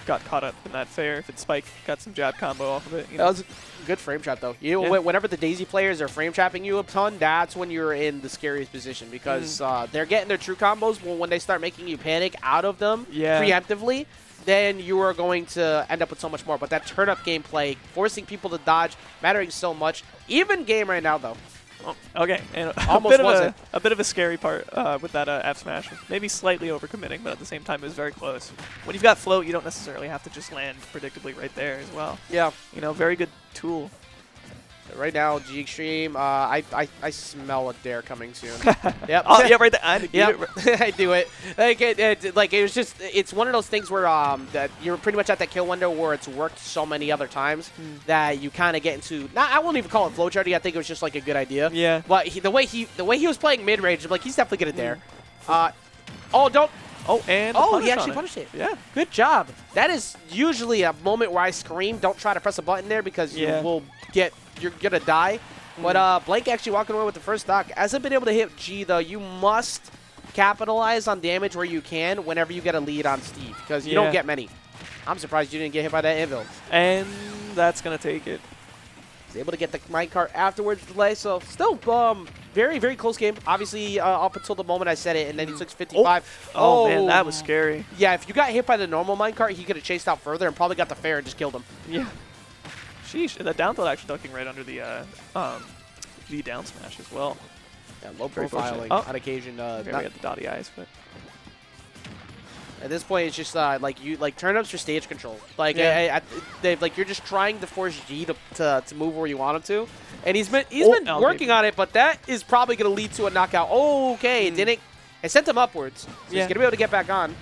got caught up in that fair. If Spike got some jab combo off of it. That was a good frame trap, though. Whenever the Daisy players are frame trapping you a ton, that's when you're in the scariest position because they're getting their true combos. Well, when they start making you panic out of them preemptively, then you are going to end up with so much more. But that turn-up gameplay, forcing people to dodge, mattering so much. Even game right now, though. Okay, and a bit of a scary part with that F smash. Maybe slightly overcommitting, but at the same time, it was very close. When you've got float, you don't necessarily have to just land predictably right there as well. Yeah. Very good tool. Right now, G-XTREME, I smell a dare coming soon. Yep. Oh, yeah, right there. I do it. It was just, it's one of those things where that you're pretty much at that kill window where it's worked so many other times that you kind of get into. I won't even call it flowcharting. I think it was just like a good idea. Yeah. But the way he was playing mid range, I'm like, he's definitely gonna dare. Don't. Oh, and he actually punished it. Yeah. Good job. That is usually a moment where I scream, don't try to press a button there because you will you're gonna die. But Blank actually walking away with the first stock. Hasn't been able to hit G though. You must capitalize on damage where you can whenever you get a lead on Steve, because you don't get many. I'm surprised you didn't get hit by that anvil. And that's gonna take it. He's able to get the minecart afterwards delay. So still very, very close game. Obviously up until the moment I said it, and then he took 55. Oh man, that was scary. Yeah, if you got hit by the normal minecart, he could have chased out further and probably got the fair and just killed him. Yeah. Sheesh. The down tilt actually ducking right under the down smash as well. Yeah, low Very profiling fortunate. on occasion. Maybe Not, we got the dotty eyes, but at this point, it's just like turn-ups for stage control. Like you're just trying to force G to move where you want him to, and he's been working on it, but that is probably going to lead to a knockout. Oh, okay, it sent him upwards. So he's going to be able to get back on.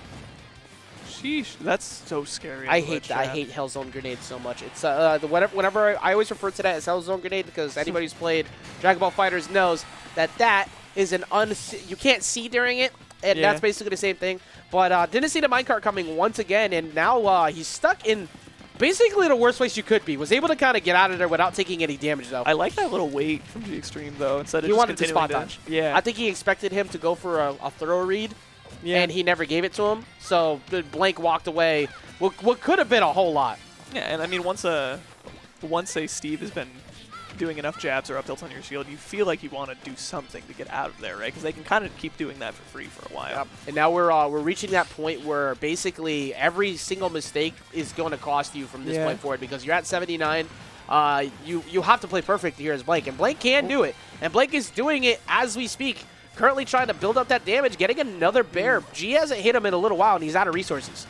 sheesh, that's so scary. I hate Hell Zone Grenade so much. It's whenever I always refer to that as Hell Zone Grenade, because anybody who's played Dragon Ball FighterZ knows that is an you can't see during it, and that's basically the same thing. But didn't see the minecart coming once again, and now he's stuck in basically the worst place you could be. Was able to kind of get out of there without taking any damage, though. I like that little wait from G-XTREME, though, instead of he just wanted to spot continuing dodge. Yeah. I think he expected him to go for a thorough read, and he never gave it to him. So the Blank walked away. What could have been a whole lot. Yeah, and I mean, once a Steve has been doing enough jabs or up tilts on your shield, you feel like you want to do something to get out of there, right? Because they can kind of keep doing that for free for a while. Yep. And now we're reaching that point where basically every single mistake is going to cost you from this point forward, because you're at 79. You have to play perfect here as Blank, and Blank can do it. And Blank is doing it as we speak. Currently trying to build up that damage, getting another bear. G hasn't hit him in a little while, and he's out of resources.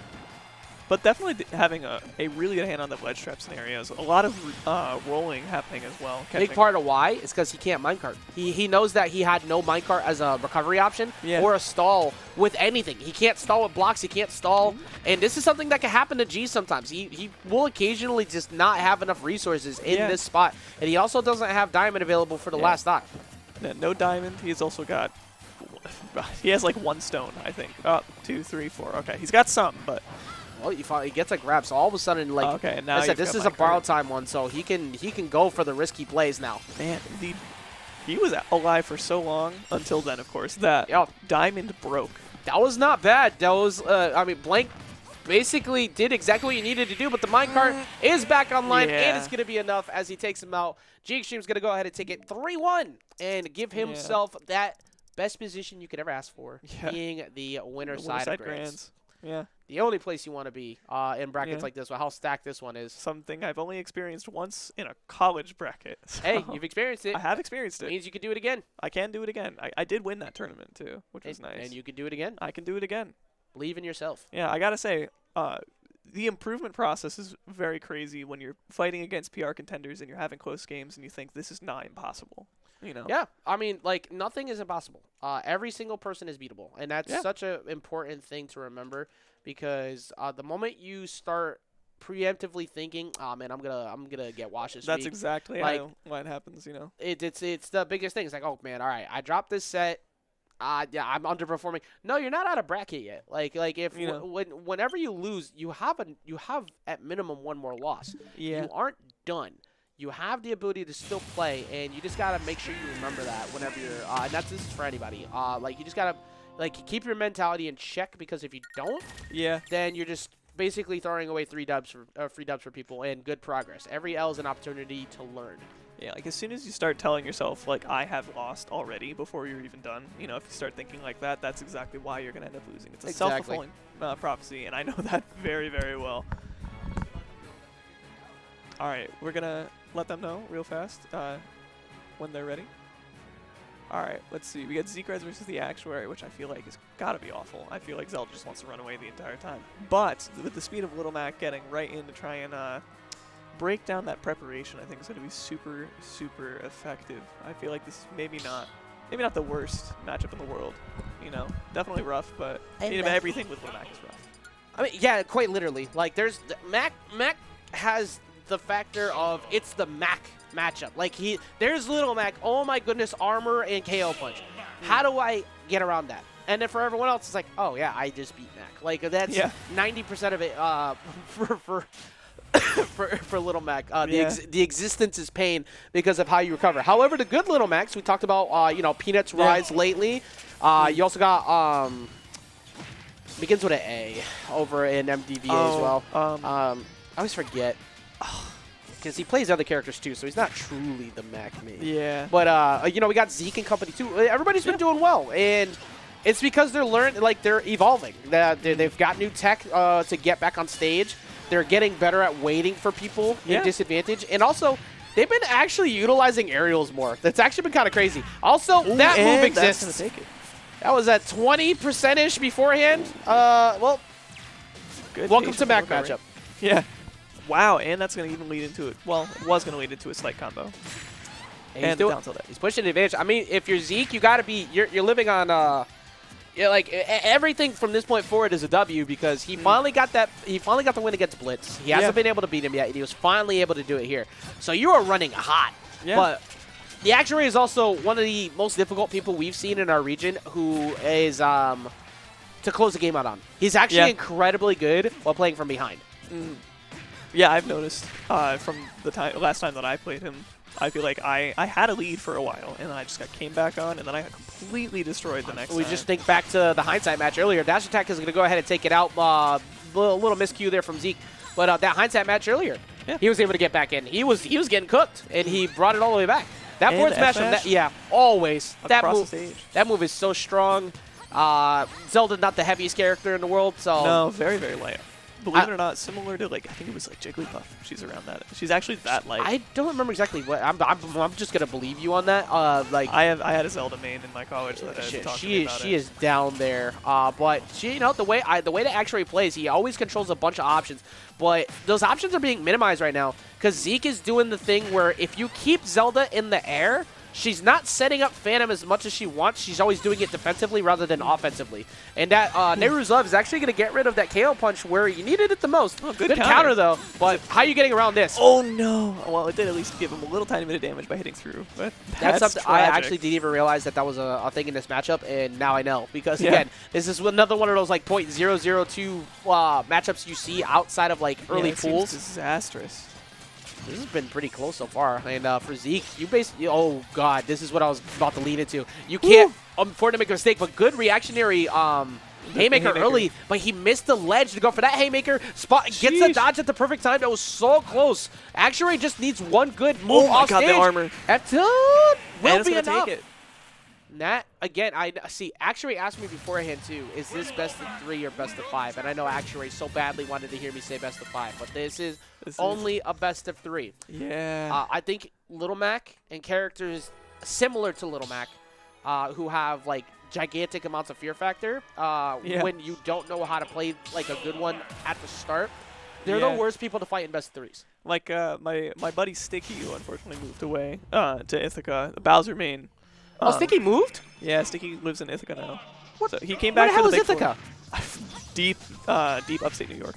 But definitely having a really good hand on the ledge trap scenarios. A lot of rolling happening as well. Big part of why is because he can't minecart. He knows that he had no minecart as a recovery option or a stall with anything. He can't stall with blocks. He can't stall. And this is something that can happen to G sometimes. He will occasionally just not have enough resources in this spot. And he also doesn't have diamond available for the last stock. Yeah, no diamond. He's also got... He has like 1 stone, I think. 2, 3, 4. Okay, he's got some, but... Well, he gets a grab, so all of a sudden, like now I said, this is a borrowed time one, so he can go for the risky plays now. Man, he was alive for so long until then, of course. That diamond broke. That was not bad. That was, I mean, Blank basically did exactly what you needed to do, but the minecart is back online, and it's going to be enough as he takes him out. G-XTREME's going to go ahead and take it 3-1 and give himself that best position you could ever ask for, being the winner side of Grands. Yeah. The only place you want to be in brackets like this, with how stacked this one is. Something I've only experienced once in a college bracket. So Hey, you've experienced it. I have experienced it. Means you can do it again. I can do it again. I did win that tournament, too, which was nice. And you can do it again. I can do it again. Believe in yourself. Yeah, I got to say, the improvement process is very crazy when you're fighting against PR contenders and you're having close games and you think this is not impossible. You know? Yeah, I mean, like, nothing is impossible. Every single person is beatable, and that's such an important thing to remember, because the moment you start preemptively thinking, "Oh man, I'm gonna get washed this week," that's exactly why it happens. You know, it's the biggest thing. It's like, oh man, all right, I dropped this set. Yeah, I'm underperforming. No, you're not out of bracket yet. Like if whenever you lose, you have at minimum 1 more loss. Yeah, you aren't done. You have the ability to still play, and you just gotta make sure you remember that whenever you're. And this is for anybody. Like you just gotta keep your mentality in check, because if you don't, then you're just basically throwing away free dubs for people and good progress. Every L is an opportunity to learn. Yeah, like as soon as you start telling yourself like I have lost already before you're even done, you know, if you start thinking like that, that's exactly why you're gonna end up losing. It's a self-fulfilling prophecy, and I know that very, very well. All right, we're gonna let them know real fast when they're ready. All right, let's see. We got ZekeReds versus TheActuary, which I feel like has got to be awful. I feel like Zelda just wants to run away the entire time. But with the speed of Little Mac getting right in to try and break down that preparation, I think is going to be super, super effective. I feel like this is maybe not the worst matchup in the world. You know, definitely rough, but everything with Little Mac is rough. I mean, yeah, quite literally. Like, there's Mac has the factor of it's the Mac matchup. Like there's Little Mac. Oh my goodness, armor and KO punch. How do I get around that? And then for everyone else, it's like, oh yeah, I just beat Mac. Like that's 90% of it for Little Mac. Yeah. The existence is pain because of how you recover. However, the good Little Macs, we talked about, Peanut's rise lately. You also got, begins with an A over in MDVA as well. I always forget. Because he plays other characters too, so he's not truly the Mac main. Yeah. But, we got Zeke and company too. Everybody's been doing well. And it's because they're evolving. They've got new tech to get back on stage. They're getting better at waiting for people in disadvantage. And also, they've been actually utilizing aerials more. That's actually been kind of crazy. Also, that move exists. That's gonna take it. That was at 20%-ish beforehand. Well, Good welcome patient to Mac recovery. matchup. Yeah. Wow, and that's going to even lead into it. Well, it was going to lead into a slight combo. And he's down tilt it. He's pushing the advantage. I mean, if you're Zeke, you got to be. You're living on. Everything from this point forward is a W because he finally got that. He finally got the win against Blitz. He hasn't been able to beat him yet, and he was finally able to do it here. So you are running hot. Yeah. But TheActuary is also one of the most difficult people we've seen in our region who is to close the game out on. He's actually incredibly good while playing from behind. Yeah, I've noticed from the last time that I played him, I feel like I had a lead for a while, and then I just came back on, and then I got completely destroyed the next time. We just think back to the Hindsight match earlier. Dash attack is going to go ahead and take it out. Little miscue there from Zeke. But that Hindsight match earlier, he was able to get back in. He was getting cooked, and he brought it all the way back. That And forward smash, always. Across the stage. That move is so strong. Zelda, not the heaviest character in the world, so No, very, very light. Believe it or not, similar to, I think it was, Jigglypuff. She's around that. She's actually that light. I don't remember exactly what. I'm just gonna believe you on that. I had a Zelda main in my college that talked to me about she is down there. But she, the way that actually plays, he always controls a bunch of options. But those options are being minimized right now because Zeke is doing the thing where if you keep Zelda in the air, she's not setting up Phantom as much as she wants. She's always doing it defensively rather than offensively. And that Nehru's Love is actually going to get rid of that KO punch where you needed it the most. Oh, good counter, though. But how are you getting around this? Oh, no. Well, it did at least give him a little tiny bit of damage by hitting through. But That's something I tragic. actually didn't even realize that was a thing in this matchup, and now I know. Because, again, this is another one of those, .002 matchups you see outside of, early it pools. seems disastrous. This has been pretty close so far. And for Zeke, you basically... Oh, God. This is what I was about to lean into. You can't afford to make a mistake, but good reactionary haymaker early, but he missed the ledge to go for that haymaker. Gets the dodge at the perfect time. That was so close. Actually just needs one good move off stage. Oh, my God, the armor. That will be enough. Take it. That, again, I see. Actuary asked me beforehand, too, is this best of 3 or best of 5? And I know Actuary so badly wanted to hear me say best of 5, but this is only a best of 3. Yeah. I think Little Mac and characters similar to Little Mac who have, gigantic amounts of fear factor when you don't know how to play, a good one at the start, they're the worst people to fight in best of 3s. My buddy Sticky, who unfortunately moved away to Ithaca, the Bowser main. Sticky moved? Yeah, Sticky lives in Ithaca now. What? So he came back Where for the the hell big is Ithaca? deep upstate New York.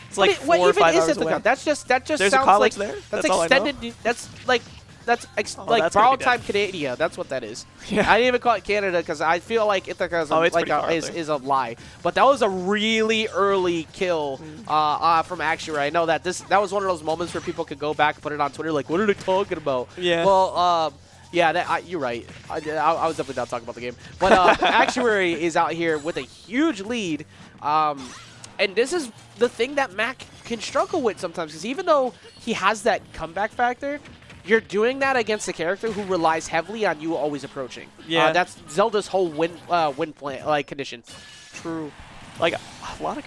It's What 4 or even 5 is hours Ithaca? away. That just There's sounds a college like there. that's all I know. extended. That's that's borrowed gonna be time Canada. That's what that is. Yeah. I didn't even call it Canada because I feel like Ithaca is, it's pretty far up there. is a lie. But that was a really early kill from Actuary. I know that that was one of those moments where people could go back and put it on Twitter like, what are they talking about? Yeah. Well, yeah, you're right. I was definitely not talking about the game. But Actuary is out here with a huge lead. And this is the thing that Mac can struggle with sometimes. Because even though he has that comeback factor, you're doing that against a character who relies heavily on you always approaching. Yeah. That's Zelda's whole win plan, condition. True. A lot of...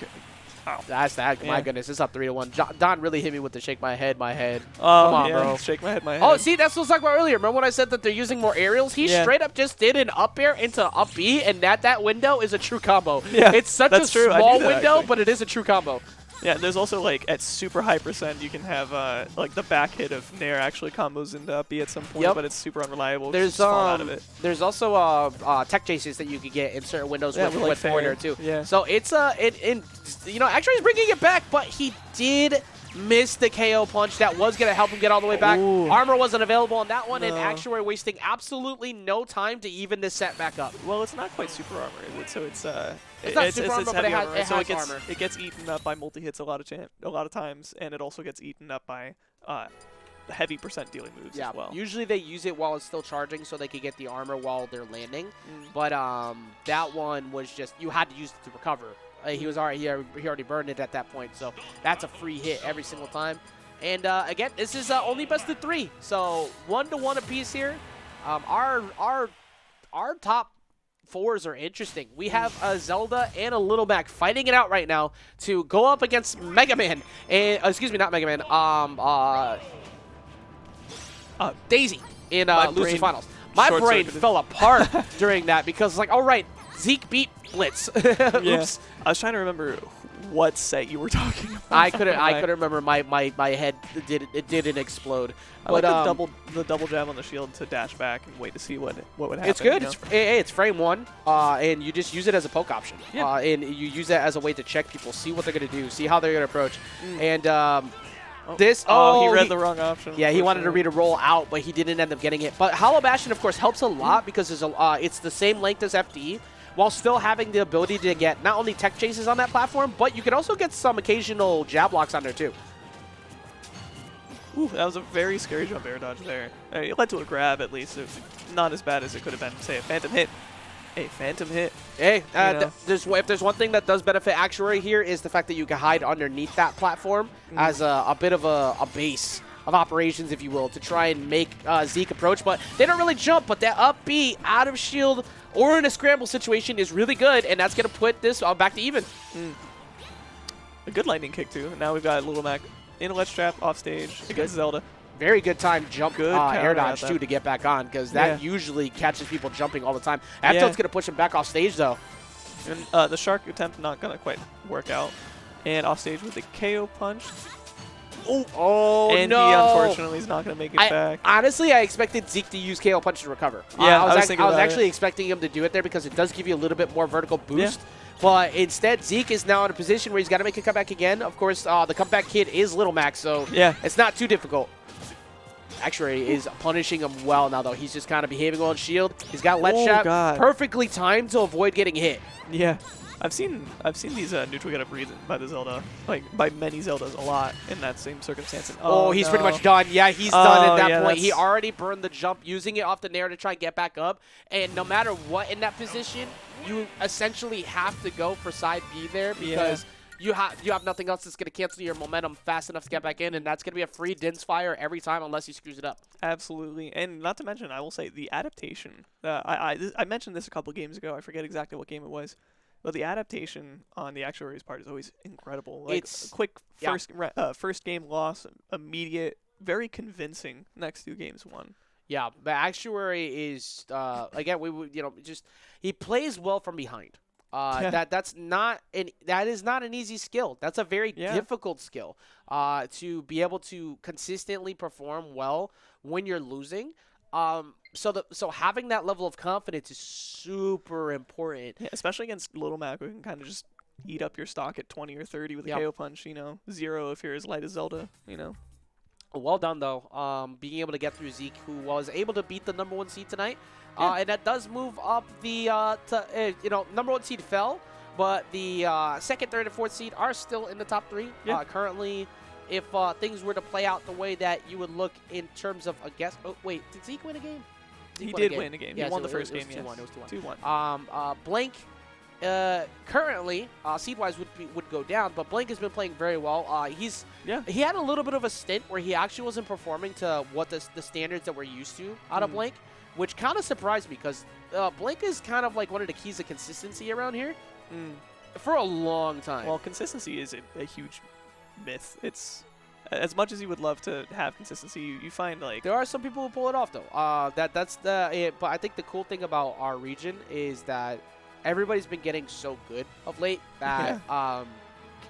Wow. That's that. My Yeah. goodness, it's up 3-1. Don really hit me with the shake my head. Oh, Come on, yeah. bro. Shake my head, my head. Oh, see, that's what I was talking about earlier. Remember when I said that they're using more aerials? He straight up just did an up air into up B, and that window is a true combo. Yeah, It's such that's a true. I small knew that, window, actually. but it is a true combo. Yeah, there's also, at super high percent, you can have, the back hit of Nair actually combos into up B at some point, but it's super unrelated. There's spawn out of it. There's also tech chases that you could get in certain windows with Fair. forward air too. Yeah. So it's actually he's bringing it back, but he did missed the KO punch that was going to help him get all the way back. Ooh. Armor wasn't available on that one, and No. Actuary wasting absolutely no time to even this set back up. Well, it's not quite super armor, is it? So it's It's not super armor, but heavy it has- armor, it so has it gets armor. it gets eaten up by multi hits a lot of times, and it also gets eaten up by heavy percent dealing moves Yeah, as well. usually they use it while it's still charging so they can get the armor while they're landing. Mm. But that one was just, you had to use it to recover. He was already he already burned it at that point, so that's a free hit every single time. And again, this is only best of 3, so 1-1 apiece here. Our top 4s are interesting. We have a Zelda and a Little Mac fighting it out right now to go up against Mega Man. And excuse me, not Mega Man. Daisy in Losers brain Finals. My brain short-circuited. fell apart during that because like, all right, Zeke beat Blitz. Yeah. Oops. I was trying to remember what set you were talking about. I couldn't remember. My head didn't explode. I But like the double jab on the shield to dash back and wait to see what would happen. it's good. You know? It's frame 1, and you just use it as a poke option. Yeah. And you use that as a way to check people, see what they're gonna do, see how they're gonna approach. And Oh, oh, he read the wrong option. Yeah, he wanted to unfortunately. read a roll out, but he didn't end up getting it. But Hollow Bastion, of course, helps a lot because it's the same length as FD, while still having the ability to get not only tech chases on that platform, but you can also get some occasional jab blocks on there too. Ooh, that was a very scary jump air dodge there. It led to a grab at least. It was not as bad as it could have been. Say a phantom hit. A phantom hit. Hey, know. if there's one thing that does benefit Actuary here is the fact that you can hide underneath that platform as a bit of a base of operations, if you will, to try and make Zeke approach. But they don't really jump, but that up B out of shield or in a scramble situation is really good, and that's going to put this back to even. A good lightning kick too. Now we've got Little Mac in a ledge trap off stage against Zelda. Very good time jump Good air counter dodge, at too, that. to get back on, because that Yeah. usually catches people jumping all the time. Yeah. F-tilt's going to push him back off stage, though. And the shark attempt not gonna quite work out. And off stage with the KO punch. Oh, And no. he unfortunately is not gonna make it back. Honestly, I expected Zeke to use KO punch to recover. Yeah, I was I thinking was about actually it. expecting him to do it there because it does give you a little bit more vertical boost. But instead, Zeke is now in a position where he's got to make a comeback again. Of course, the comeback kid is Little Max, so Yeah. it's not too difficult. Actually, is punishing him well now, though. He's just kind of behaving on shield. He's got ledge Oh, trap God. perfectly timed to avoid getting hit. Yeah. I've seen these neutral get up reads by the Zelda, like by many Zeldas a lot in that same circumstance. And, Oh, he's pretty no. much done. Yeah, he's done at that yeah, point. He that's- already burned the jump using it off the nair to try and get back up. And no matter what in that position, you essentially have to go for side B there because you have nothing else that's going to cancel your momentum fast enough to get back in, and that's going to be a free Din's Fire every time unless he screws it up. Absolutely, and not to mention, I will say the adaptation. I mentioned this a couple games ago. I forget exactly what game it was, but the adaptation on the Actuary's part is always incredible. Like It's- a quick yeah. first game loss, immediate, very convincing. Next 2 games won. Yeah, but Actuary is again he plays well from behind. That is not an easy skill. That's a very difficult skill to be able to consistently perform well when you're losing. So having that level of confidence is super important. Yeah, especially against Little Mac, who can kind of just eat up your stock at 20 or 30 with a Yep. KO punch. 0 if you're as light as Zelda. Well done, though. Being able to get through Zeke, who was able to beat the #1 seed tonight. And that does move up the, #1 seed fell, but the 2nd, 3rd, and 4th seed are still in the top 3. Yeah. Currently, if things were to play out the way that you would look in terms of a guess. Oh, wait, did Zeke win a game? He won a did win a game. He Yes, won it the first was game, yes. 2-1. It was 2-1. 2-1. Blank currently seed-wise would go down, but Blank has been playing very well. He had a little bit of a stint where he actually wasn't performing to what the standards that we're used to out of Blank, which kind of surprised me because Blank is kind of like one of the keys of consistency around here for a long time. Well, consistency is a huge myth. It's as much as you would love to have consistency, you find like there are some people who pull it off though. But I think the cool thing about our region is that everybody's been getting so good of late that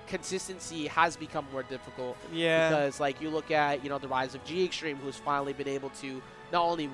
consistency has become more difficult. Yeah. Because like you look at the rise of G-XTREME, who's finally been able to not only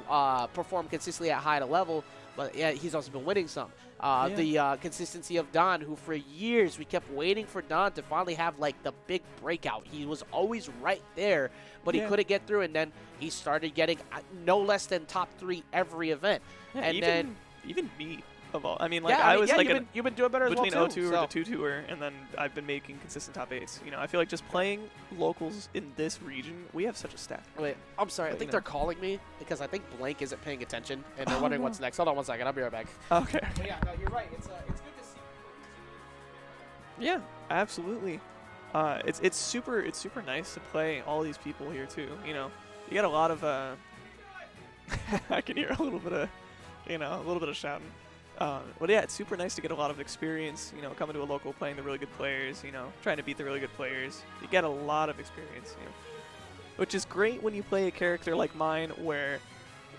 perform consistently at high level, but yeah, he's also been winning some. The consistency of Don, who for years we kept waiting for Don to finally have like the big breakout. He was always right there, but he couldn't get through, and then he started getting no less than top 3 every event. Yeah, and even me of all. I mean, like I was like you've been doing better between as well O2 or the 2-2er, and then I've been making consistent top 8s. You know, I feel like just playing locals in this region, we have such a stack. Wait, I'm sorry. I think they're calling me because I think Blank isn't paying attention, and they're wondering what's next. Hold on one second. I'll be right back. Okay. But yeah, no, you're right. It's good to see. Yeah, absolutely. It's super nice to play all these people here too. You know, you get a lot of I can hear a little bit of shouting. But yeah, it's super nice to get a lot of experience. You know, coming to a local, playing the really good players. You know, trying to beat the really good players. You get a lot of experience. You know, which is great when you play a character like mine, where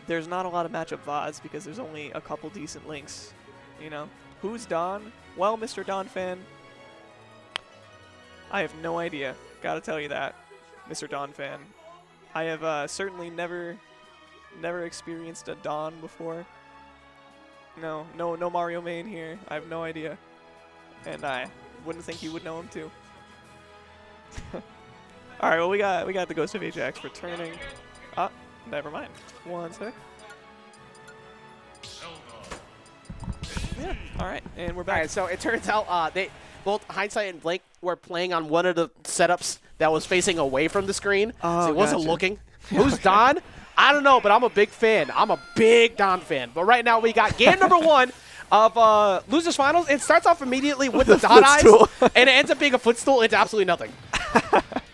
there's not a lot of matchup VODs because there's only a couple decent links. You know, who's Don? Well, Mr. Don fan, I have no idea. Gotta tell you that, Mr. Don fan. I have certainly never experienced a Don before. No Mario main here. I have no idea. And I wouldn't think you would know him too. Alright, well we got the Ghost of Ajax returning. Never mind. One sec. Yeah, alright, and we're back. Alright, so it turns out they both Hindsight and Blake were playing on one of the setups that was facing away from the screen. So it wasn't looking. Who's Don? I don't know, but I'm a big fan. I'm a big Don fan. But right now we got game number 1 of Losers Finals. It starts off immediately with the Don Eyes, and it ends up being a footstool into absolutely nothing.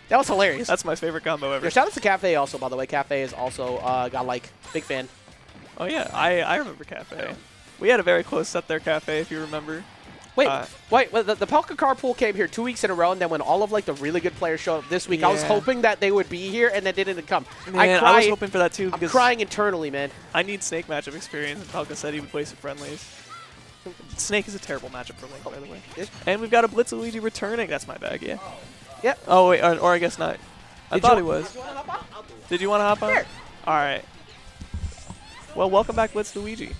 That was hilarious. That's my favorite combo ever. Yeah, shout out to Cafe also, by the way. Cafe is also got like big fan. Oh yeah, I remember Cafe. We had a very close set there, Cafe, if you remember. Wait, the Pelka Carpool came here 2 weeks in a row, and then when all of like the really good players showed up this week, I was hoping that they would be here, and they didn't come. Man, I was hoping for that too. I'm crying internally, man. I need Snake matchup experience, and Pelka said he would play some friendlies. Snake is a terrible matchup for Link, by the way. And we've got a BlitzLuigy returning. That's my bag, yeah. Yep. Oh, wait, or I guess not. I thought he was. Did you want to hop on? Sure. All right. Well, welcome back, BlitzLuigy.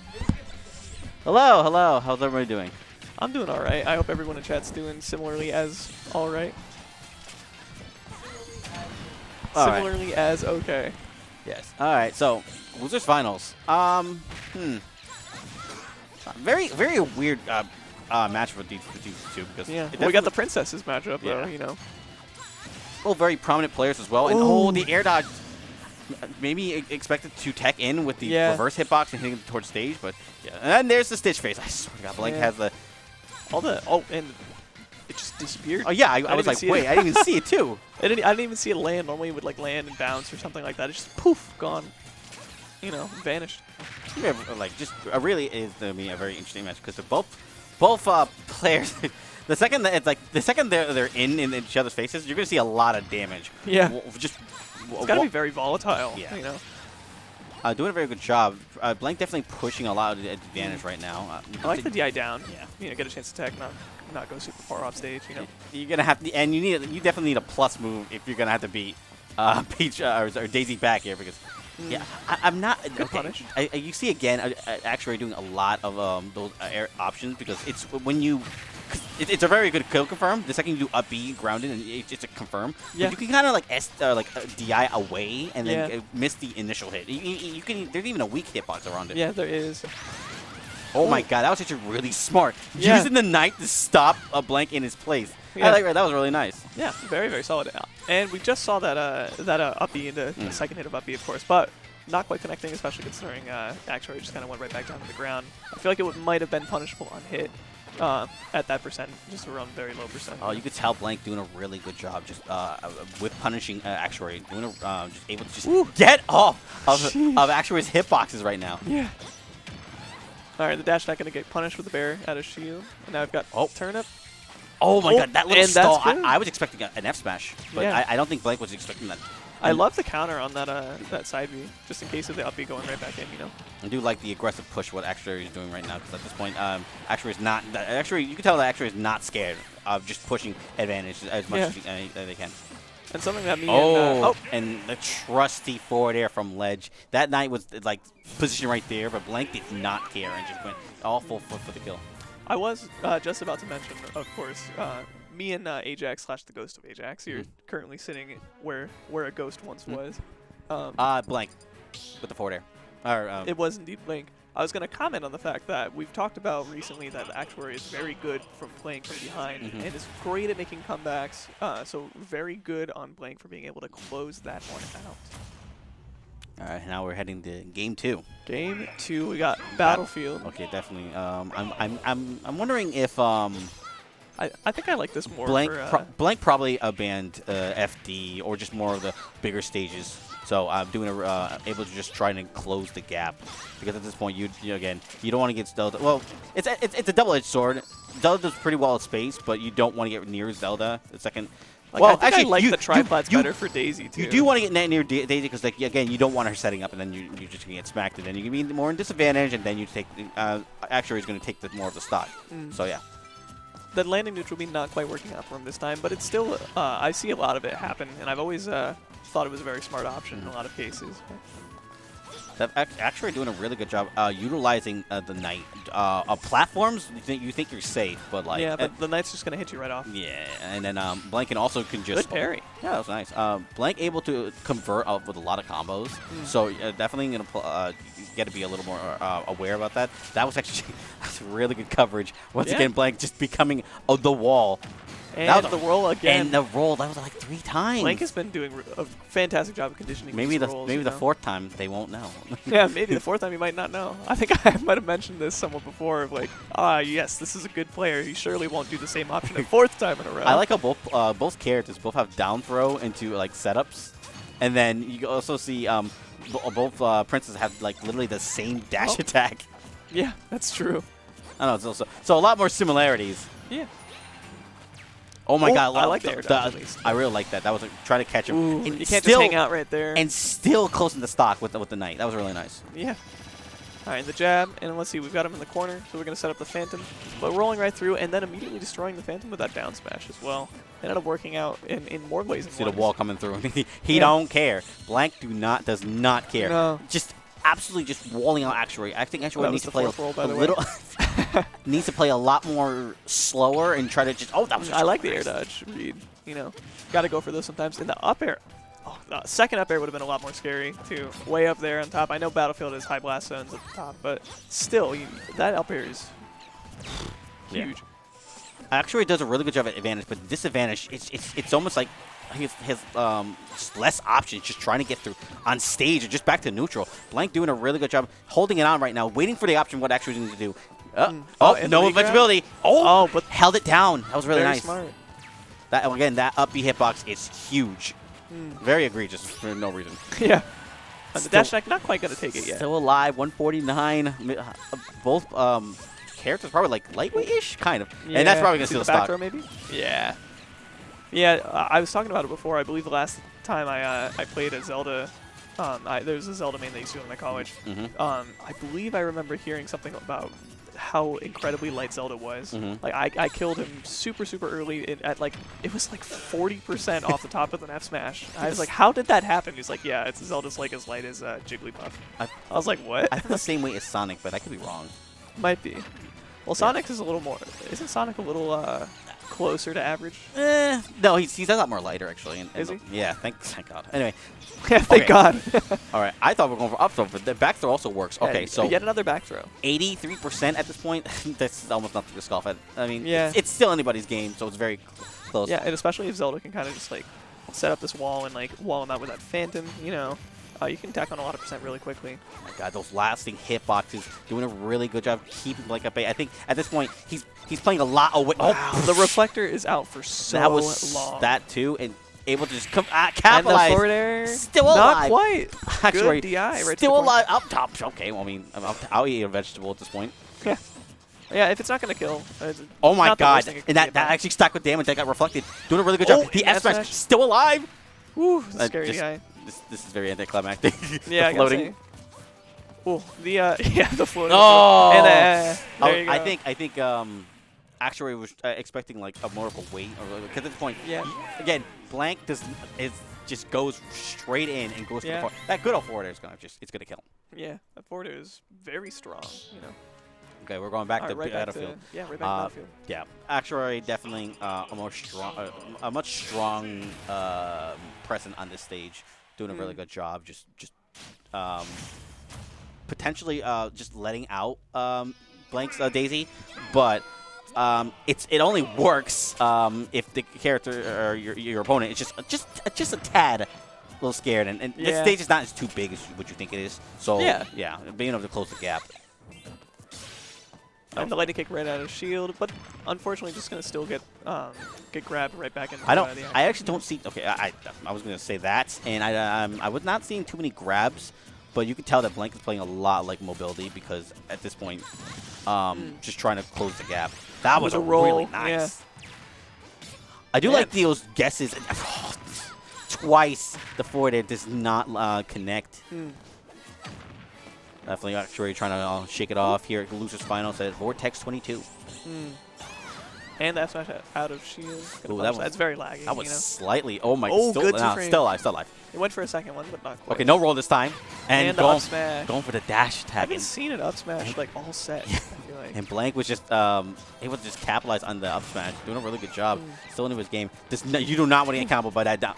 Hello, hello. How's everybody doing? I'm doing all right. I hope everyone in chat's doing similarly as all right. Similarly as okay. Yes. All right. So, Losers Finals. Very, very weird match for these two because we got the Princesses matchup though. You know. Well, very prominent players as well, and the air dodge. Maybe expected to tech in with the reverse hitbox and hitting it towards stage, but yeah. And then there's the Stitch face. I swear to God, Blank has the and it just disappeared. Oh yeah, I was like, wait, I didn't even see it too. I didn't even see it land. Normally it would like land and bounce or something like that. It's just poof, gone. You know, vanished. Yeah, like just really is to me a very interesting match because both players. The second they're in each other's faces, you're gonna see a lot of damage. Yeah. It's gotta be very volatile. Yeah. You know. Doing a very good job. Blank definitely pushing a lot of advantage right now. I like the DI down. Yeah. You know, get a chance to attack, not go super far off stage. You know. You're gonna have to, and you definitely need a plus move if you're gonna have to beat Peach or Daisy back here because. Yeah, I'm not. Punish. You see again, actually doing a lot of those air options because it's when you. It's a very good kill confirm. The second you do up B grounded and it's a confirm. Yeah. But you can kind of like DI away and then miss the initial hit. You can. There's even a weak hitbox around it. Yeah, there is. Oh my God, that was actually really smart. Using the knight to stop a Blank in his place. Yeah. I like that. That was really nice. Yeah, very, very solid. And we just saw that up B into the second hit of up B, of course, but not quite connecting, especially considering Actuary just kind of went right back down to the ground. I feel like it might have been punishable on hit at that percent, just around very low percent. Oh, you could tell Blank doing a really good job just with punishing Actuary, doing just able to just get off of Actuary's hitboxes right now. Yeah. All right, the dash not going to get punished with the bear out of shield. And now I've got turnip. Oh my God, that little stall. That's I was expecting an F smash, but I don't think Blank was expecting that. I love the counter on that side B, just in case of the up B going right back in, you know. I do like the aggressive push what Actuary is doing right now, because at this point, Actuary is not. Actually, you can tell that Actuary is not scared of just pushing advantage as much as they can. And something that me and the trusty forward air from Ledge. That Knight was like positioned right there, but Blank did not care and just went all full foot for the kill. I was just about to mention, of course, me and Ajax / the Ghost of Ajax. You're currently sitting where a ghost once was. Blank with the forward air. It was indeed Blink. I was going to comment on the fact that we've talked about recently that the Actuary is very good from playing from behind and is great at making comebacks. So very good on Blank for being able to close that one out. All right, now we're heading to game 2. Game 2, we got Battlefield. Okay, definitely. I'm wondering if I think I like this more. Blank probably banned FD or just more of the bigger stages. So I'm doing able to just try and close the gap because at this point you don't want to get Zelda. Well, it's a double-edged sword. Zelda does pretty well at space, but you don't want to get near Zelda. The second. Like, well, I think actually, I like the tripods better for Daisy too. You do want to get near Daisy because, like, again, you don't want her setting up, and then you just gonna get smacked, and then you can be more in disadvantage, and then you take Actuary is going to take more of the stock. So yeah. The landing neutral beam not quite working out for him this time, but it's still I see a lot of it happen, and I've always thought it was a very smart option in a lot of cases. Actually doing a really good job utilizing the Knight. Platforms, you think you're safe, but like but the Knight's just gonna hit you right off. Yeah, and then Blank can also just good parry. Yeah, that was nice. Blank able to convert with a lot of combos, so definitely gonna got to be a little more aware about that. That was actually that's really good coverage. Once again, Blank just becoming the wall. And the roll again. And the roll, that was like 3 times. Blank has been doing a fantastic job of conditioning maybe these rolls, the 4th time they won't know. Yeah, maybe the 4th time you might not know. I think I might have mentioned this somewhat before of like, yes, this is a good player. He surely won't do the same option a 4th time in a row. I like how both characters both have down throw into like setups. And then you also see both princes have like literally the same dash attack. Yeah, that's true. I know, it's also so a lot more similarities. Yeah. Oh my god, I like the air dodge, at least. I really like that. That was trying to catch him. Ooh, and you can't just hang out right there. And still closing the stock with the Knight. That was really nice. Yeah. All right, the jab, and let's see, we've got him in the corner, so we're going to set up the Phantom, but rolling right through, and then immediately destroying the Phantom with that down smash as well. Ended up working out in more ways than See the wall coming through. he don't care. Blank does not care. No. Just absolutely just walling out Actuary. I think Actuary needs to play a little needs to play a lot more slower and try to just that was I like the air dodge read. Got to go for those sometimes. In the up air, the second up air would have been a lot more scary too. Way up there on top. I know Battlefield has high blast zones at the top, but still, that up air is huge. Actuary does a really good job at advantage, but disadvantage, it's almost like he has just less options, just trying to get through on stage or just back to neutral. Blank doing a really good job holding it on right now, waiting for the option what Actuary needs to do. No invincibility. But held it down. That was really nice. Smart. That again, that up B hitbox is huge. Very egregious for no reason. Yeah. The dash attack not quite gonna take it yet. Still alive, 149. Both characters probably like lightweight-ish, kind of. Yeah. And that's probably gonna steal the stock. Back throw maybe? Yeah. Yeah, I was talking about it before. I believe the last time I played a Zelda, there was a Zelda main that used to go to my college. I believe I remember hearing something about how incredibly light Zelda was. Like I killed him super early at like it was like 40% off the top of an F smash. I was like, how did that happen? He's like, yeah, it's Zelda's like as light as Jigglypuff. I was like, what? I think the same way as Sonic, but I could be wrong. Might be. Well, Sonic is a little more. Isn't Sonic a little closer to average? No, he's a lot more lighter actually. Is he? Yeah, thank God. Anyway. Thank God. All right, I thought we were going for up throw, but the back throw also works. Okay, so yet another back throw. 83% at this point. That's almost nothing to scoff at. I mean, yeah. it's still anybody's game, so it's very close. Yeah, and especially if Zelda can kind of just like set up this wall and like wall him out with that Phantom, you can tack on a lot of percent really quickly. Oh my god, those lasting hitboxes, doing a really good job keeping Blank at bay. I think at this point he's playing a lot away. Wow, the reflector is out for so long. That too, and able to just capitalize. And the forward air, still alive. Not quite. Actually, good DI right still alive. Up top. Okay, well, I mean, I'll eat a vegetable at this point. Yeah. Yeah, if it's not going to kill. Oh my god. And that actually stacked with damage. That got reflected. Doing a really good job. The F smash still alive. Woo, scary guy. This is very anticlimactic. Yeah, the floating. Oh, the floating. Oh, And there you go. I think Actuary was expecting like a more of a wait, or because at this point, Yeah. again, Blank just goes straight in and goes for the Yeah. forward. That good old forwarder is gonna it's gonna kill him. Yeah, that forward is very strong, you know. Okay, we're going back All to right, right back Battlefield. to, yeah, right back to Battlefield. Yeah, Actuary definitely a much strong presence on this stage, doing a really good job. Just potentially just letting out Blank's Daisy, but it only works if the character or your opponent is just a tad little scared, and this stage is not as too big as what you think it is. So yeah, being able to close the gap. And the lightning kick right out of shield, but unfortunately just gonna still get grabbed right back into I don't. the I actually don't see. Okay, I was gonna say that, and I was not seeing too many grabs, but you can tell that Blank is playing a lot like mobility because at this point, just trying to close the gap. That was With a a roll, really nice. I do like those guesses. Twice the forward air does not connect. Definitely Actuary trying to shake it off here at the Losers Finals at Vortex 22. And that smash out of shield. Ooh, That's very laggy. That was you know? slightly. Oh my! Oh, still, good nah, frame. still alive. Still alive. It went for a second one, but not quite. Okay, no roll this time. And the going, up smash. going for the dash I attack. haven't seen an up smash like all set. I feel like. And Blank was just able to just capitalize on the up smash, doing a really good job. Still into his game. You do not want to get combo by that down.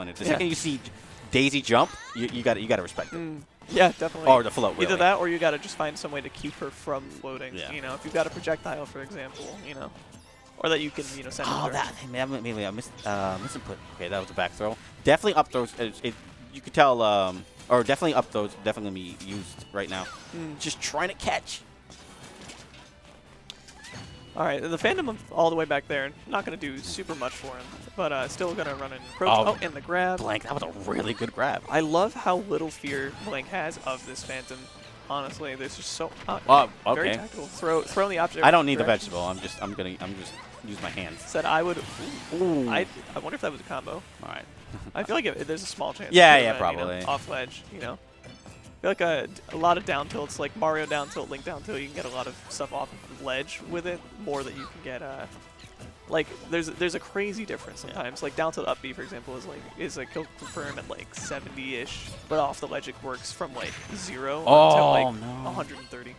The second you see Daisy jump, you got to respect it. Yeah, definitely. Or the float. Really. Either that, or you got to just find some way to keep her from floating. Yeah. You know, if you've got a projectile, for example, you know, or that you can, you know, send. Oh, her. that maybe I missed misinput. Okay, that was a back throw. Definitely up throws. You could tell, or definitely up throws. Definitely gonna be used right now. Just trying to catch. All right, the Phantom all the way back there. Not going to do super much for him, but still going to run in approach. And the grab. Blank. That was a really good grab. I love how little fear Blank has of this Phantom. Honestly, this is so okay. very tactical. Throw in the object. I don't need the direction. vegetable. I'm just use my hands. Said I would. Ooh. I wonder if that was a combo. All right. I feel like there's a small chance. Yeah, of, probably. You know, off ledge, you know. I feel like a lot of down tilts, like Mario down tilt, Link down tilt, you can get a lot of stuff off of ledge with it, more that you can get. Like there's a crazy difference sometimes. Like down tilt up B, for example, is like kill confirm at like 70-ish, but off the ledge it works from like 0 until like 130.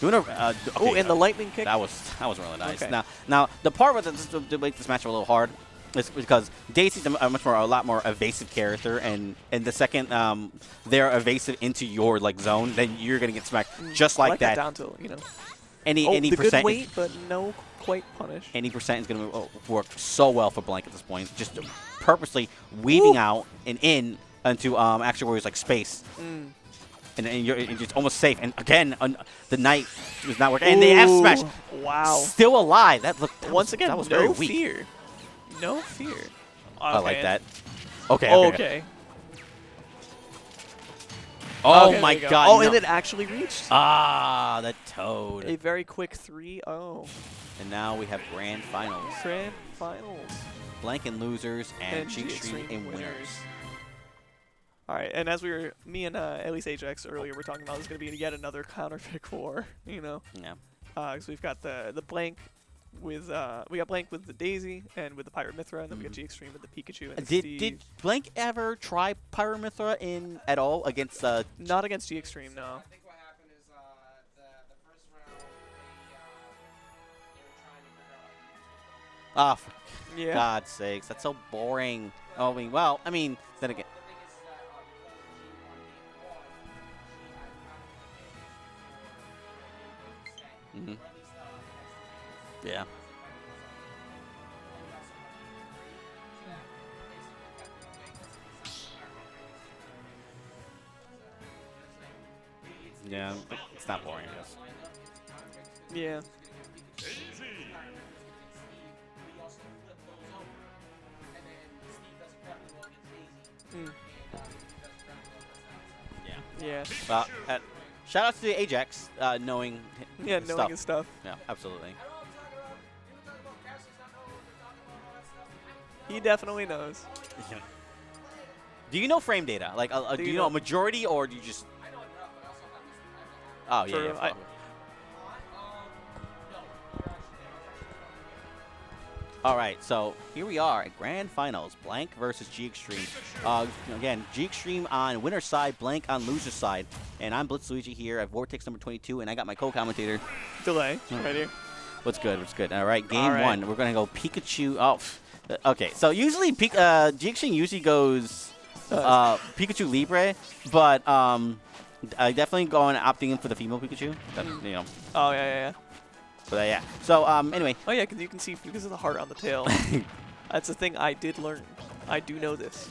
Doing a Oh, and the lightning kick. That was really nice. Okay. Now the part with to make this match a little hard is because Daisy's a lot more evasive character, and the second they're evasive into your like zone, then you're gonna get smacked just I like like that. down tilt, you know. Any the percent. good weight, but no quite punish. Any percent is gonna work so well for Blank at this point. Just purposely weaving out and in into Actuary's like space. And you're just almost safe. And again, the Knight was not working. And the F smash. Wow. Still alive. That Once again, that was no very weak. fear. No fear. Okay. I like that. Okay. Okay. Oh Okay, my there we go. God. Oh, no. and it actually reached. Ah, the Toad. A very quick 3-0. And now we have Grand Finals. Grand Finals. Blank and losers and G-XTREME G-XTREME and winners. All right, and as me and at least Ajax earlier were talking about, this is going to be yet another counter pick war, you know. Yeah. Because we've got the Blank with we got Blank with the Daisy and with the Pyra Mythra, and then we got G-XTREME with the Pikachu and Did Blank ever try Pyra Mythra in at all against? Not against G-XTREME, no. I think what happened is the first round they were trying to figure out For Yeah. God's sakes, that's so boring. Oh, I mean, then again. the thing is that because Mhm. Yeah. Yeah, but it's not boring, I guess. Yeah. Yeah. Well, shout out to the Ajax, knowing Yeah, his knowing stuff. his stuff. Yeah, absolutely. He definitely knows. Do you know frame data? Like, do you know a majority, or do you just? Oh yeah. For- yeah, All right, so here we are at Grand Finals, Blank versus G-XTREME. Again, G-XTREME on winner's side, Blank on loser's side. And I'm BlitzLuigy here at Vortex number 22, and I got my co-commentator. Delay right here. What's good? What's good? All right, game All right. 1. We're going to go Pikachu. Oh, okay. So usually G-XTREME usually goes Pikachu Libre, but I definitely going opting in for the female Pikachu. That, you know. Oh, yeah. But yeah. So anyway. Oh, yeah, because you can see because of the heart on the tail. That's the thing I did learn. I do know this.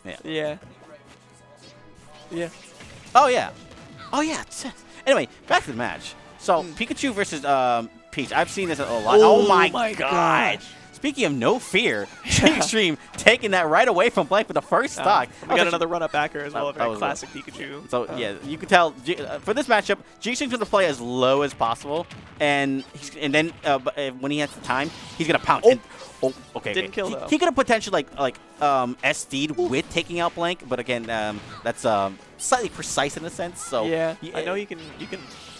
Yeah. Yeah. Oh, yeah. Oh, yeah. Anyway, back to the match. So, Pikachu versus Peach. I've seen this a lot. Oh, my God. Speaking of no fear, G-XTREME taking that right away from Blank with the first stock. We got another run-up backer as well, a very was classic Pikachu. So, yeah, you can tell for this matchup, G-XTREME's going to play as low as possible, and then when he has the time, he's going to pounce. Okay. Didn't kill, though. He could have potentially SD'd with taking out Blank, but again, that's slightly precise in a sense. So yeah, I know you can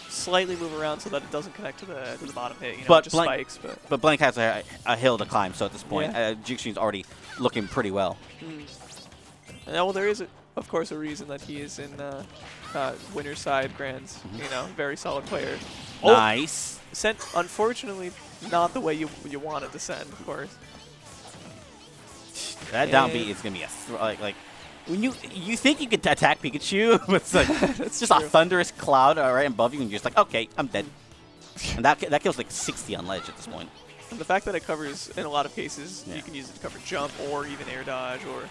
slightly move around so that it doesn't connect to the bottom hit. You know, but just Blank, spikes. But Blank has a hill to climb, so at this point, G-XTREME's already looking pretty well. Well, there is, of course, a reason that he is in winner's side grands. You know, very solid player. Nice. Sent, unfortunately, not the way you wanted to send, of course. That down B is gonna be like when you think you could attack Pikachu, it's like it's just true. a thunderous cloud right above you, and you're just like, okay, I'm dead. And that kills like 60 on ledge at this point. And the fact that it covers, in a lot of cases, you can use it to cover jump or even air dodge or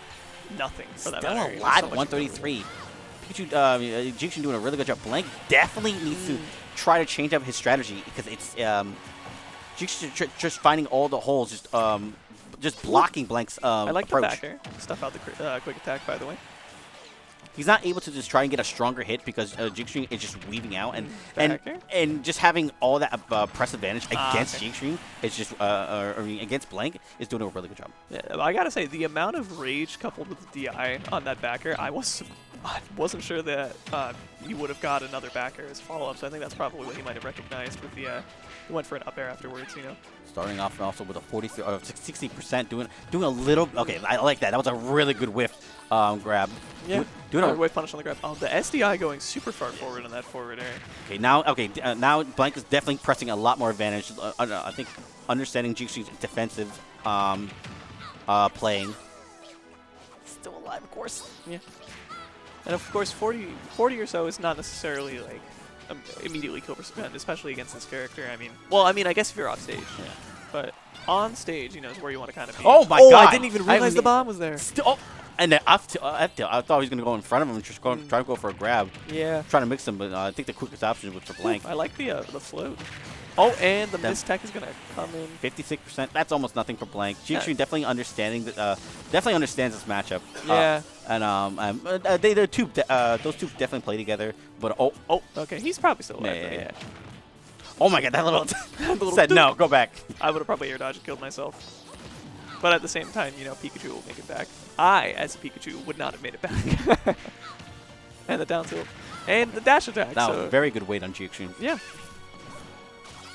nothing for that matter. Still alive at 133. Pikachu, G-XTREME doing a really good job. Blank definitely needs to try to change up his strategy because it's G-XTREME just finding all the holes, just blocking Blank's I like approach. the backer. Stuff out the quick attack, by the way. He's not able to just try and get a stronger hit because G-XTREME is just weaving out, and just having all that press advantage against G-XTREME is just against Blank is doing a really good job. Yeah, I gotta say the amount of rage coupled with the DI on that backer, I wasn't sure that you would have got another backer as follow-up. So I think that's probably what he might have recognized with the he went for an up air afterwards. You know. Starting off also with a 60%, doing a little. Okay, I like that. That was a really good whiff grab. Yeah. Doing a whiff punish on the grab. Oh, the SDI going super far forward on that forward air. Okay, now Blank is definitely pressing a lot more advantage. I think understanding G-XTREME's defensive playing. Still alive, of course. Yeah. And of course, 40 or so is not necessarily like immediately kill percent, especially against this character. I guess if you're off stage. Yeah. But on stage, you know, is where you want to kind of be. Oh my god! I didn't even realize the bomb was there. And then I thought he was going to go in front of him and just try to go for a grab. Yeah. Trying to mix them, but I think the quickest option was for Blank. I like the float. Oh, and the miss tech is going to come in. 56%. That's almost nothing for Blank. G-XTREME definitely understands this matchup. Yeah. Those two definitely play together. But okay, he's probably still alive. Yeah. Oh my god, that little said no, go back. I would have probably air dodged and killed myself. But at the same time, you know, Pikachu will make it back. I, as a Pikachu, would not have made it back. And the down tilt. And the dash attack. That was a very good weight on G-XTREME. Yeah.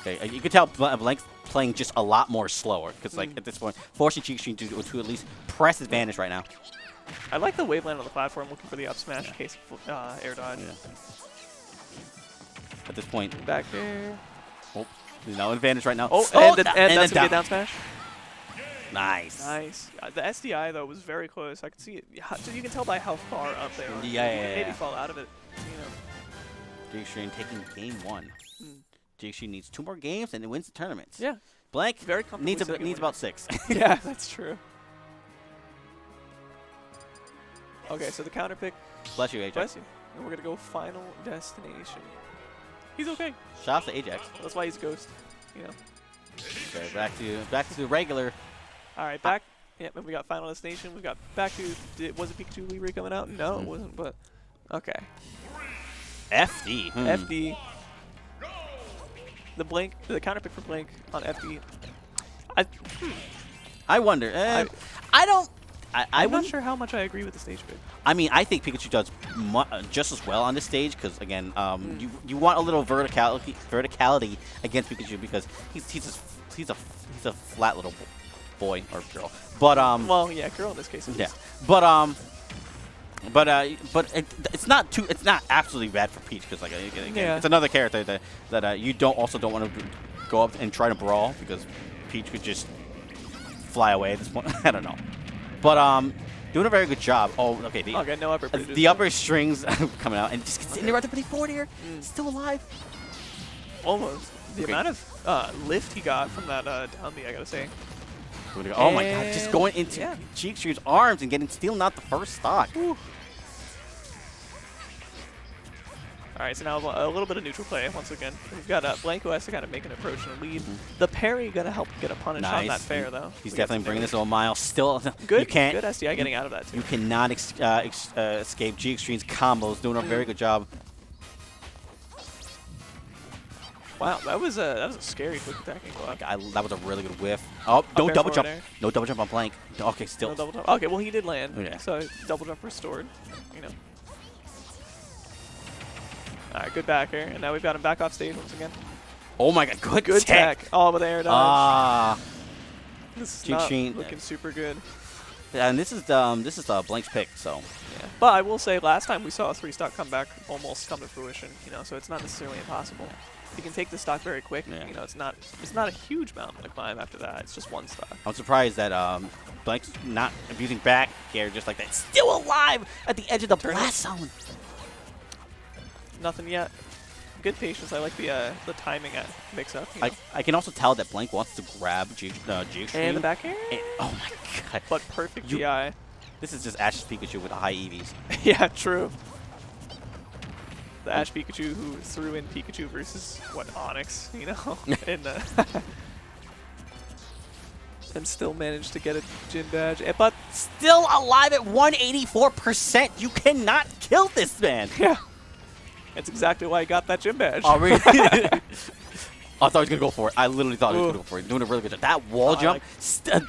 Okay, you can tell Blank's playing just a lot more slower because, like, at this point, forcing G-XTREME to at least press advantage right now. I like the waveland on the platform, looking for the up smash in case of air dodge. Yeah. At this point, back there. Oh, there's no advantage right now. Oh, and that's going to be a down smash. Nice. Nice. The SDI, though, was very close. I can see it. You can tell by how far up they are. Yeah. Maybe fall out of it, you know. G-XTREME taking game 1. G-XTREME needs 2 more games and it wins the tournament. Yeah. Blank very needs about 6. Yeah, that's true. Okay, so the counter pick. Bless you, Ajax. Bless you. And we're going to go Final Destination. He's okay. Shout out to Ajax. That's why he's Ghost, you know. Okay, back to the regular. All right, back. Yep, and we got Final Destination. We got back to. Was it Pikachu Libre coming out? No, it wasn't. But okay. FD. FD. The counter pick for Blank on FD. I wonder. I'm not sure how much I agree with the stage pick. I mean, I think Pikachu does just as well on this stage because, again, you want a little verticality against Pikachu because he's just he's a flat little boy or girl. But well, yeah, girl in this case. yeah. But it's not absolutely bad for Peach because like again, Yeah. it's another character that you don't want to go up and try to brawl because Peach could just fly away at this point. I don't know, but doing a very good job. Oh, okay. Okay, no upper bridges. The upper strings coming out and just gets interrupted by the forward here. Still alive. Almost. The amount of lift he got from that down B, I gotta say. Oh my god, just going into yeah. G-XTREME's arms and getting still not the first stock. All right, so now a little bit of neutral play once again. We've got Blank who has to kind of make an approach and lead. The parry gonna help get a punish on that fair though. He's definitely bringing this to a mile. Still, good. You can't, good SDI getting out of that too. You cannot escape G-XTREME's combos. Doing a very good job. Wow, that was a scary quick attacking block. That was a really good whiff. Oh, no double jump. Air. No double jump on Blank. Okay, still. No double jump. Okay, well he did land. Yeah. So double jump restored. You know. All right, good back air, and now we've got him back off stage once again. Oh my god, good tech. Oh, with air dodge. This is not G-XTREME looking super good. Yeah, and this is Blank's pick, so. Yeah. But I will say, last time we saw a 3-stock comeback almost come to fruition. You know, so it's not necessarily impossible. You can take the stock very quick. Yeah. You know, it's not a huge mountain to climb after that. It's just 1 stock. I'm surprised that Blank's not abusing back air just like that. Still alive at the edge of the blast zone. Nothing yet. Good patience. I like the timing mix-up. I can also tell that Blank wants to grab G-XTREME. And the back air? Oh my god. But perfect DI. This is just Ash's Pikachu with a high EVs. Yeah, true. The Ash Pikachu who threw in Pikachu versus, Onyx, you know? And still managed to get a gym badge. But still alive at 184%. You cannot kill this man. Yeah. That's exactly why he got that gym badge. Oh, really? I thought he was going to go for it. I literally thought he was going to go for it. Doing a really good job. That wall jump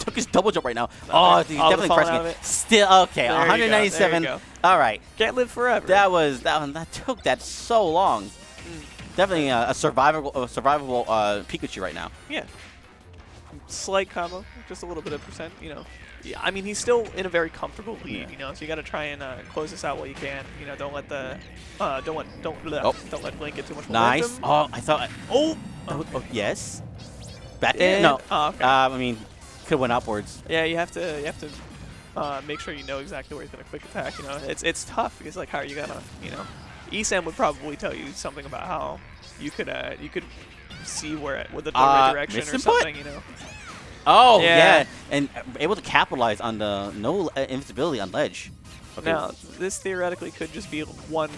took his double jump right now. Oh, he's definitely pressing it. Still, okay, 197. All right. Can't live forever. That took that so long. Definitely a survivable Pikachu right now. Yeah. Slight combo, just a little bit of percent, you know. Yeah, I mean, he's still in a very comfortable lead, you know. So you got to try and close this out while you can. You know, don't let the don't let Blink get too much momentum. Nice. Oh, I thought. Oh, yes. Back in? No. Oh, okay. I mean, could have went upwards. Yeah, you have to make sure you know exactly where he's gonna quick attack. You know, it's tough because like how are you gonna, you know, Esam would probably tell you something about how you could see where with the right direction or something, you know. Oh, yeah. And able to capitalize on the no invincibility on ledge. Okay. Now, this theoretically could just be one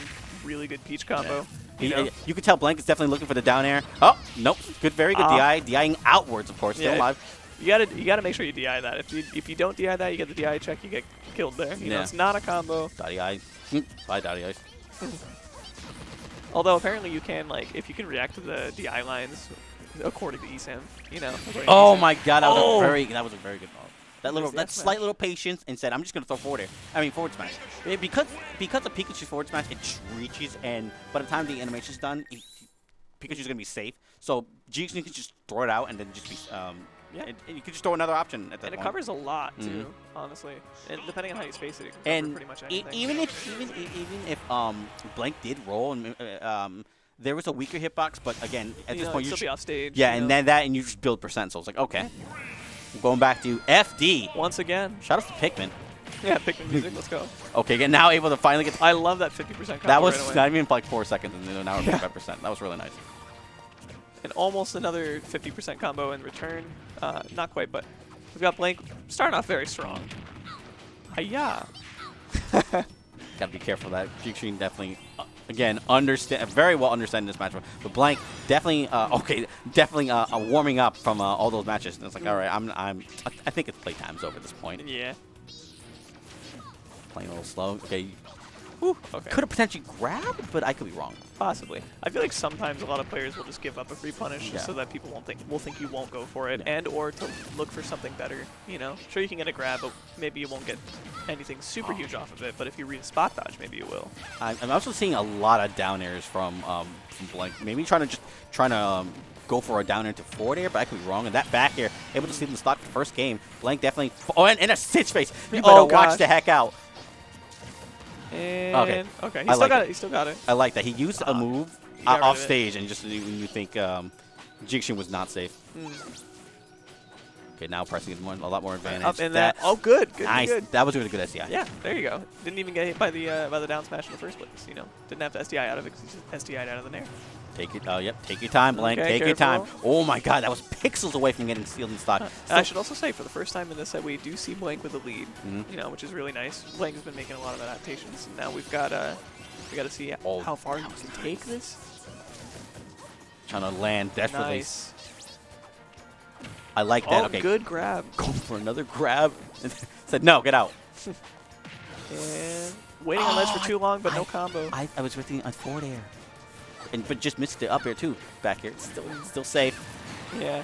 really good Peach combo. Yeah. You could tell Blank is definitely looking for the down air. Oh, nope. Good, very good DI. DIing outwards, of course. Still alive. You gotta make sure you DI that. If you don't DI that, you get the DI check, you get killed there. You know, it's not a combo. DI. Bye, DI. Although apparently you can, like, if you can react to the DI lines, according to Esam, you know. Oh my god, that was a very good ball. That slight little patience and said, I'm just gonna throw forward smash. Because of Pikachu's forward smash, it reaches, and by the time the animation's done, Pikachu's gonna be safe. So G-XTREME can just throw it out and then just be and you could just throw another option at that point. And it covers a lot too, honestly. And depending on how you space it, can cover pretty much anything. Even if Blank did roll and there was a weaker hitbox, but again, at this point, you still be off stage. Yeah, and then and you just build percent. So it's like, okay. Going back to FD. Once again. Shout out to Pikmin. Yeah, Pikmin music, let's go. Okay, again, now able to finally get... I love that 50% combo. That was not even like 4 seconds, and now we're 55%. That was really nice. And almost another 50% combo in return. Not quite, but we've got Blank starting off very strong. Hiya! Gotta be careful of that. G-XTREME definitely... Again, very well understanding this match, but Blank definitely warming up from all those matches. And it's like, all right, I think it's playtime's over at this point. Yeah. Playing a little slow. Okay. Okay. Could have potentially grabbed, but I could be wrong. Possibly. I feel like sometimes a lot of players will just give up a free punish so that people will think you won't go for it, and or to look for something better. You know, sure you can get a grab, but maybe you won't get anything super huge off of it. But if you read a spot dodge, maybe you will. I'm also seeing a lot of down airs from Blank. Maybe trying to go for a down into forward air, but I could be wrong. And that back air, able to steal the stock the first game. Blank definitely. Oh, and a stitch face. You better watch the heck out. And okay. Okay. He still got it. He still got it. I like that. He used a move off stage, and just when you think G-XTREME was not safe. Okay, now pressing is a lot more advantage. Up in that. Oh, good. Nice. Good. That was a really good SDI. Yeah, there you go. Didn't even get hit by the down smash in the first place. You know, didn't have to SDI out of it because he just SDI'd out of the nair. Take it. Yep. Take your time, Blank. Okay, take your time. careful. Oh my God, that was pixels away from getting sealed in stock. I should also say, for the first time in this set, we do see Blank with a lead. You know, which is really nice. Blank has been making a lot of adaptations. Now we've got we got to see how far you can take this. Trying to land desperately. Nice. I like that. Okay. Good grab. Going for another grab. Said no, get out. And waiting on ledge for too long, but no combo. I was waiting on forward air, but just missed it up air too. Back here, it's still safe. Yeah.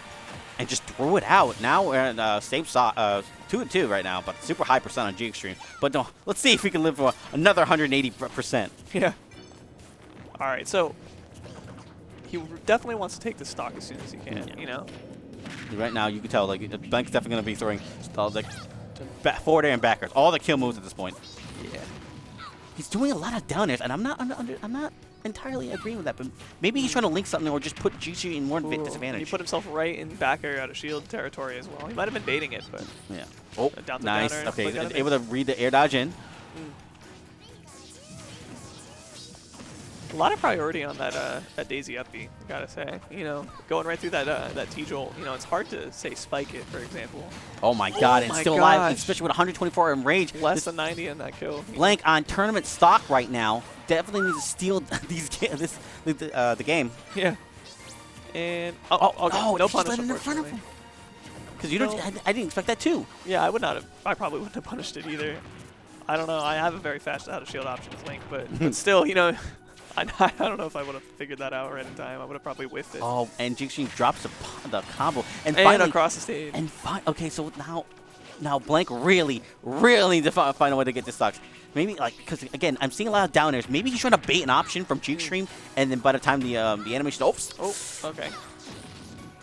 And just threw it out. Now we're at same 2-2 right now, but super high % on G-XTREME. But no, let's see if we can live for another 180%. Yeah. All right, so he definitely wants to take the stock as soon as he can. You know. Right now, you can tell like Blank's definitely going to be throwing like forward air and backwards, all the kill moves at this point. Yeah. He's doing a lot of down airs, and I'm not entirely agreeing with that, but maybe he's trying to link something or just put G-XTREME in more disadvantage. He put himself right in back air out of shield territory as well. He might have been baiting it, but yeah. Oh, down to nice. Downer, Okay, able to read the air dodge in. A lot of priority on that Daisy uppy, gotta say. You know, going right through that T-Jolt. You know, it's hard to say spike it, for example. Oh my God, and my still alive, especially with 124 in range. Less than 90 in that kill. Blank on tournament stock right now. Definitely needs to steal the game. Yeah. And okay. No punish in front of him. Because you don't. I didn't expect that too. Yeah, I would not have. I probably wouldn't have punished it either. I don't know. I have a very fast out of shield option with Link, but still, you know. I don't know if I would have figured that out right in time. I would have probably whiffed it. Oh, and G-XTREME drops the combo. And finally, across the stage. And okay, so now Blank really need to find a way to get this stock. Maybe, like, because, again, I'm seeing a lot of down airs. Maybe he's trying to bait an option from G-XTREME, and then by the time the animation... Oops. Oh, okay.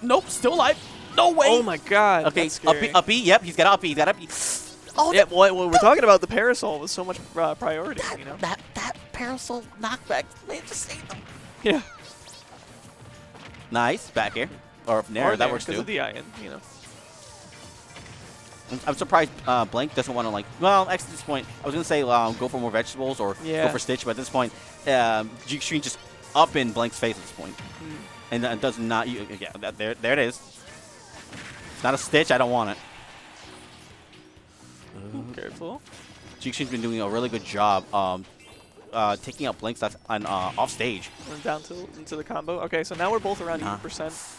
Nope, still alive. No way. Oh, my God. Okay, that's scary. uppy. Yep, he's got uppy. He's got uppy. Oh, yeah, well, we're talking about the parasol with so much priority, you know? That parasol knockback. Man, just save them. Yeah. Nice. Back air. Or nair, that works too. Because of the IN, you know. I'm surprised Blank doesn't want to, like, well, at this point, I was going to say go for more vegetables or go for Stitch, but at this point, G-XTREME just up in Blank's face at this point. And does not, yeah, there it is. It's not a Stitch, I don't want it. Careful. G-XTREME's been doing a really good job taking out Blank's on off stage. And down into the combo. Okay, so now we're both around 80%.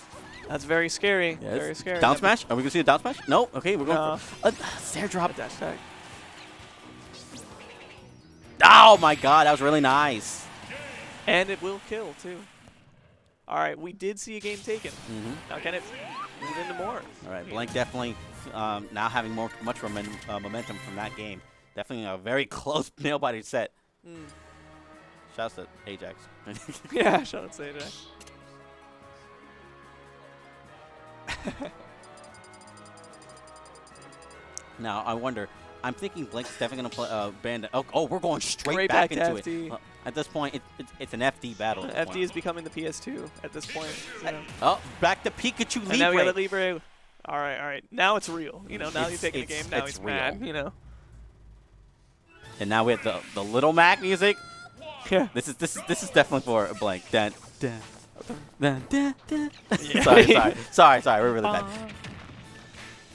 That's very scary. Yes. Very scary. Down smash? Are we going to see a down smash? No. Okay, we're going for a Stair drop. Dash tag. Oh my God, that was really nice. And it will kill, too. All right, we did see a game taken. Now can it move into more? All right, Blank definitely now having much momentum from that game. Definitely a very close nail-biter set. Shouts to Ajax. Yeah, shout out to Ajax. Now, I wonder, I'm thinking Blank's definitely going to play Bandit. Oh, we're going straight back into FD. it. At this point, it's an FD battle. FD is becoming the PS2 at this point. You know. Oh, back to Pikachu Libre. And now we got a Libre. All right. Now it's real. You know, now he's taking the game. Now he's real. mad. You know. And now we have the Little Mac music. Yeah. This is definitely for a Blank. Dun, dun, dun, dun, dun. Yeah. Sorry. We're really bad.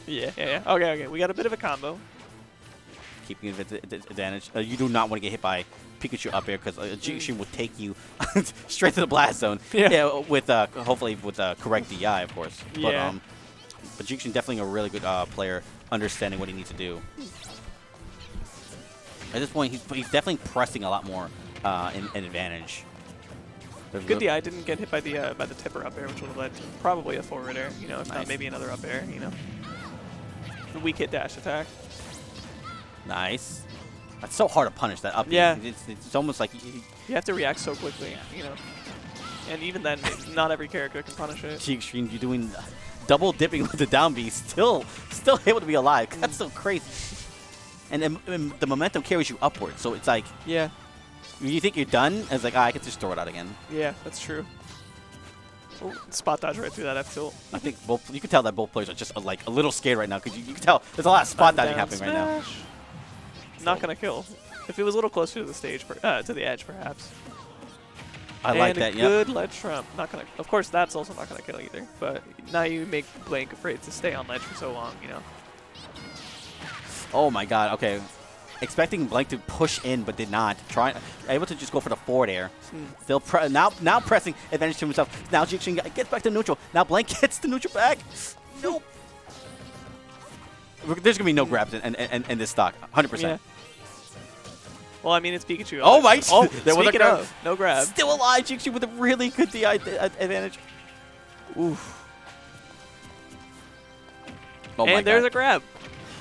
Yeah. Okay. We got a bit of a combo. Keeping advantage. You do not want to get hit by Pikachu up air because G-XTREME will take you straight to the blast zone. Yeah. With hopefully with correct DI, of course. Yeah. But G-XTREME definitely a really good player, understanding what he needs to do. At this point, he's definitely pressing a lot more in advantage. Good DI didn't get hit by the tipper up air, which would have led to probably a forward air. You know, if not maybe another up air. You know. The weak hit dash attack. Nice. That's so hard to punish that up. Yeah. It's almost like you have to react so quickly. You know. And even then, not every character can punish it. G-Extreme, you're doing double dipping with the down B, still able to be alive. That's so crazy. And the momentum carries you upward, so it's like, Yeah. you think you're done, it's like, I can just throw it out again. Yeah, that's true. Oh, spot dodge right through that F tilt. I think you can tell that both players are just like a little scared right now because you can tell there's a lot of spot dodging happening right now. Not gonna kill. If it was a little closer to the stage, to the edge, perhaps. I like that. Yeah. Good ledge trump. Not gonna. Of course, that's also not gonna kill either. But now you make Blank afraid to stay on ledge for so long. You know. Oh my God. Okay. Expecting Blank to push in, but did not. Able to just go for the forward air. Still now pressing advantage to himself. Now G-Extreme gets back to neutral. Now Blank gets the neutral back. Nope. There's gonna be no grabs in this stock. 100%. Yeah. Well, I mean, it's Pikachu. Oh my! Oh, there was a speaking grab. of, no grab. Still alive, G-Extreme with a really good DI advantage. Oof. Oh my and there's God. a grab.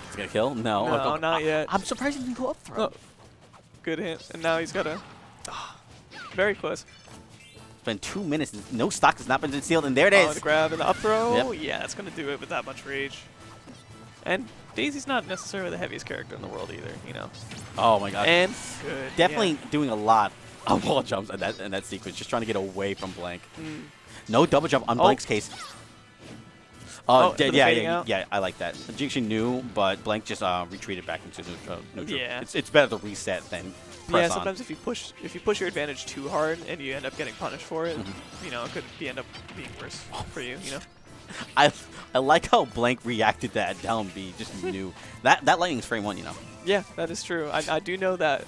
It's gonna kill? No. No, not yet. I'm surprised he didn't go up throw. Oh. Good hit. And now he's got a... very close. It's been 2 minutes. No stock has not been sealed, and there it Oh, is. the grab and the up throw. Yep. Yeah, that's going to do it with that much rage. And Daisy's not necessarily the heaviest character in the world either, you know. Oh my God. And good. Definitely doing a lot of wall jumps in that sequence, just trying to get away from Blank. No double jump on Blank's case. Yeah, I like that. G-Extreme knew, but Blank just retreated back into neutral. Yeah. It's better to reset than press on. Sometimes if you push your advantage too hard and you end up getting punished for it, you know, it could end up being worse for you, you know. I like how Blank reacted to that down B. Just knew that lightning's frame 1, you know. Yeah, that is true. I do know that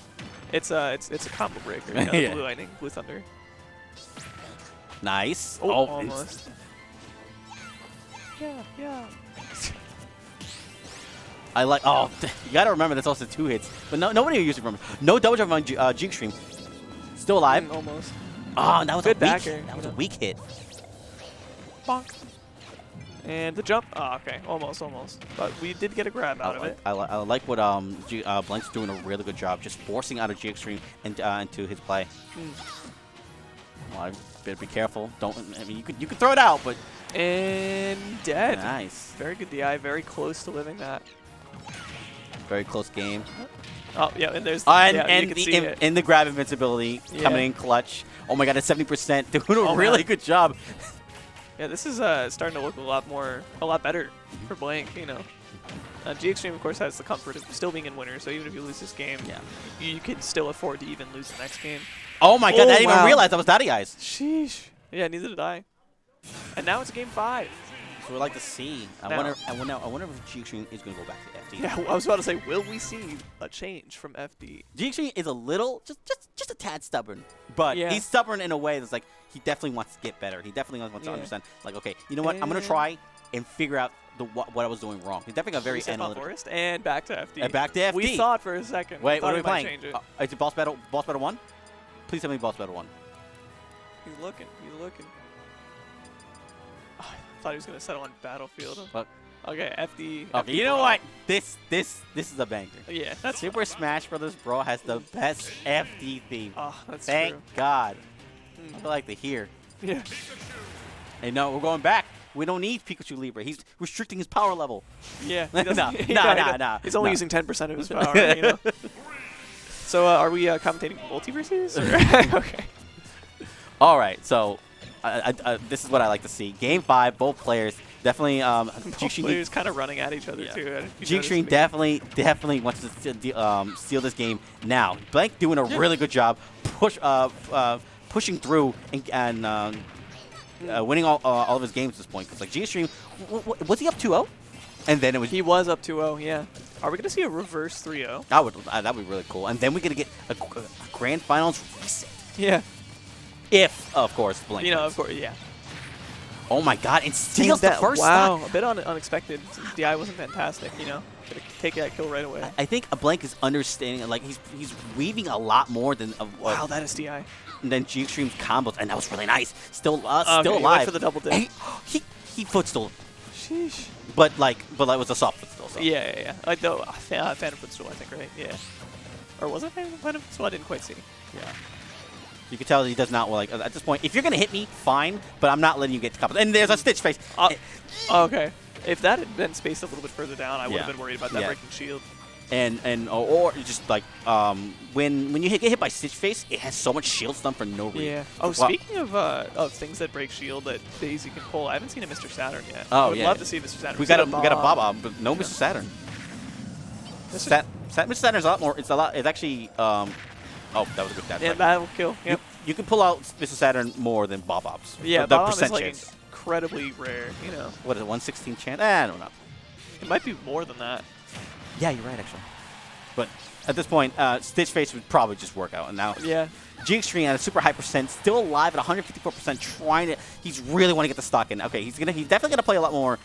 it's a combo breaker. You know, Yeah. Blue Lightning, Blue Thunder. Nice. Oh, Oh, almost. Yeah. I like. Oh, you gotta remember that's also 2 hits, but nobody usually remembers. No double jump on G-Extreme. Still alive. Almost. Oh, that was Good a weak. backer, That was you a know. weak hit. Bonk. And the jump. Oh, okay. Almost. But we did get a grab out of it. I like what Blank's doing a really good job, just forcing out of G-Extreme into his play. Well, I better be careful. I mean, you could throw it out, but. And dead. Nice. Very good DI. Very close to living that. Very close game. Oh, yeah, and there's... And the grab invincibility coming in clutch. Oh my God, at 70%. Doing a really good job. Yeah, this is starting to look a lot better for Blank, you know. G-Extreme, of course, has the comfort of still being in winner, so even if you lose this game, you can still afford to even lose the next game. Oh my God, I didn't even realize that was Daddy Eyes. Sheesh. Yeah, neither did I. And now it's game 5. So we'd like to see. I wonder if G-Extreme is going to go back to FD. Yeah, I was about to say, will we see a change from FD? G-Extreme is a little, just a tad stubborn. But he's stubborn in a way that's like, he definitely wants to get better. He definitely wants to understand, like, okay, you know what? I'm going to try and figure out what I was doing wrong. He's definitely got very analytical. And back to FD. And back to FD. We thought for a second. Wait, what are we playing? Is it Boss Battle 1? Please tell me Boss Battle 1. He's looking. Oh, I thought he was going to settle on Battlefield. But, okay, FD. Okay, FD you know Brawl. what? This is a banger. Yeah, that's Super Smash Brothers Brawl has the best FD theme. Oh, that's Thank true. God. I like to hear. Yeah. Hey, no, we're going back. We don't need Pikachu Libre. He's restricting his power level. Yeah. No. He's only using 10% of his power, you know. So are we commentating multiverses? Okay. All right, so this is what I like to see. Game 5, both players definitely. Both players kind of running at each other too. G-Extreme definitely wants to steal this game now. Blank doing a really good job, pushing through and winning all of his games at this point. Because like G-Extreme, was he up 2-0? And then he was up 2-0. Yeah. Are we gonna see a reverse 3-0? That would be really cool. And then we're gonna get a grand finals reset. Yeah. If of course Blank. You know, wins. of course, yeah. Oh my God! And steals the first stock. Wow, a bit unexpected. DI wasn't fantastic. You know, gonna take that kill right away. I think a Blank is understanding. Like he's weaving a lot more than. Wow, that is DI. And then G-Extreme's combos, and that was really nice. Still alive. Went for the double dip. He footstool. Sheesh. But it was a soft footstool. So. Yeah. Like the Phantom footstool, I think, right? Yeah. Or was it Phantom footstool? I didn't quite see. Yeah. You can tell he does not like at this point. If you're gonna hit me, fine, but I'm not letting you get to couple. And there's a Stitch face. Okay. If that had been spaced a little bit further down, I would have Yeah. been worried about that Yeah. breaking shield. Or just like when you get hit by Stitch face, it has so much shield stun for no reason. Yeah. Oh, Well, speaking of things that break shield that Daisy can pull, I haven't seen a Mr. Saturn yet. Oh, I would yeah. love to see Mr. Saturn. we got a Bob, but no Mr. Saturn. Mr. Saturn's a lot more. It's actually. Oh, that was a good dash. Yeah, that will kill. Yep. You can pull out Mr. Saturn more than Bob-Obs. Yeah, the Bob-Omb percent is like chance. incredibly rare. You know, What is it? 1/16 chance? I don't know. it might be more than that. Yeah, you're right actually. But at this point, Stitch face would probably just work out. And now Yeah. G-XTREME at a super high percent, still alive at 154%, trying to. He's really want to get the stock in. Okay, he's definitely gonna play a lot more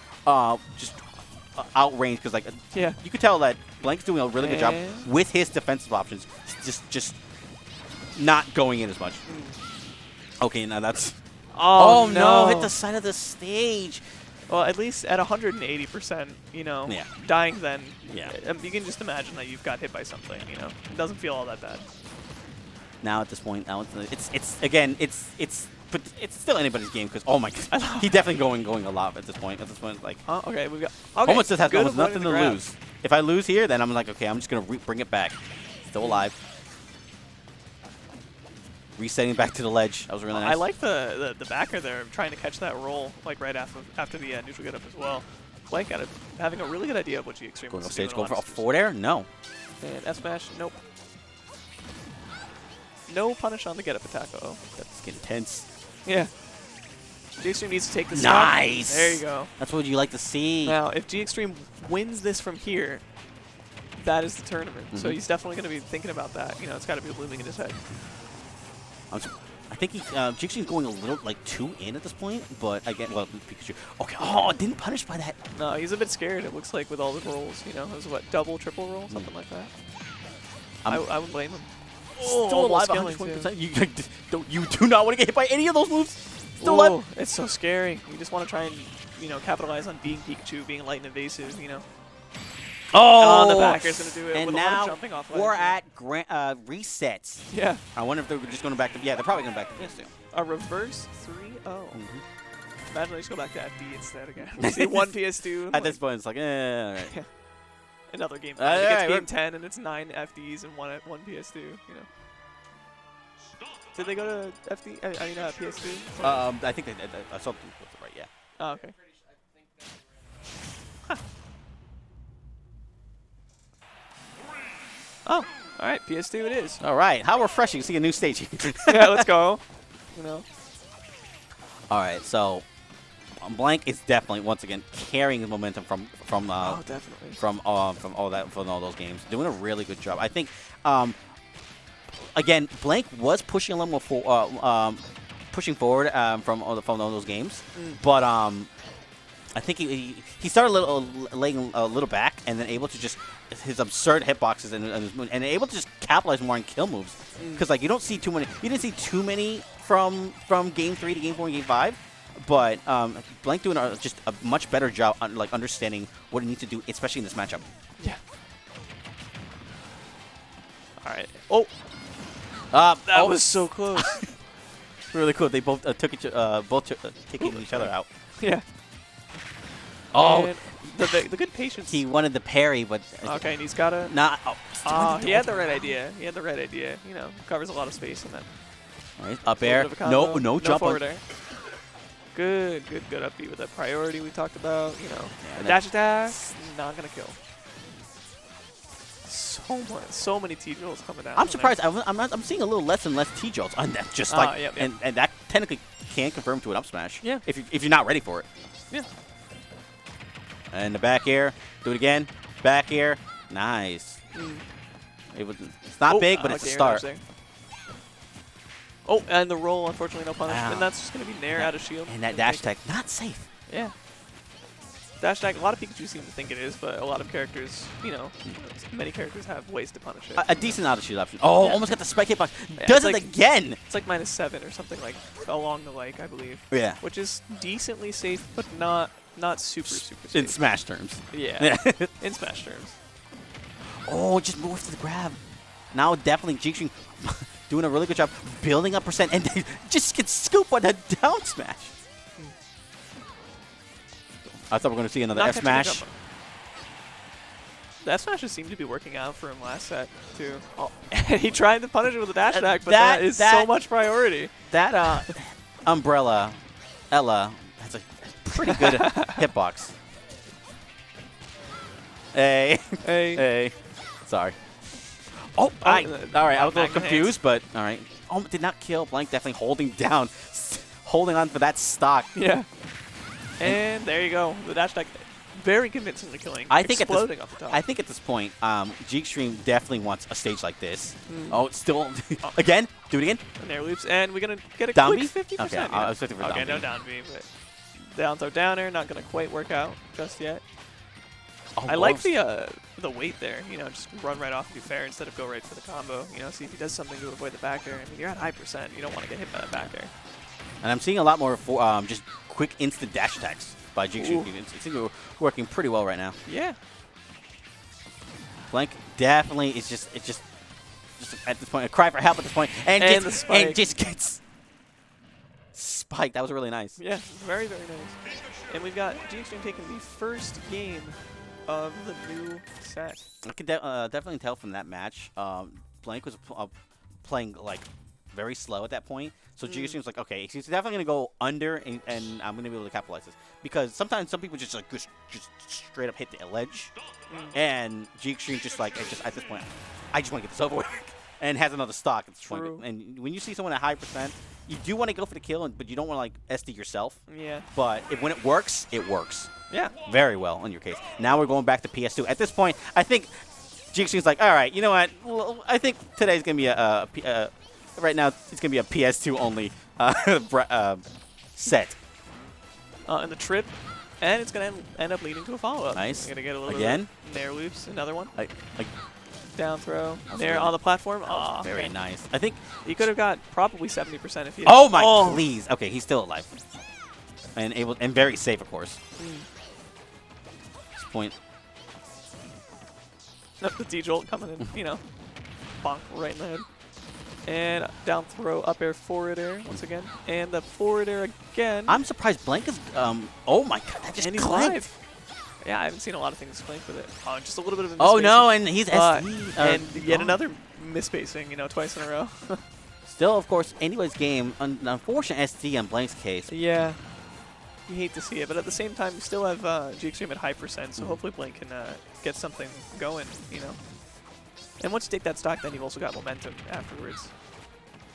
just outrange because like Yeah. you could tell that Blank's doing a really good job And- with his defensive options. Just not going in as much. Okay, now that's. Oh, no! Hit the side of the stage. Well, at least at 180%, you know, Yeah. dying then, Yeah. you can just imagine that you've got hit by something, you know. It doesn't feel all that bad. Now at this point, now but it's still anybody's game because oh my god, he's definitely going a lot at this point. At this point, like Okay, we've got... Okay, almost just has good almost avoiding nothing the to grab. lose. If I lose here, then I'm like, okay, I'm just gonna bring it back. Still alive. Resetting back to the ledge. That was really nice. I like the backer there, trying to catch that roll, like right after the neutral get up as well. Blank having a really good idea of what G-XTREME Going wants off to do. stage, going for a forward air? No. And F smash, nope. No punish on the get up attack. Uh-oh. That's getting tense. Yeah. G-XTREME needs to take this. Nice. Stock. There you go. That's what you like to see. Now, if G-XTREME wins this from here, that is the tournament. So he's definitely going to be thinking about that. You know, it's got to be looming in his head. I think G-XTREME's going a little like too in at this point, but again, well, Pikachu. Okay, oh, didn't punish by that. No, he's a bit scared. It looks like with all the rolls. You know, it was what, double, triple roll, something like that. I would blame him. Still alive, almost 120%. You do not want to get hit by any of those moves. Still Whoa, alive. it's so scary. You just want to try and, you know, capitalize on being Pikachu, being light and evasive, you know. Oh, the backer's going to do it and with a lot now of jumping off we're ledge. at resets. Yeah. I wonder if they're just going back to. Yeah, they're probably going back to PS2. A reverse 3-0. Imagine I just go back to FD instead again. We see one PS2. At this point, it's like, all right. Another game. All It gets right, game 10 and it's 9 FDs and one PS2, you know. Did they go to FD? I mean, PS2? I think they did. I saw them with the right, yeah. Oh, okay. Oh, all right, PS2 it is. All right, how refreshing to see a new stage here. Yeah, let's go. You know. All right, so Blank is definitely once again carrying the momentum from Oh, definitely. from all those games, doing a really good job. I think again, Blank was pushing a little more pushing forward from all those games, but I think he started laying a little back and then able to just his absurd hitboxes and able to just capitalize more on kill moves because like you didn't see too many from game 3 to game 4 and game 5, but Blank doing just a much better job on like understanding what he needs to do, especially in this matchup. Yeah. All right. Oh, That was so close. really cool. They both kicking each other out. Yeah. Oh, And the good patience. he wanted the parry, but Okay, and he's got to... not. he had the right idea. He had the right idea. You know, covers a lot of space in that. All right, up air. Little bit of a combo. No jump forward on. air. Good upbeat with that priority we talked about. You know, Yeah, a dash attack, not gonna kill. So many T-drills coming down. I'm surprised. I'm seeing a little less and less T-jolts on that. Just like, yep. And that technically can confirm to an up smash. Yeah. If you're not ready for it. Yeah. And the back air. Do it again. Back air. Nice. It's not big, but it's a start. Oh, and the roll, unfortunately, no punish. Wow. And that's just going to be Nair out of shield. And that dash attack, not safe. Yeah. Dash attack, a lot of Pikachu seem to think it is, but a lot of characters, you know, many characters have ways to punish it. A decent out of shield option. Oh, Yeah. almost got the spike hitbox. Yeah, Does it's it like- again. It's like -7 or something like along the like, I believe. Yeah. Which is decently safe, but not super safe. In Smash terms. Yeah. In Smash terms. Oh, just move to the grab. Now definitely G-XTREME doing a really good job building up percent, and they just get scooped by that down smash. I thought we were going to see another Not F catching the smash. jump. The F smashes seemed to be working out for him last set, too. Oh. He tried to punish it with a dash attack, but that is so much priority. That Umbrella, Ella, that's a pretty good hitbox. Hey. Hey. Hey. Sorry. Oh, all right. I was a little confused, but all right. Oh, did not kill. Blank definitely holding down, holding on for that stock. Yeah. And there you go. The dash attack, very convincingly killing. I think exploding off the top. I think at this point, G-XTREME definitely wants a stage like this. Oh, it's still again. Do it again. And there loops, and we're gonna get a Down quick B? 50%. Okay, yeah. I was looking for okay, down no B. down B, but down throw down air, not gonna quite work out just yet. Oh, I like almost. the weight there. You know, just run right off and do fair instead of go right for the combo. You know, see if he does something to avoid the back air. I mean, you're at high percent. You don't want to get hit by that back air. And I'm seeing a lot more for just quick instant dash attacks by G-XTREME. It seems to be working pretty well right now. Yeah. Blank definitely is just at this point a cry for help at this point, and the spike. and just gets spiked. That was really nice. Yeah, very, very nice. And we've got G-XTREME taking the first game of the new set. I can definitely tell from that match. Blank was playing like very slow at that point, so G-XTREME's like, okay, he's definitely gonna go under, and I'm gonna be able to capitalize this because sometimes some people just like just straight up hit the ledge, and G-XTREME just like at this point, I just want to get this over with, and has another stock. It's True. and when you see someone at high percent, you do want to go for the kill, but you don't want to like SD yourself. Yeah. But when it works, it works. Yeah. Very well in your case. Now we're going back to PS2. At this point, I think G-XTREME's like, all right, you know what? Well, I think today's going to be right now it's going to be a PS2 only set. And the trip, and it's going to end up leading to a follow-up. Nice. We're going to get a little Again? bit of nair loops, another one. Like Down throw, nair really- on the platform. Oh, very nice. I think. He could have got probably 70% if he. Oh my, please. Okay, he's still alive, and very safe, of course. This point. The D-Jolt coming in, you know, bonk right in the head. And down throw, up air, forward air once again. And the forward air again. I'm surprised Blank is. Oh my god, that just and he's clanked. live. Yeah, I haven't seen a lot of things clank with it. Oh, just a little bit of a Oh misspacing. no, and he's SD. and yet gone. another misspacing, you know, twice in a row. Still, of course, anybody's game. An unfortunate SD on Blank's case. Yeah. You hate to see it, but at the same time, you still have G-XTREME at high percent, so hopefully Blank can get something going, you know. And once you take that stock, then you've also got momentum afterwards.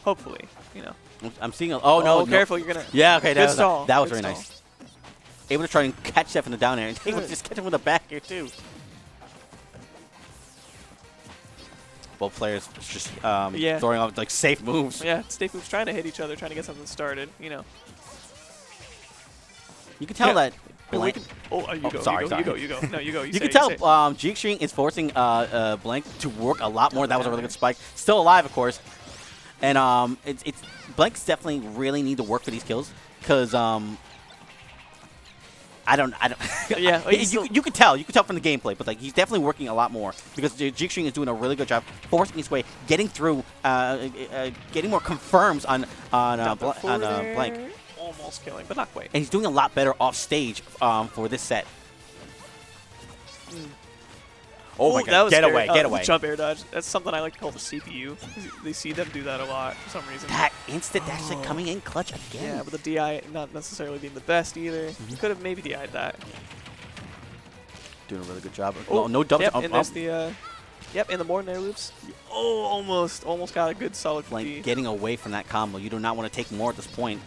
Hopefully, you know. I'm seeing a. Oh no! Careful, you're gonna. Yeah, okay, Good stall. that was Good very stall. nice. Able to try and catch that from the down air, and able to just catch him with the back air too. Both players just throwing off like safe moves. Yeah, safe moves, trying to hit each other, trying to get something started, you know. You can tell that. But we Blank, can, you go. sorry, you go. sorry. You go. You go. No, you go. you can tell G-XTREME is forcing Blank to work a lot more. That was a really good spike. Still alive, of course. And it's Blank's definitely really need to work for these kills because I don't. Yeah, you can tell from the gameplay, but like he's definitely working a lot more because G-XTREME is doing a really good job forcing his way, getting through, getting more confirms on Blank. Almost killing, but not quite. And he's doing a lot better off stage for this set. Oh my god, get away, get away. Jump air dodge. That's something I like to call the CPU. They see them do that a lot for some reason. That instant dash like coming in clutch again. Yeah, but the DI not necessarily being the best either. You could have maybe DI'd that. Doing a really good job. Oh, no double yep, jump. and there's the and the more nair loops. Oh, almost got a good solid Like getting away from that combo. You do not want to take more at this point.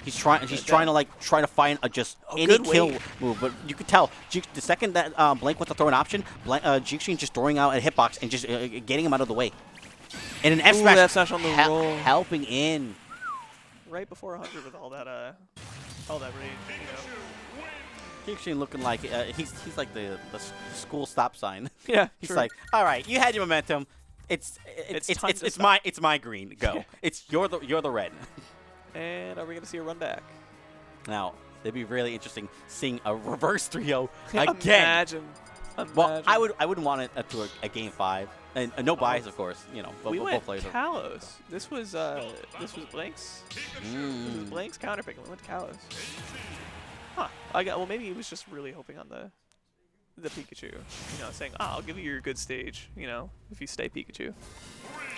He's trying to find any kill move, but you could tell the second that Blank wants to throw an option, G-XTREME just throwing out a hitbox and just getting him out of the way. And an F smash on the roll, helping in right before 100 with all that rage, you know. G-XTREME looking like he's like the school stop sign. Yeah, he's true. like, all right, you had your momentum. It's my green. Go. You're the red. And are we going to see a run back? Now, it'd be really interesting seeing a reverse 3-0 again. Imagine. Well, I wouldn't want it to a game 5. And no bias, of course. You know, we both went players. Kalos. This was Blank's. This was Blank's counterpick. We went Kalos. Huh. Well, maybe he was just really hoping on the Pikachu. You know, saying, "Oh, I'll give you your good stage. You know, if you stay Pikachu."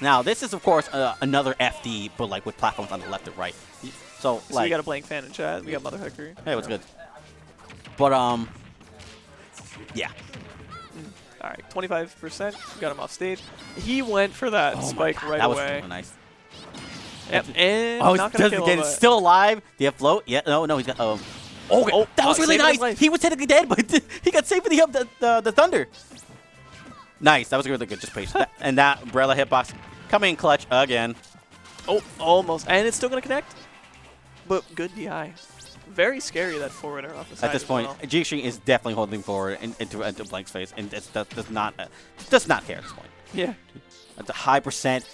Now, this is, of course, another FD, but like with platforms on the left and right. So So like, we got a Blank fan in chat. We got Mother Hooker. hey, what's good? But yeah. All right, 25%. Got him off stage. He went for that spike right that away. was so nice. Yep, and Oh, not he's gonna kill again, him, still alive. Do you have float? Yeah. No, he's got. Okay. That was really saving his nice. life. He was technically dead, but he got saved for the thunder. Nice. That was really good. Just patient. And that umbrella hitbox coming in clutch again. Oh, almost. And it's still going to connect. But good DI. Very scary, that forwarder off the side. At this as point, well. G-XTREME is definitely holding forward into Blank's face, and does not care at this point. Yeah. That's a high percent.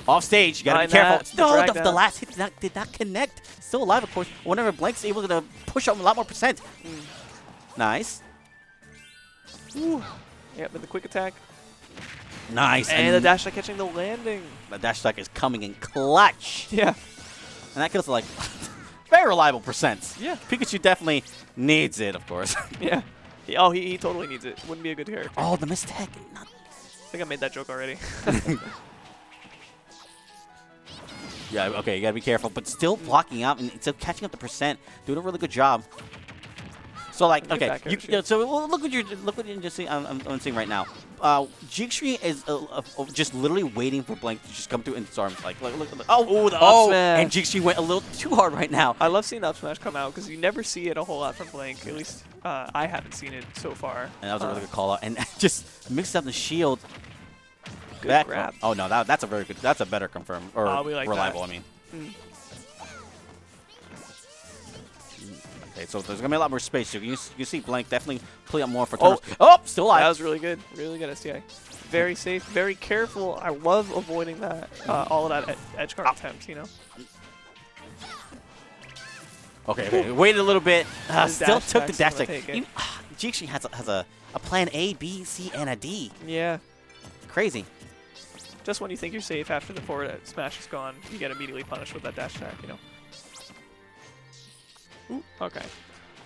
Off stage, you gotta be Behind careful. that, No, drag the down. last hit did not connect. Still alive, of course. Whenever Blank's able to push up a lot more percent. Nice. Ooh. Yep, and the quick attack. Nice. And the dash attack catching the landing. The dash attack is coming in clutch. Yeah. And that kills like very reliable percents. Yeah. Pikachu definitely needs it, of course. Yeah. He totally needs it. Wouldn't be a good character. Oh, the mistake. I think I made that joke already. Yeah, okay, you gotta be careful, but still blocking out and still catching up the percent, doing a really good job. So like, Get okay, back here, yeah, so look what you're just seeing. I'm seeing right now. G-XTREME is just literally waiting for Blank to just come through into his arms. Like, look. Oh, the up smash. And G-XTREME went a little too hard right now. I love seeing the up smash come out because you never see it a whole lot from Blank. At least I haven't seen it so far. And that was a really good call out. And just mixed up the shield. Good grab. Oh no, that's a very good. That's a better confirm or We like reliable. that. I mean. Mm. Okay, so there's gonna be a lot more space. So you can see Blank definitely pulling up more for turns. Oh, still alive. That was really good. Really good STI. Very safe, very careful. I love avoiding that, all of that edge guard attempts, you know? Okay. Waited a little bit. His Still dash took the attack's dash gonna attack. take it. G-XTREME has a plan A, B, C, and a D. Yeah. Crazy. Just when you think you're safe after the forward smash is gone, you get immediately punished with that dash attack, you know? Ooh, okay.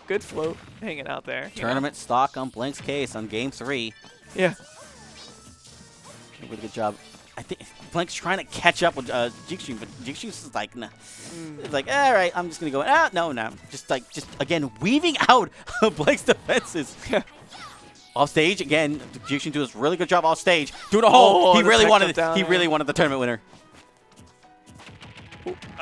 Good float hanging out there. Tournament stock on Blank's case on game 3. Yeah. Really good job. I think Blank's trying to catch up with G-XTREME, but G-XTREME's like, nah. It's like, all right, I'm just gonna go. No. Just again weaving out Blank's defenses. Off stage again. G-XTREME does a really good job off stage. Doing a hole. He really wanted the tournament winner.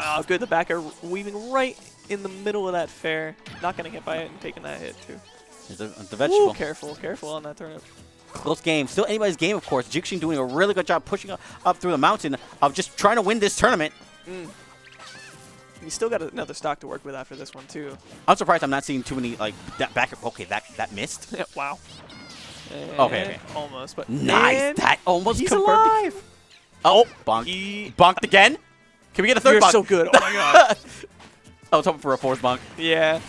Oh, good. The back air weaving right in the middle of that fair. Not getting hit by it and taking that hit too. There's the vegetable. Ooh, careful on that turnip. Close game. Still anybody's game, of course. G-XTREME doing a really good job pushing up through the mountain of just trying to win this tournament. You still got another stock to work with after this one too. I'm surprised I'm not seeing too many like that back. Okay, that missed. Wow. Okay. Almost, but Nice. and That almost he's confirmed. alive. Oh, bonk. Bonked again. Can we get a third You're bonk? so good. Oh my god. I was hoping for a fourth bonk. Yeah.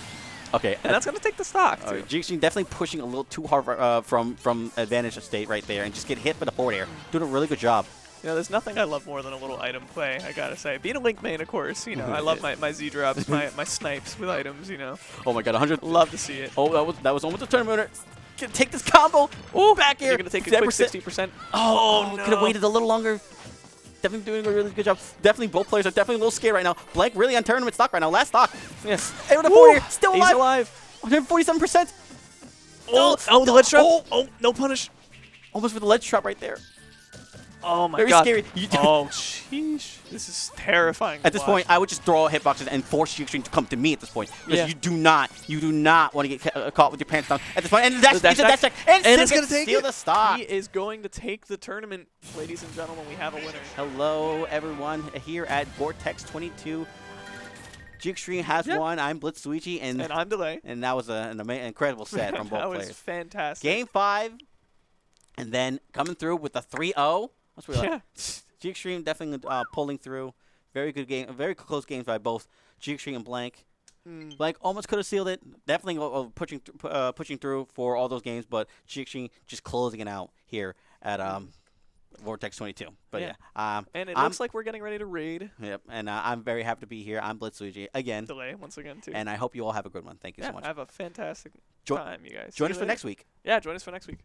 Okay. And that's gonna take the stock too. G-XTREME definitely pushing a little too hard from advantage of state right there and just get hit for the forward air. Doing a really good job. You know, there's nothing I love more than a little item play, I gotta say. Being a Link main, of course, you know, I love my Z-drops, my snipes with items, you know. Oh my god, 100. Love to see it. Oh, that was almost a tournament winner. Gonna take this combo. Oh, back air. You're gonna take a quick 60%. Oh, no. could have waited a little longer. Definitely doing a really good job. Definitely, both players are definitely a little scared right now. Blank really on tournament stock right now. Last stock. Yes. Able to forward air. Still alive. He's alive. 147%. Oh, the ledge trap. Oh, no punish. Almost for the ledge trap right there. Oh my Very god. scary. Oh, sheesh. This is terrifying. At this point, I would just throw hitboxes and force G-XTREME to come to me at this point. Because Yeah. you do not want to get caught with your pants down at this point. And that's dash a dash attack. And it's Skink gonna take steal it. the stock. He is going to take the tournament, ladies and gentlemen. We have a winner. Hello, everyone, here at Vortex 22. G-XTREME has won. I'm BlitzLuigy, and I'm Delay. And that was an incredible set from both That was players. fantastic. Game 5, and then coming through with a 3-0. That's really Yeah. G-XTREME definitely pulling through. Very good game. Very close games by both G-XTREME and Blank. Blank almost could have sealed it. Definitely pushing through for all those games, but G-XTREME just closing it out here at Vortex 22. But Yeah. yeah, And it I'm- looks like we're getting ready to raid. Yep, and I'm very happy to be here. I'm BlitzLuigy again, Delay once again, too. and I hope you all have a good one. Thank you yeah, so much. have a fantastic Jo- time, you guys. Join See us you for later. next week. Yeah, join us for next week.